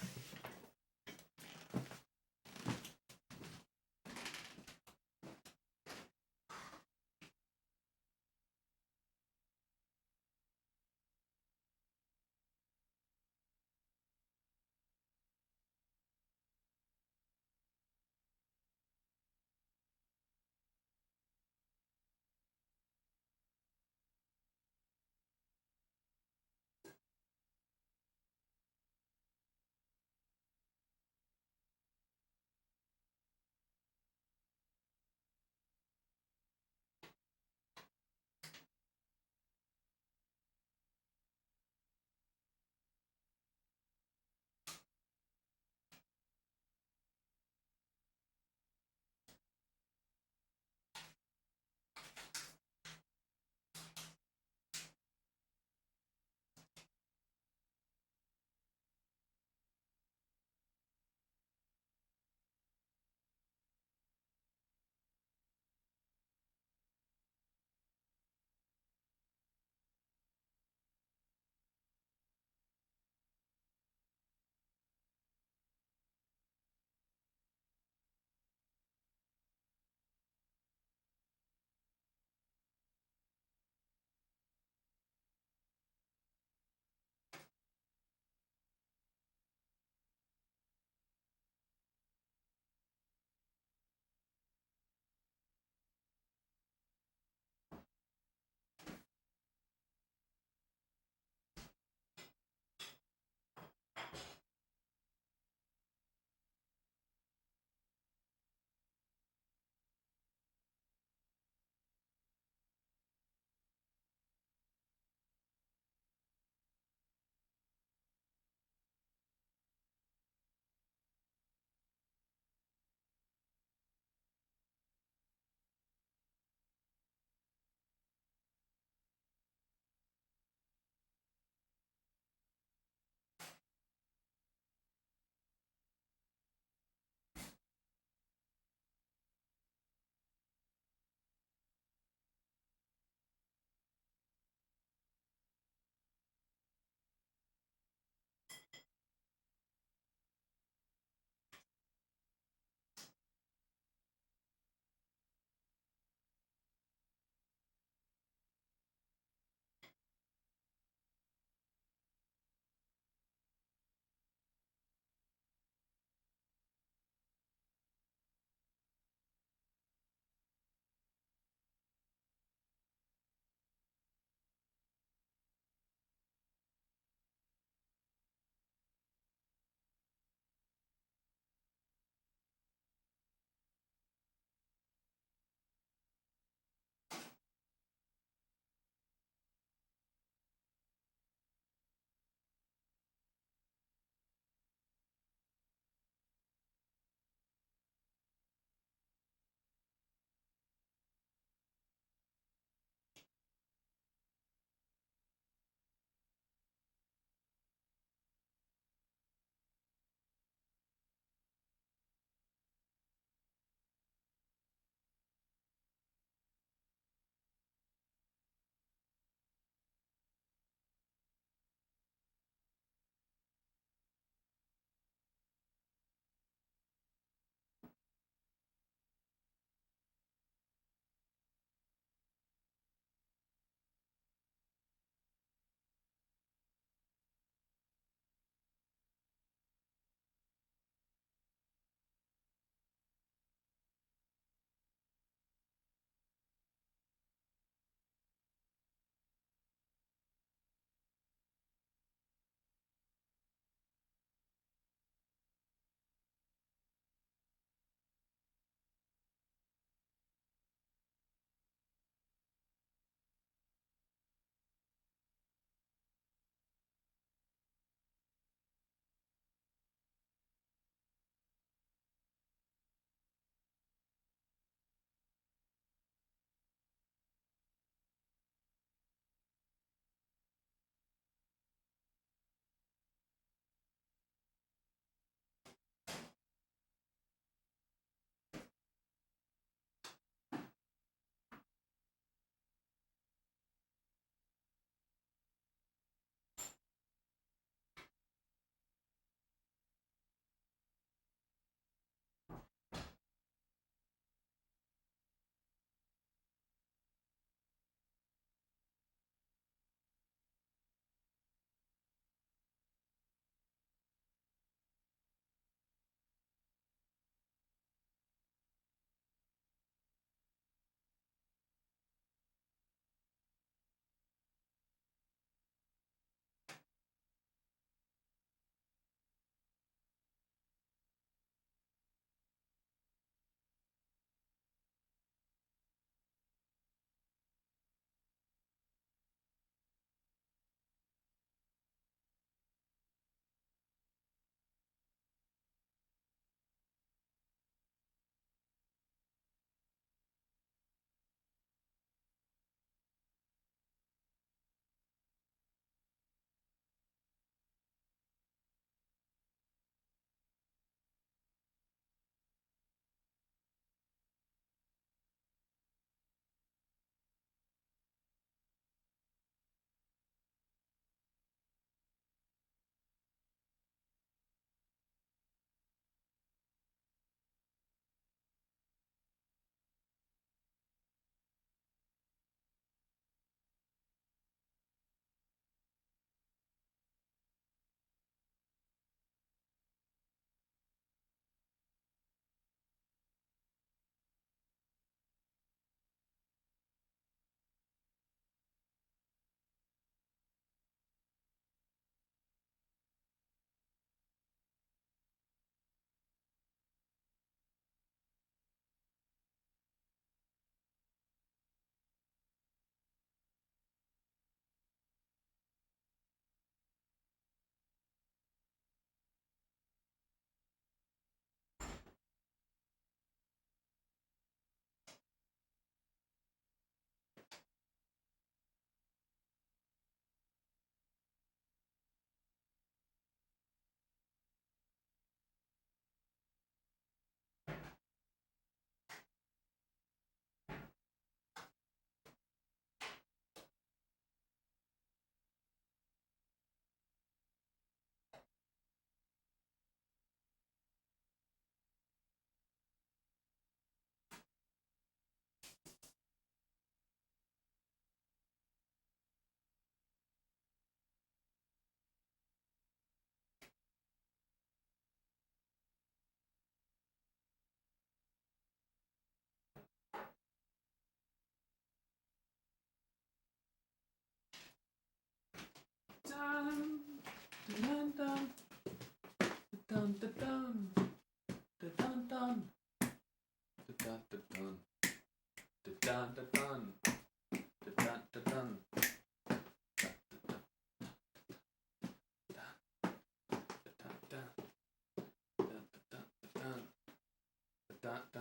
da, da,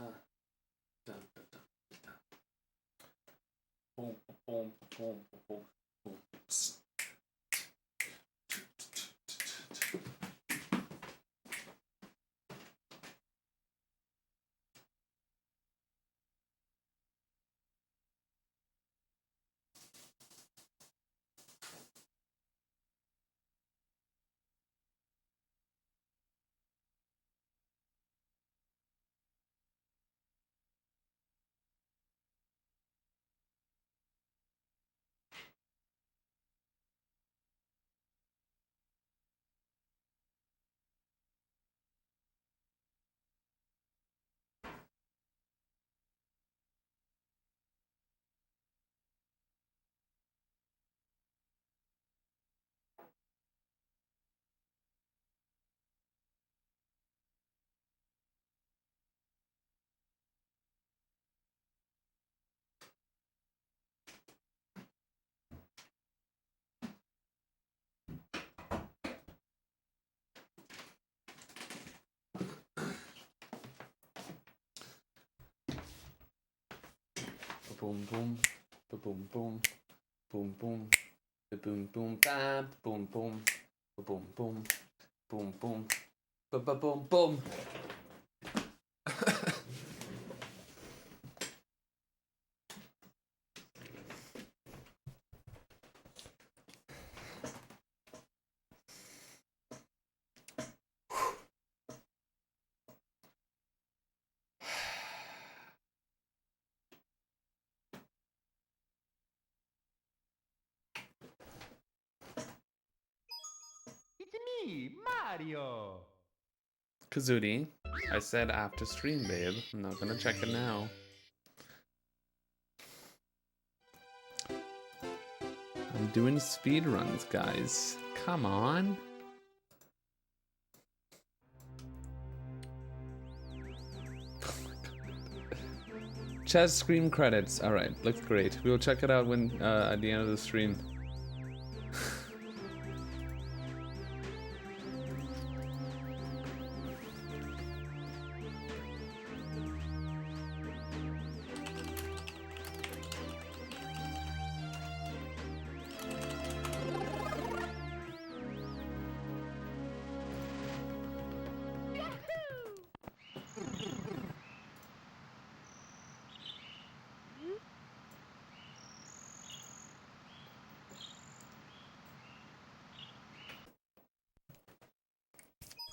da, da, da, da. Boom, boom, boom, boom, boom. Boom, boom, boom, boom, boom, boom, boom, boom, bam, boom, boom, boom, boom, boom, boom, boom, boom, boom. It's me, Mario. Kazudi, I said after stream, babe. I'm not gonna check it now. I'm doing speed runs, guys. Come on. Chess screen credits. All right, looks great. We'll check it out when at the end of the stream.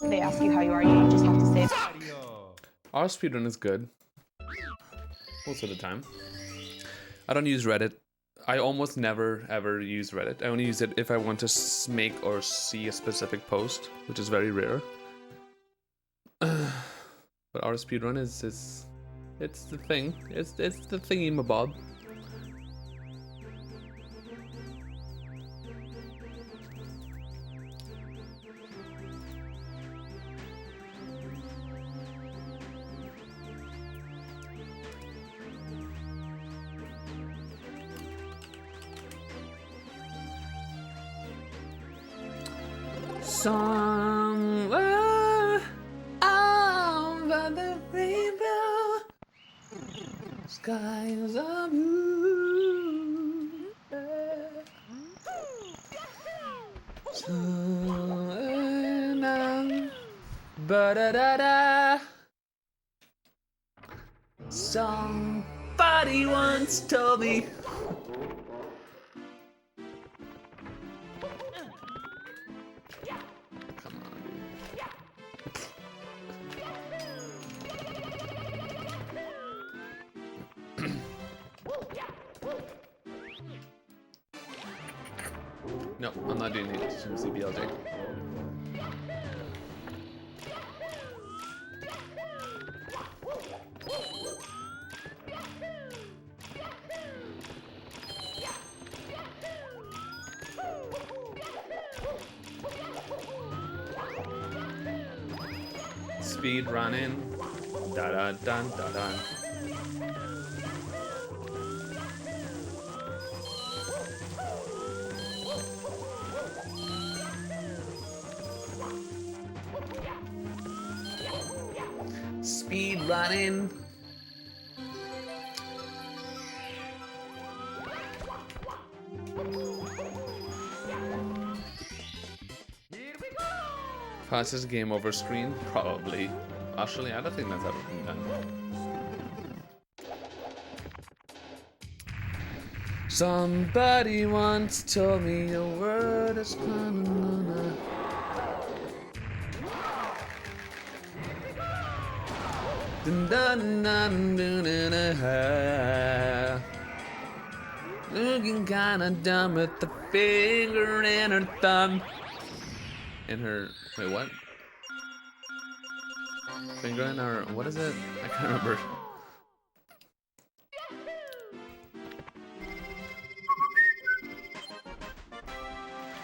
They ask you how you are, you just have to say Mario. Our speedrun is good. Most of the time. I don't use Reddit. I almost never ever use Reddit. I only use it if I want to make or see a specific post, which is very rare. But our speedrun is it's the thing. It's the thingy mabob. Somewhere over the rainbow, skies are blue. Somewhere now, ba-da-da-da. Somebody once told me. Come on, dude. No, I'm not doing it. Some CBLJ. Speed running. Da da dun da dun. Speed running. Fastest game over screen? Probably. Actually, I don't think that's ever been done. Somebody once told me a word is gonna. Dun dun dun dun dun dun. Looking kinda dumb with the finger in her thumb. In her. Wait, what? Finger in her. What is it? I can't remember.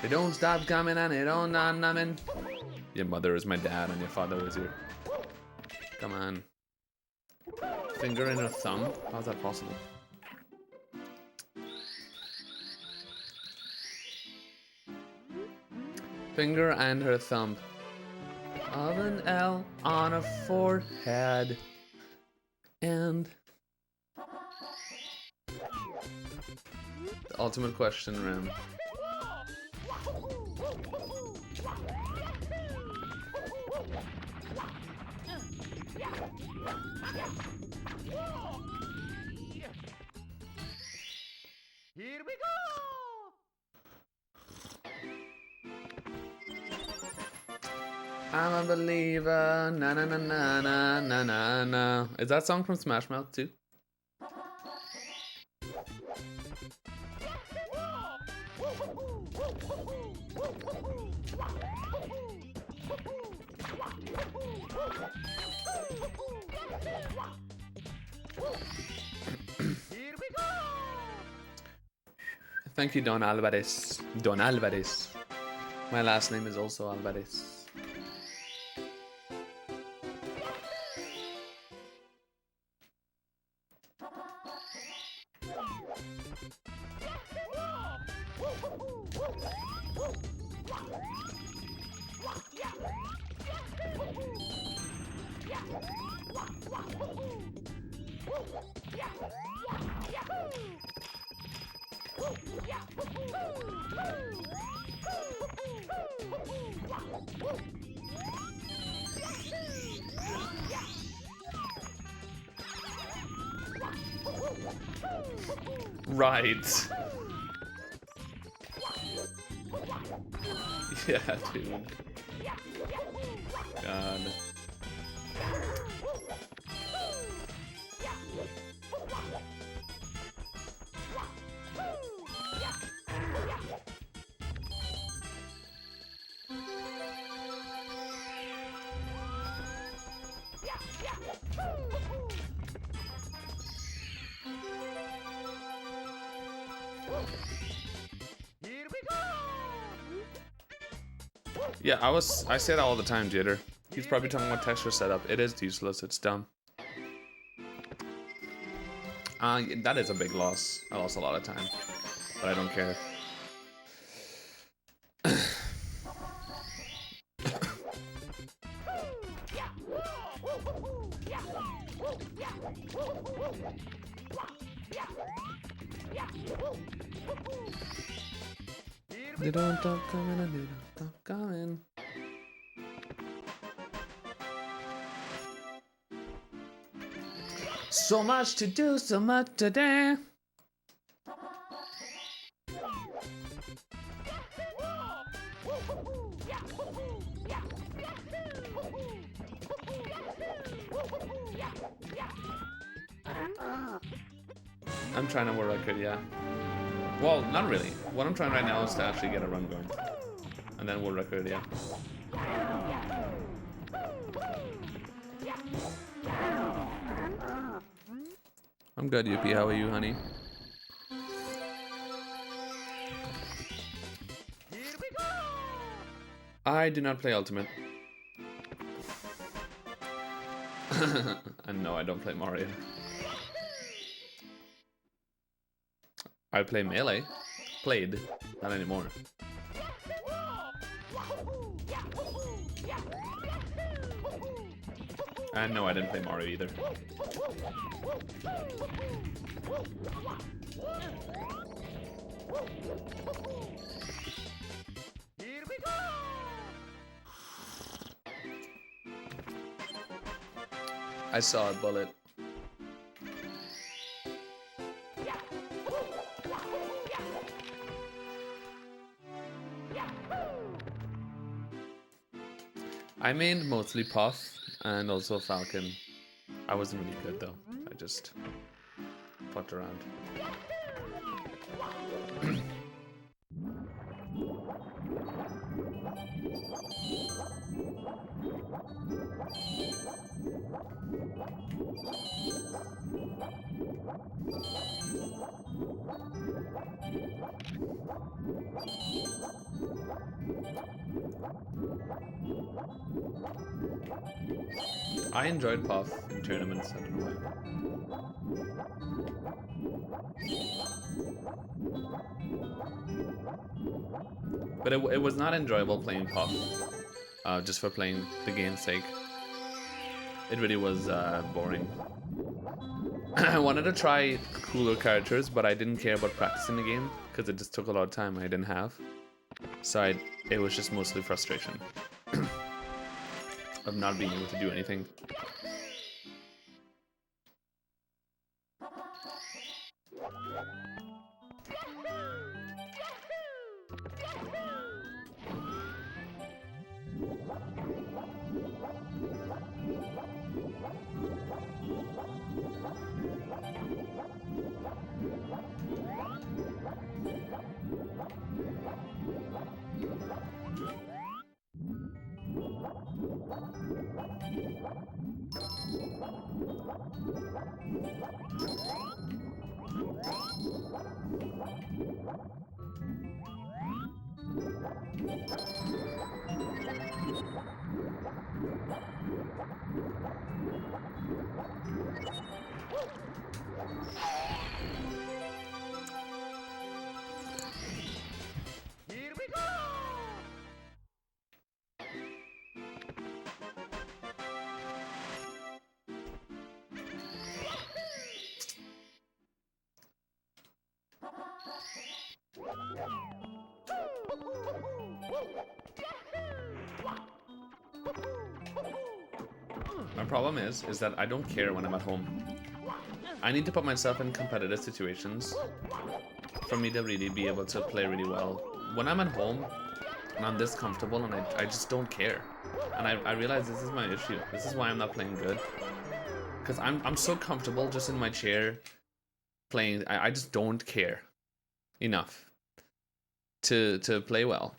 They don't stop coming and they don't stop numbing. Your mother is my dad and your father is your. Come on. Finger in her thumb? How's that possible? Finger and her thumb. Of an L on her forehead. And the ultimate question, Ram. Here we go! I'm a believer, na na na na na na na na. Is that song from Smash Mouth too? Here we go! Thank you, Don Alvarez. Don Alvarez. My last name is also Alvarez. Right. Yeah, dude. God. Here we go! Yeah, I say that all the time, Jitter. He's probably talking about texture setup. It is useless, it's dumb. That is a big loss. I lost a lot of time. But I don't care. They don't stop coming and they don't stop coming. So much to do, so much to do. I'm trying to work record, yeah. Well, not really. What I'm trying right now is to actually get a run going. And then we'll record, yeah. I'm good, Yuppie. How are you, honey? I do not play Ultimate. And no, I don't play Mario. I play Melee. Played. Not anymore. And no, I didn't play Mario either. Here we go! I saw a bullet. I mained mostly Puff and also Falcon. I wasn't really good though. I just fucked around. I enjoyed Puff in tournaments, I don't know why. But it was not enjoyable playing Puff, just for playing the game's sake. It really was boring. I wanted to try cooler characters, but I didn't care about practicing the game, because it just took a lot of time I didn't have. So it was just mostly frustration of not being able to do anything. Here we go! My problem is that I don't care when I'm at home. I need to put myself in competitive situations for me to really be able to play really well. When I'm at home and I'm this comfortable and I just don't care. And I realize this is my issue. This is why I'm not playing good. Because I'm so comfortable just in my chair playing. I just don't care enough to play well.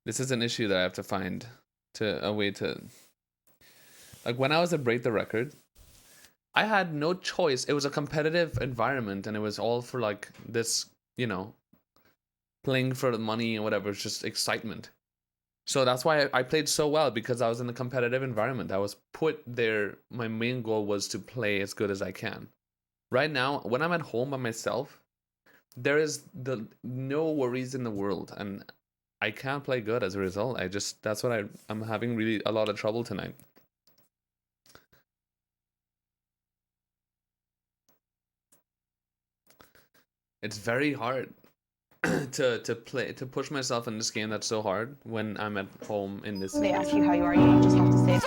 This is an issue that I have to find a way to, like, when I was at Break the Record, I had no choice. It was a competitive environment and it was all for like this, you know, playing for the money and whatever. It's just excitement. So that's why I played so well, because I was in a competitive environment. I was put there. My main goal was to play as good as I can. Right now, when I'm at home by myself, there is no worries in the world, and I can't play good as a result. That's what I'm having really a lot of trouble tonight. It's very hard to push myself in this game that's so hard when I'm at home in this They ask situation. you how you are, you just have to say.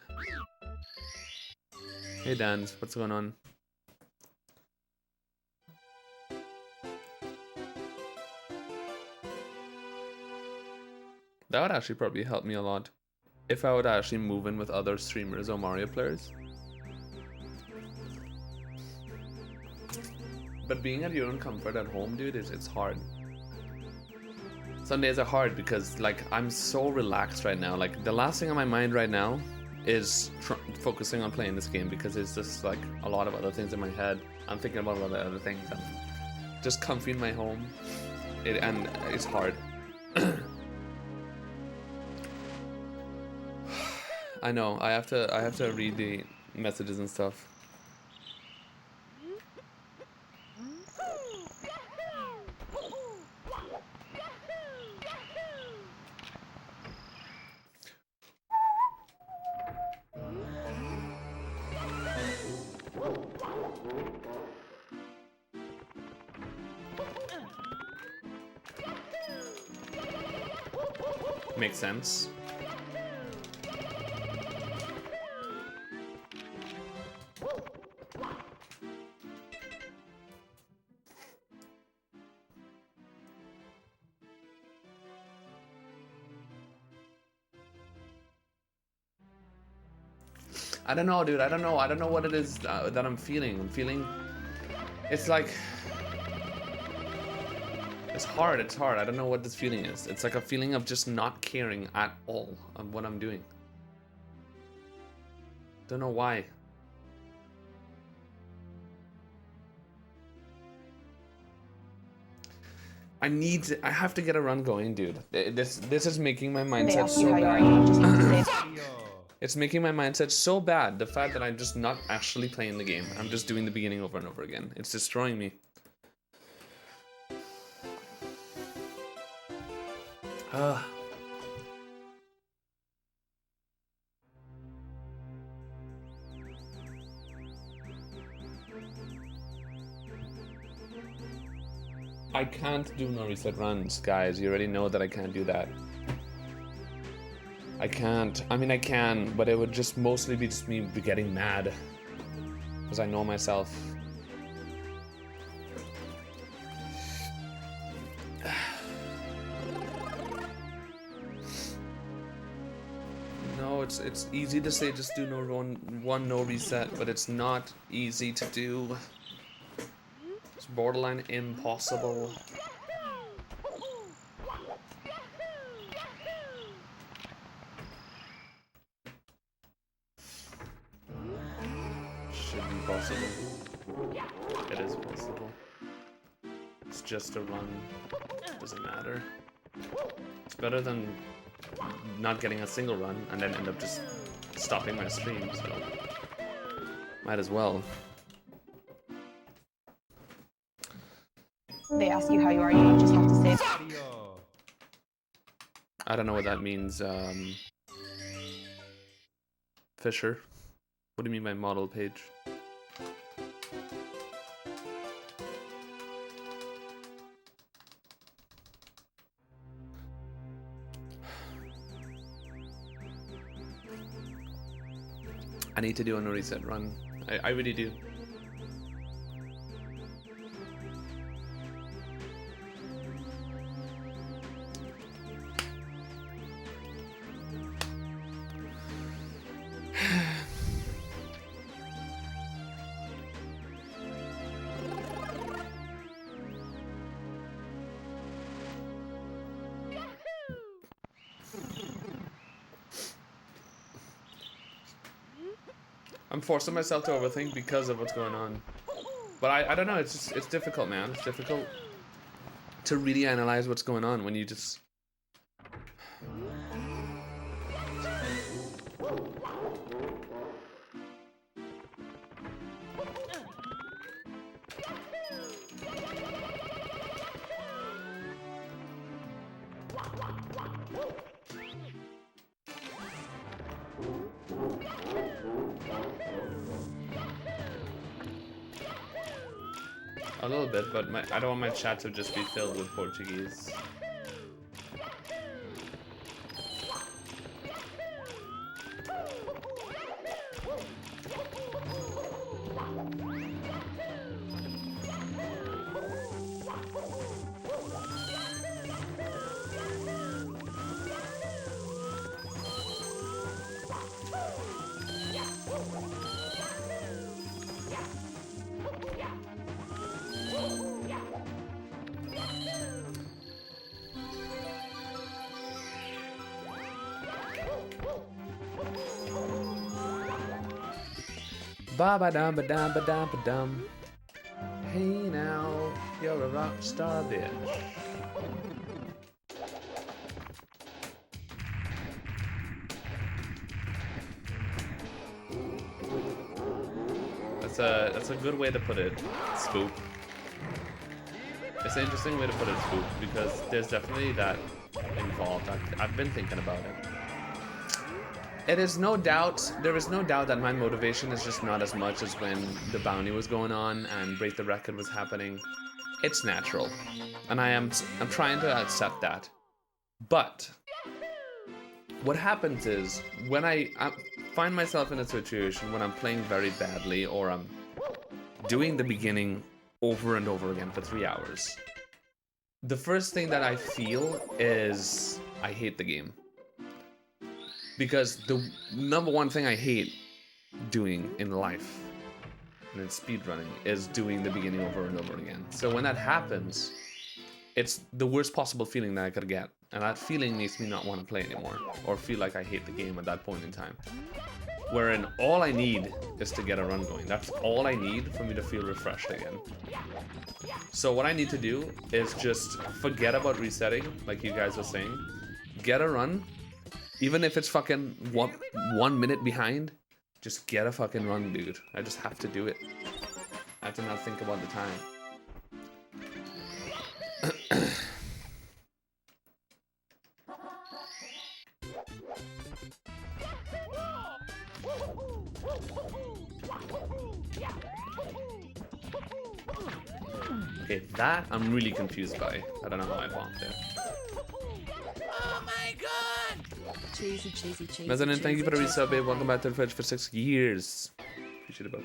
Mario! Hey Dan, what's going on? That would actually probably help me a lot if I would actually move in with other streamers or Mario players. But being at your own comfort at home, dude, it's hard. Some days are hard because, like, I'm so relaxed right now. Like, the last thing on my mind right now is focusing on playing this game, because it's just like a lot of other things in my head. I'm thinking about a lot of other things. I'm just comfy in my home, and it's hard. I know. I have to read the messages and stuff. makes sense. I don't know, dude. I don't know. I don't know what it is that I'm feeling. I'm feeling... It's like... It's hard. It's hard. I don't know what this feeling is. It's like a feeling of just not caring at all of what I'm doing. Don't know why. I have to get a run going, dude. This is making my They mindset ask you so how you are, bad. you just have to say It's making my mindset so bad. The fact that I'm just not actually playing the game. I'm just doing the beginning over and over again. It's destroying me. I can't do no reset runs, guys. You already know that I can't do that. I can't. I mean, I can, but it would just mostly be just me getting mad. Because I know myself. No, it's easy to say just do no one no reset, but it's not easy to do. It's borderline impossible. Should be possible. It is possible. It's just a run. Doesn't matter. It's better than not getting a single run and then end up just stopping my stream, so might as well. they ask you how you are, you just have to say I don't know what that means. Fisher. What do you mean by model page? I need to do a no reset run. I really do. I'm forcing myself to overthink because of what's going on. But I don't know, it's difficult, man. It's difficult to really analyze what's going on when you just... A little bit, but I don't want my chat to just be filled with Portuguese. Ba ba dum ba dum ba dum ba dum. Hey now, you're a rock star bitch. That's a good way to put it, Spook. It's an interesting way to put it, Spook, because there's definitely that involved. I've been thinking about it. There is no doubt that my motivation is just not as much as when the bounty was going on and Break the Record was happening. It's natural, and I'm trying to accept that. But what happens is when I find myself in a situation when I'm playing very badly or I'm doing the beginning over and over again for 3 hours, the first thing that I feel is I hate the game. Because the number one thing I hate doing in life, and in speedrunning, is doing the beginning over and over again. So when that happens, it's the worst possible feeling that I could get. And that feeling makes me not want to play anymore, or feel like I hate the game at that point in time. Wherein all I need is to get a run going. That's all I need for me to feel refreshed again. So what I need to do is just forget about resetting, like you guys were saying. Get a run, even if it's fucking 1 minute behind, just get a fucking run, dude. I just have to do it. I have to not think about the time. Okay, that I'm really confused by. I don't know how I bombed there. Cheesy, cheesy, cheesy. Mezzanine, thank you for the cheesy, resub, babe. Welcome back to the Fridge for 6 years. Appreciate it, bud.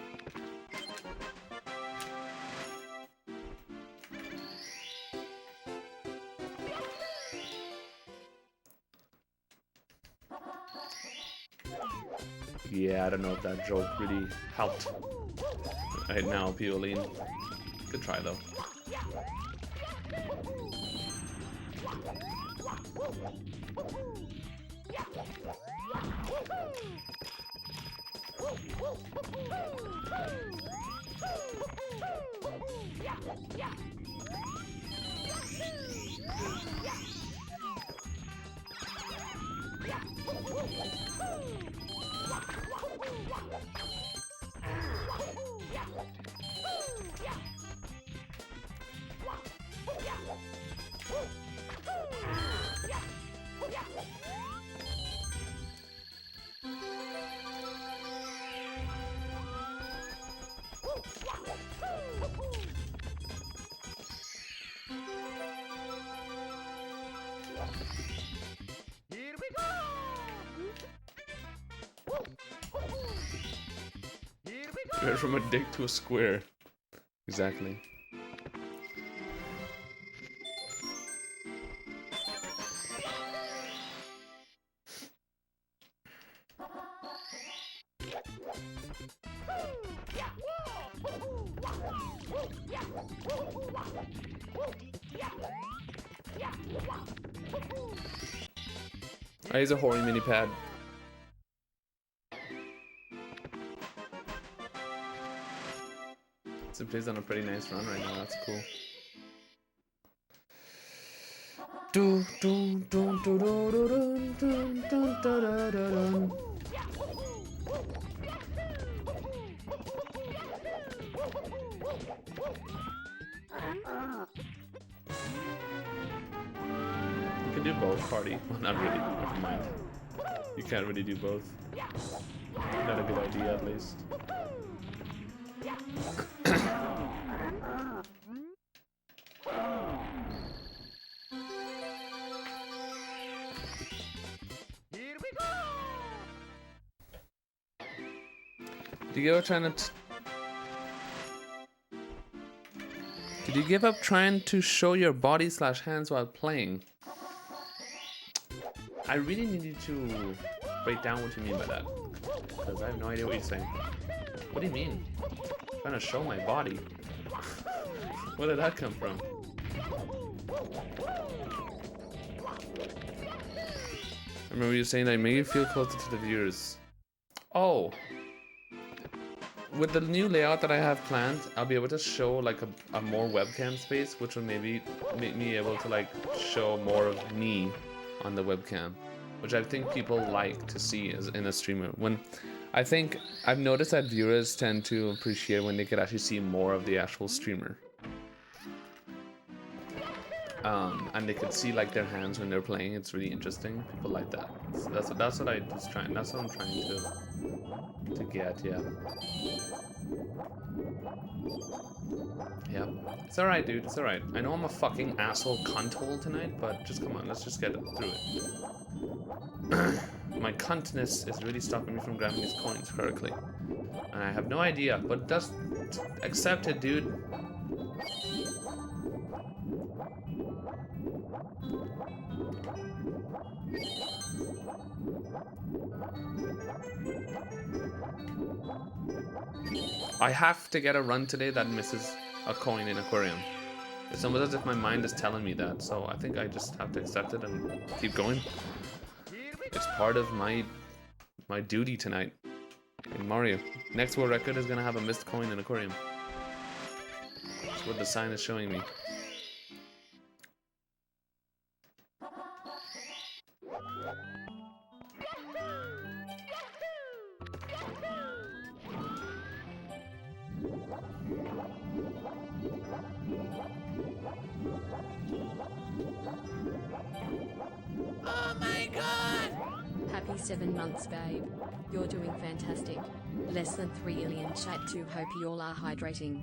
Yeah, I don't know if that joke really helped right now, Pioline. Good try, though. Here we go! Here we go! You went from a dick to a square. Exactly. I use a Hori mini pad. Simply's on a pretty nice run right now, that's cool. You can do both, party. Well, not really, never mind. You can't really do both. Not a good idea, at least. Here we go! Did you give up trying to show your body / hands while playing? I really need you to break down what you mean by that, because I have no idea what you're saying. What do you mean? I'm trying to show my body. Where did that come from? I remember you saying that made you feel closer to the viewers. Oh. With the new layout that I have planned, I'll be able to show like a more webcam space, which will maybe make me able to like show more of me on the webcam, which I think people like to see as in a streamer. When I think I've noticed that viewers tend to appreciate when they could actually see more of the actual streamer. And they could see like their hands when they're playing. It's really interesting. People like that. So that's what I was trying. That's what I'm trying to get. Yeah. Yep. It's alright, dude. It's alright. I know I'm a fucking asshole cunthole tonight, but just come on, let's just get through it. My cuntness is really stopping me from grabbing these coins correctly. And I have no idea, but just accept it, dude. I have to get a run today that misses a coin in aquarium. It's almost as if my mind is telling me that, so I think I just have to accept it and keep going. It's part of my duty tonight in Mario. Next world record is gonna have a missed coin in aquarium. That's what the sign is showing me. Happy 7 months, babe. You're doing fantastic. Less than 3 alien chat too. Hope you all are hydrating.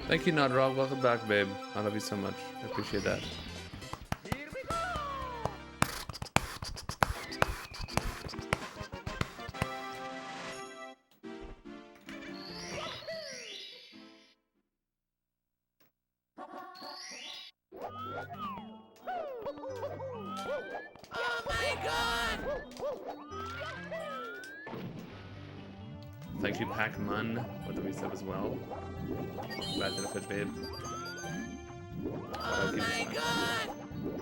Thank you, Nodrog. Welcome back, babe. I love you so much. I appreciate that. Thank you, Pac-Man, for the resub as well. Back to the fridge, babe. Oh my god!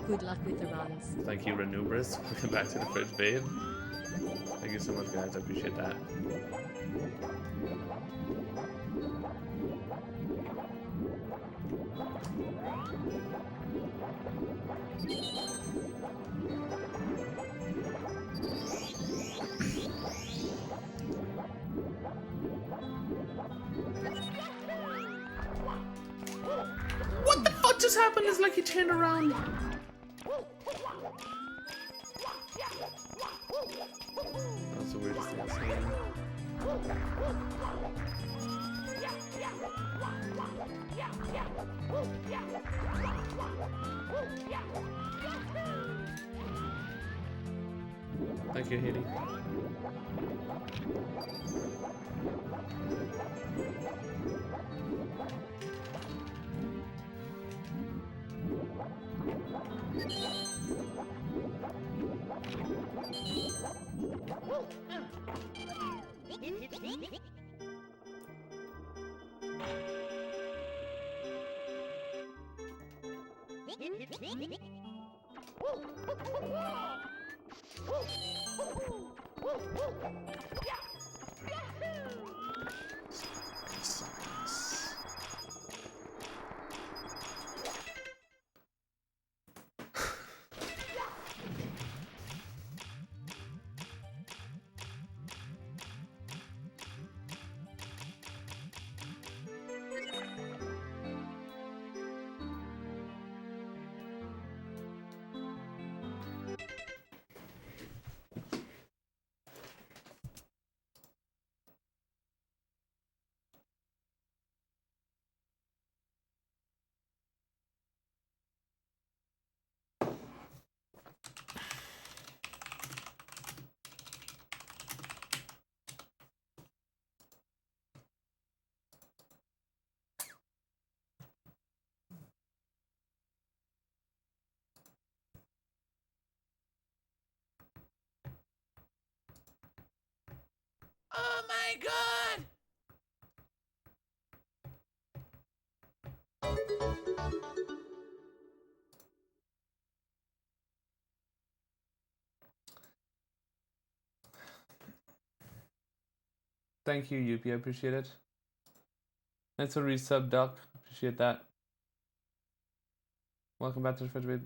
Good luck with the runs. Thank you, Renubris. Welcome back to the fridge, babe. Thank you so much, guys. I appreciate that. What the fuck just happened? It's like he turned around. That's the weirdest thing I've seen. Thank you, Haley. Oh my god! Thank you, Yuppie. I appreciate it. Thanks for resub, Duck. Appreciate that. Welcome back to the fridge, babe.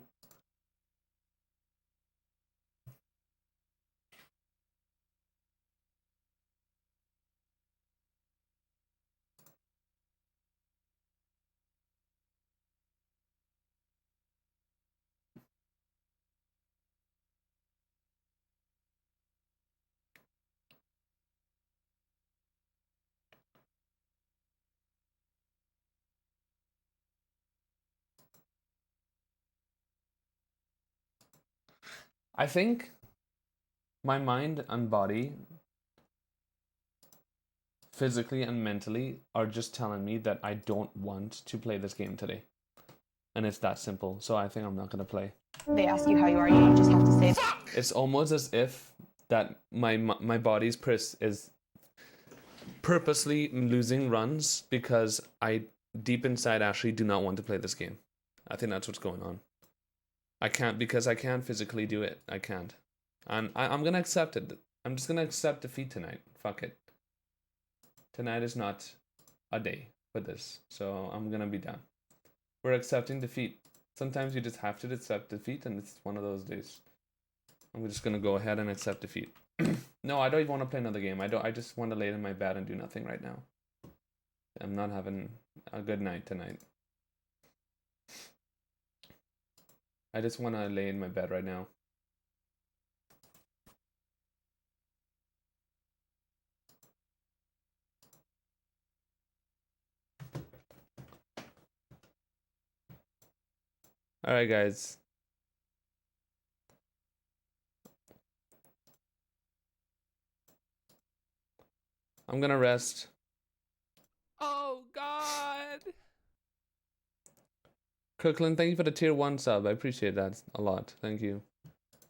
I think my mind and body, physically and mentally, are just telling me that I don't want to play this game today. And it's that simple. So I think I'm not going to play. They ask you how you are, you just have to say. It's almost as if that my body's is purposely losing runs because I deep inside actually do not want to play this game. I think that's what's going on. I can't because I can't physically do it. I can't. And I'm going to accept it. I'm just going to accept defeat tonight. Fuck it. Tonight is not a day for this. So I'm going to be down. We're accepting defeat. Sometimes you just have to accept defeat, and it's one of those days. I'm just going to go ahead and accept defeat. No, I don't even want to play another game. I just want to lay in my bed and do nothing right now. I'm not having a good night tonight. I just want to lay in my bed right now. Alright, guys. I'm gonna rest. Oh, God. Kirkland, thank you for the tier 1 sub. I appreciate that a lot. Thank you.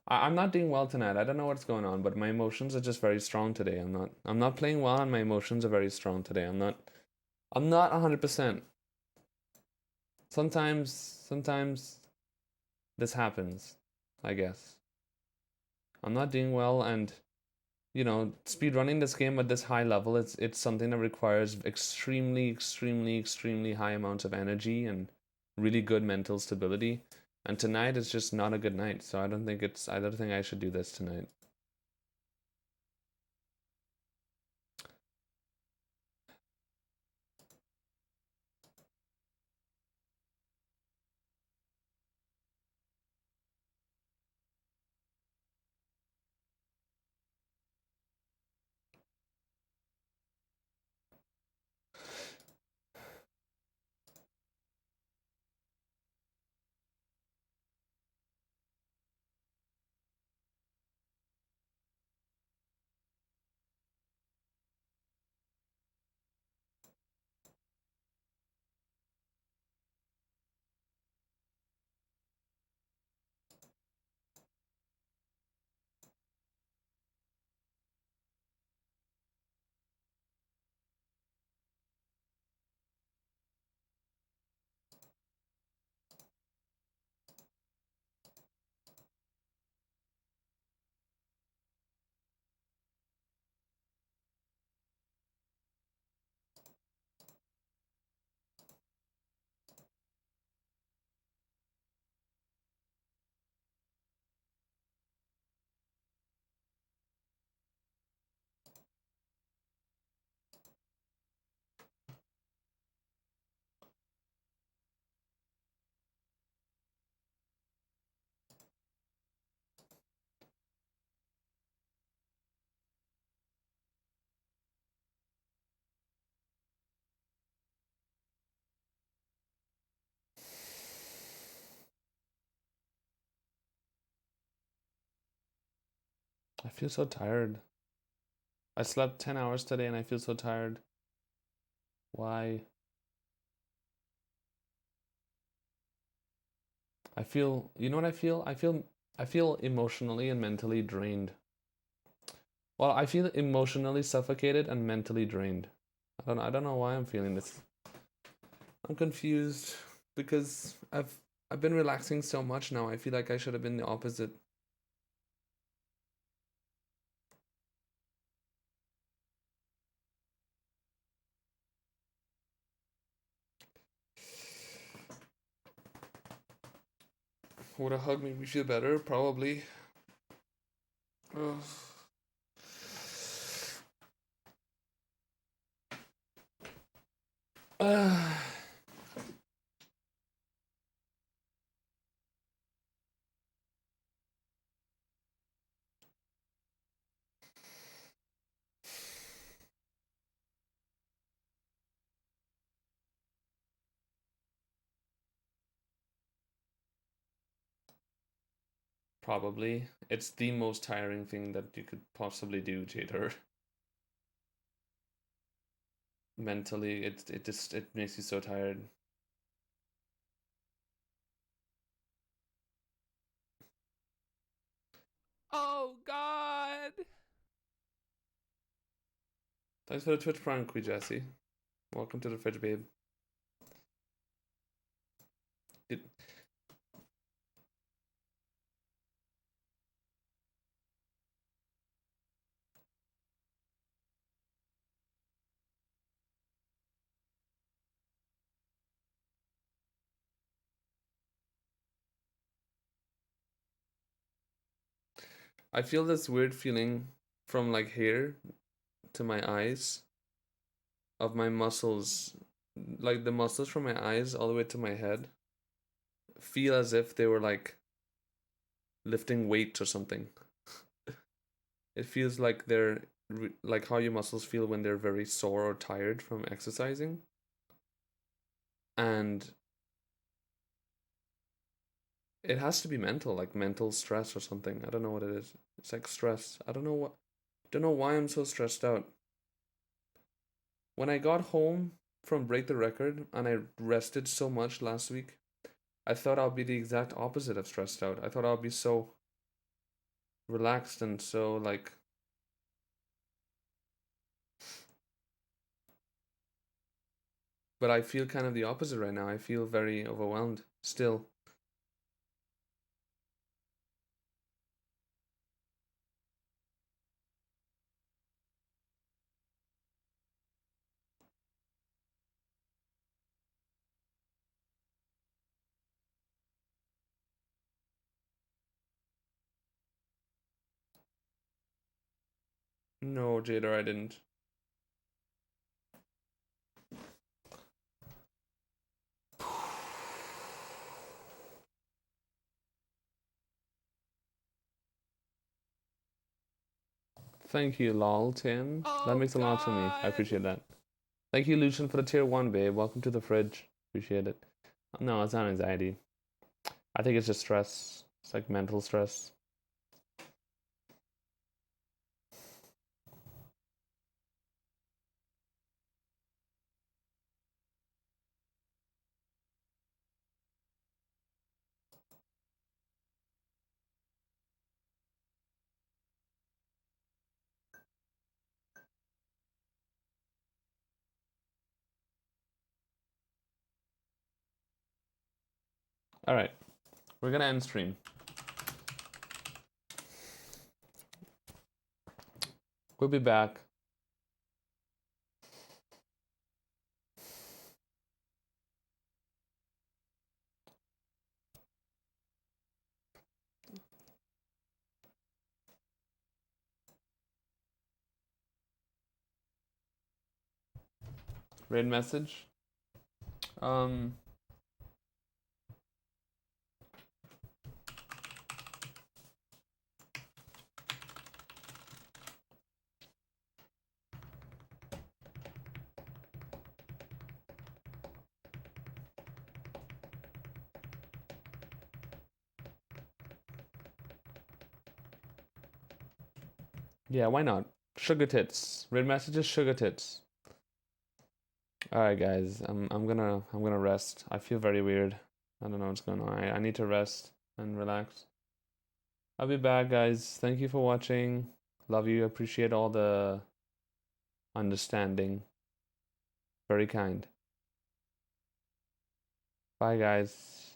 I'm not doing well tonight. I don't know what's going on, but my emotions are just very strong today. I'm not playing well, and my emotions are very strong today. I'm not 100%. Sometimes this happens, I guess. I'm not doing well, and you know, speedrunning this game at this high level, it's something that requires extremely high amounts of energy and really good mental stability. And tonight is just not a good night, so I don't think I should do this tonight. I feel so tired. I slept 10 hours today and I feel so tired. Why? You know what I feel? I feel emotionally and mentally drained. Well, I feel emotionally suffocated and mentally drained. I don't know why I'm feeling this. I'm confused because I've been relaxing so much now. I feel like I should have been the opposite. Would a hug make me feel better? Probably. Ugh. Probably. It's the most tiring thing that you could possibly do, Jader. Mentally, it makes you so tired. Oh God! Thanks for the Twitch Prime, Queen Jesse. Welcome to the fridge, babe. I feel this weird feeling from like here to my eyes of my muscles, like the muscles from my eyes all the way to my head feel as if they were like lifting weights or something. It feels like they're like how your muscles feel when they're very sore or tired from exercising. And it has to be mental, like mental stress or something. I don't know what it is. It's like stress. I don't know why I'm so stressed out. When I got home from Break the Record and I rested so much last week, I thought I'll be the exact opposite of stressed out. I thought I'll be so relaxed and so like but I feel kind of the opposite right now. I feel very overwhelmed still. No, Jader, I didn't. Thank you, lol, Tim. That Oh, makes a lot to me. I God. appreciate that. Thank you, Lucian, for the tier 1, babe. Welcome to the fridge. Appreciate it. No, it's not anxiety. I think it's just stress. It's like mental stress. Alright. We're gonna end stream. We'll be back. Raid message. Yeah, why not? Sugar tits. Raid messages, sugar tits. Alright guys, I'm gonna rest. I feel very weird. I don't know what's going on. I need to rest and relax. I'll be back, guys. Thank you for watching. Love you. Appreciate all the understanding. Very kind. Bye, guys.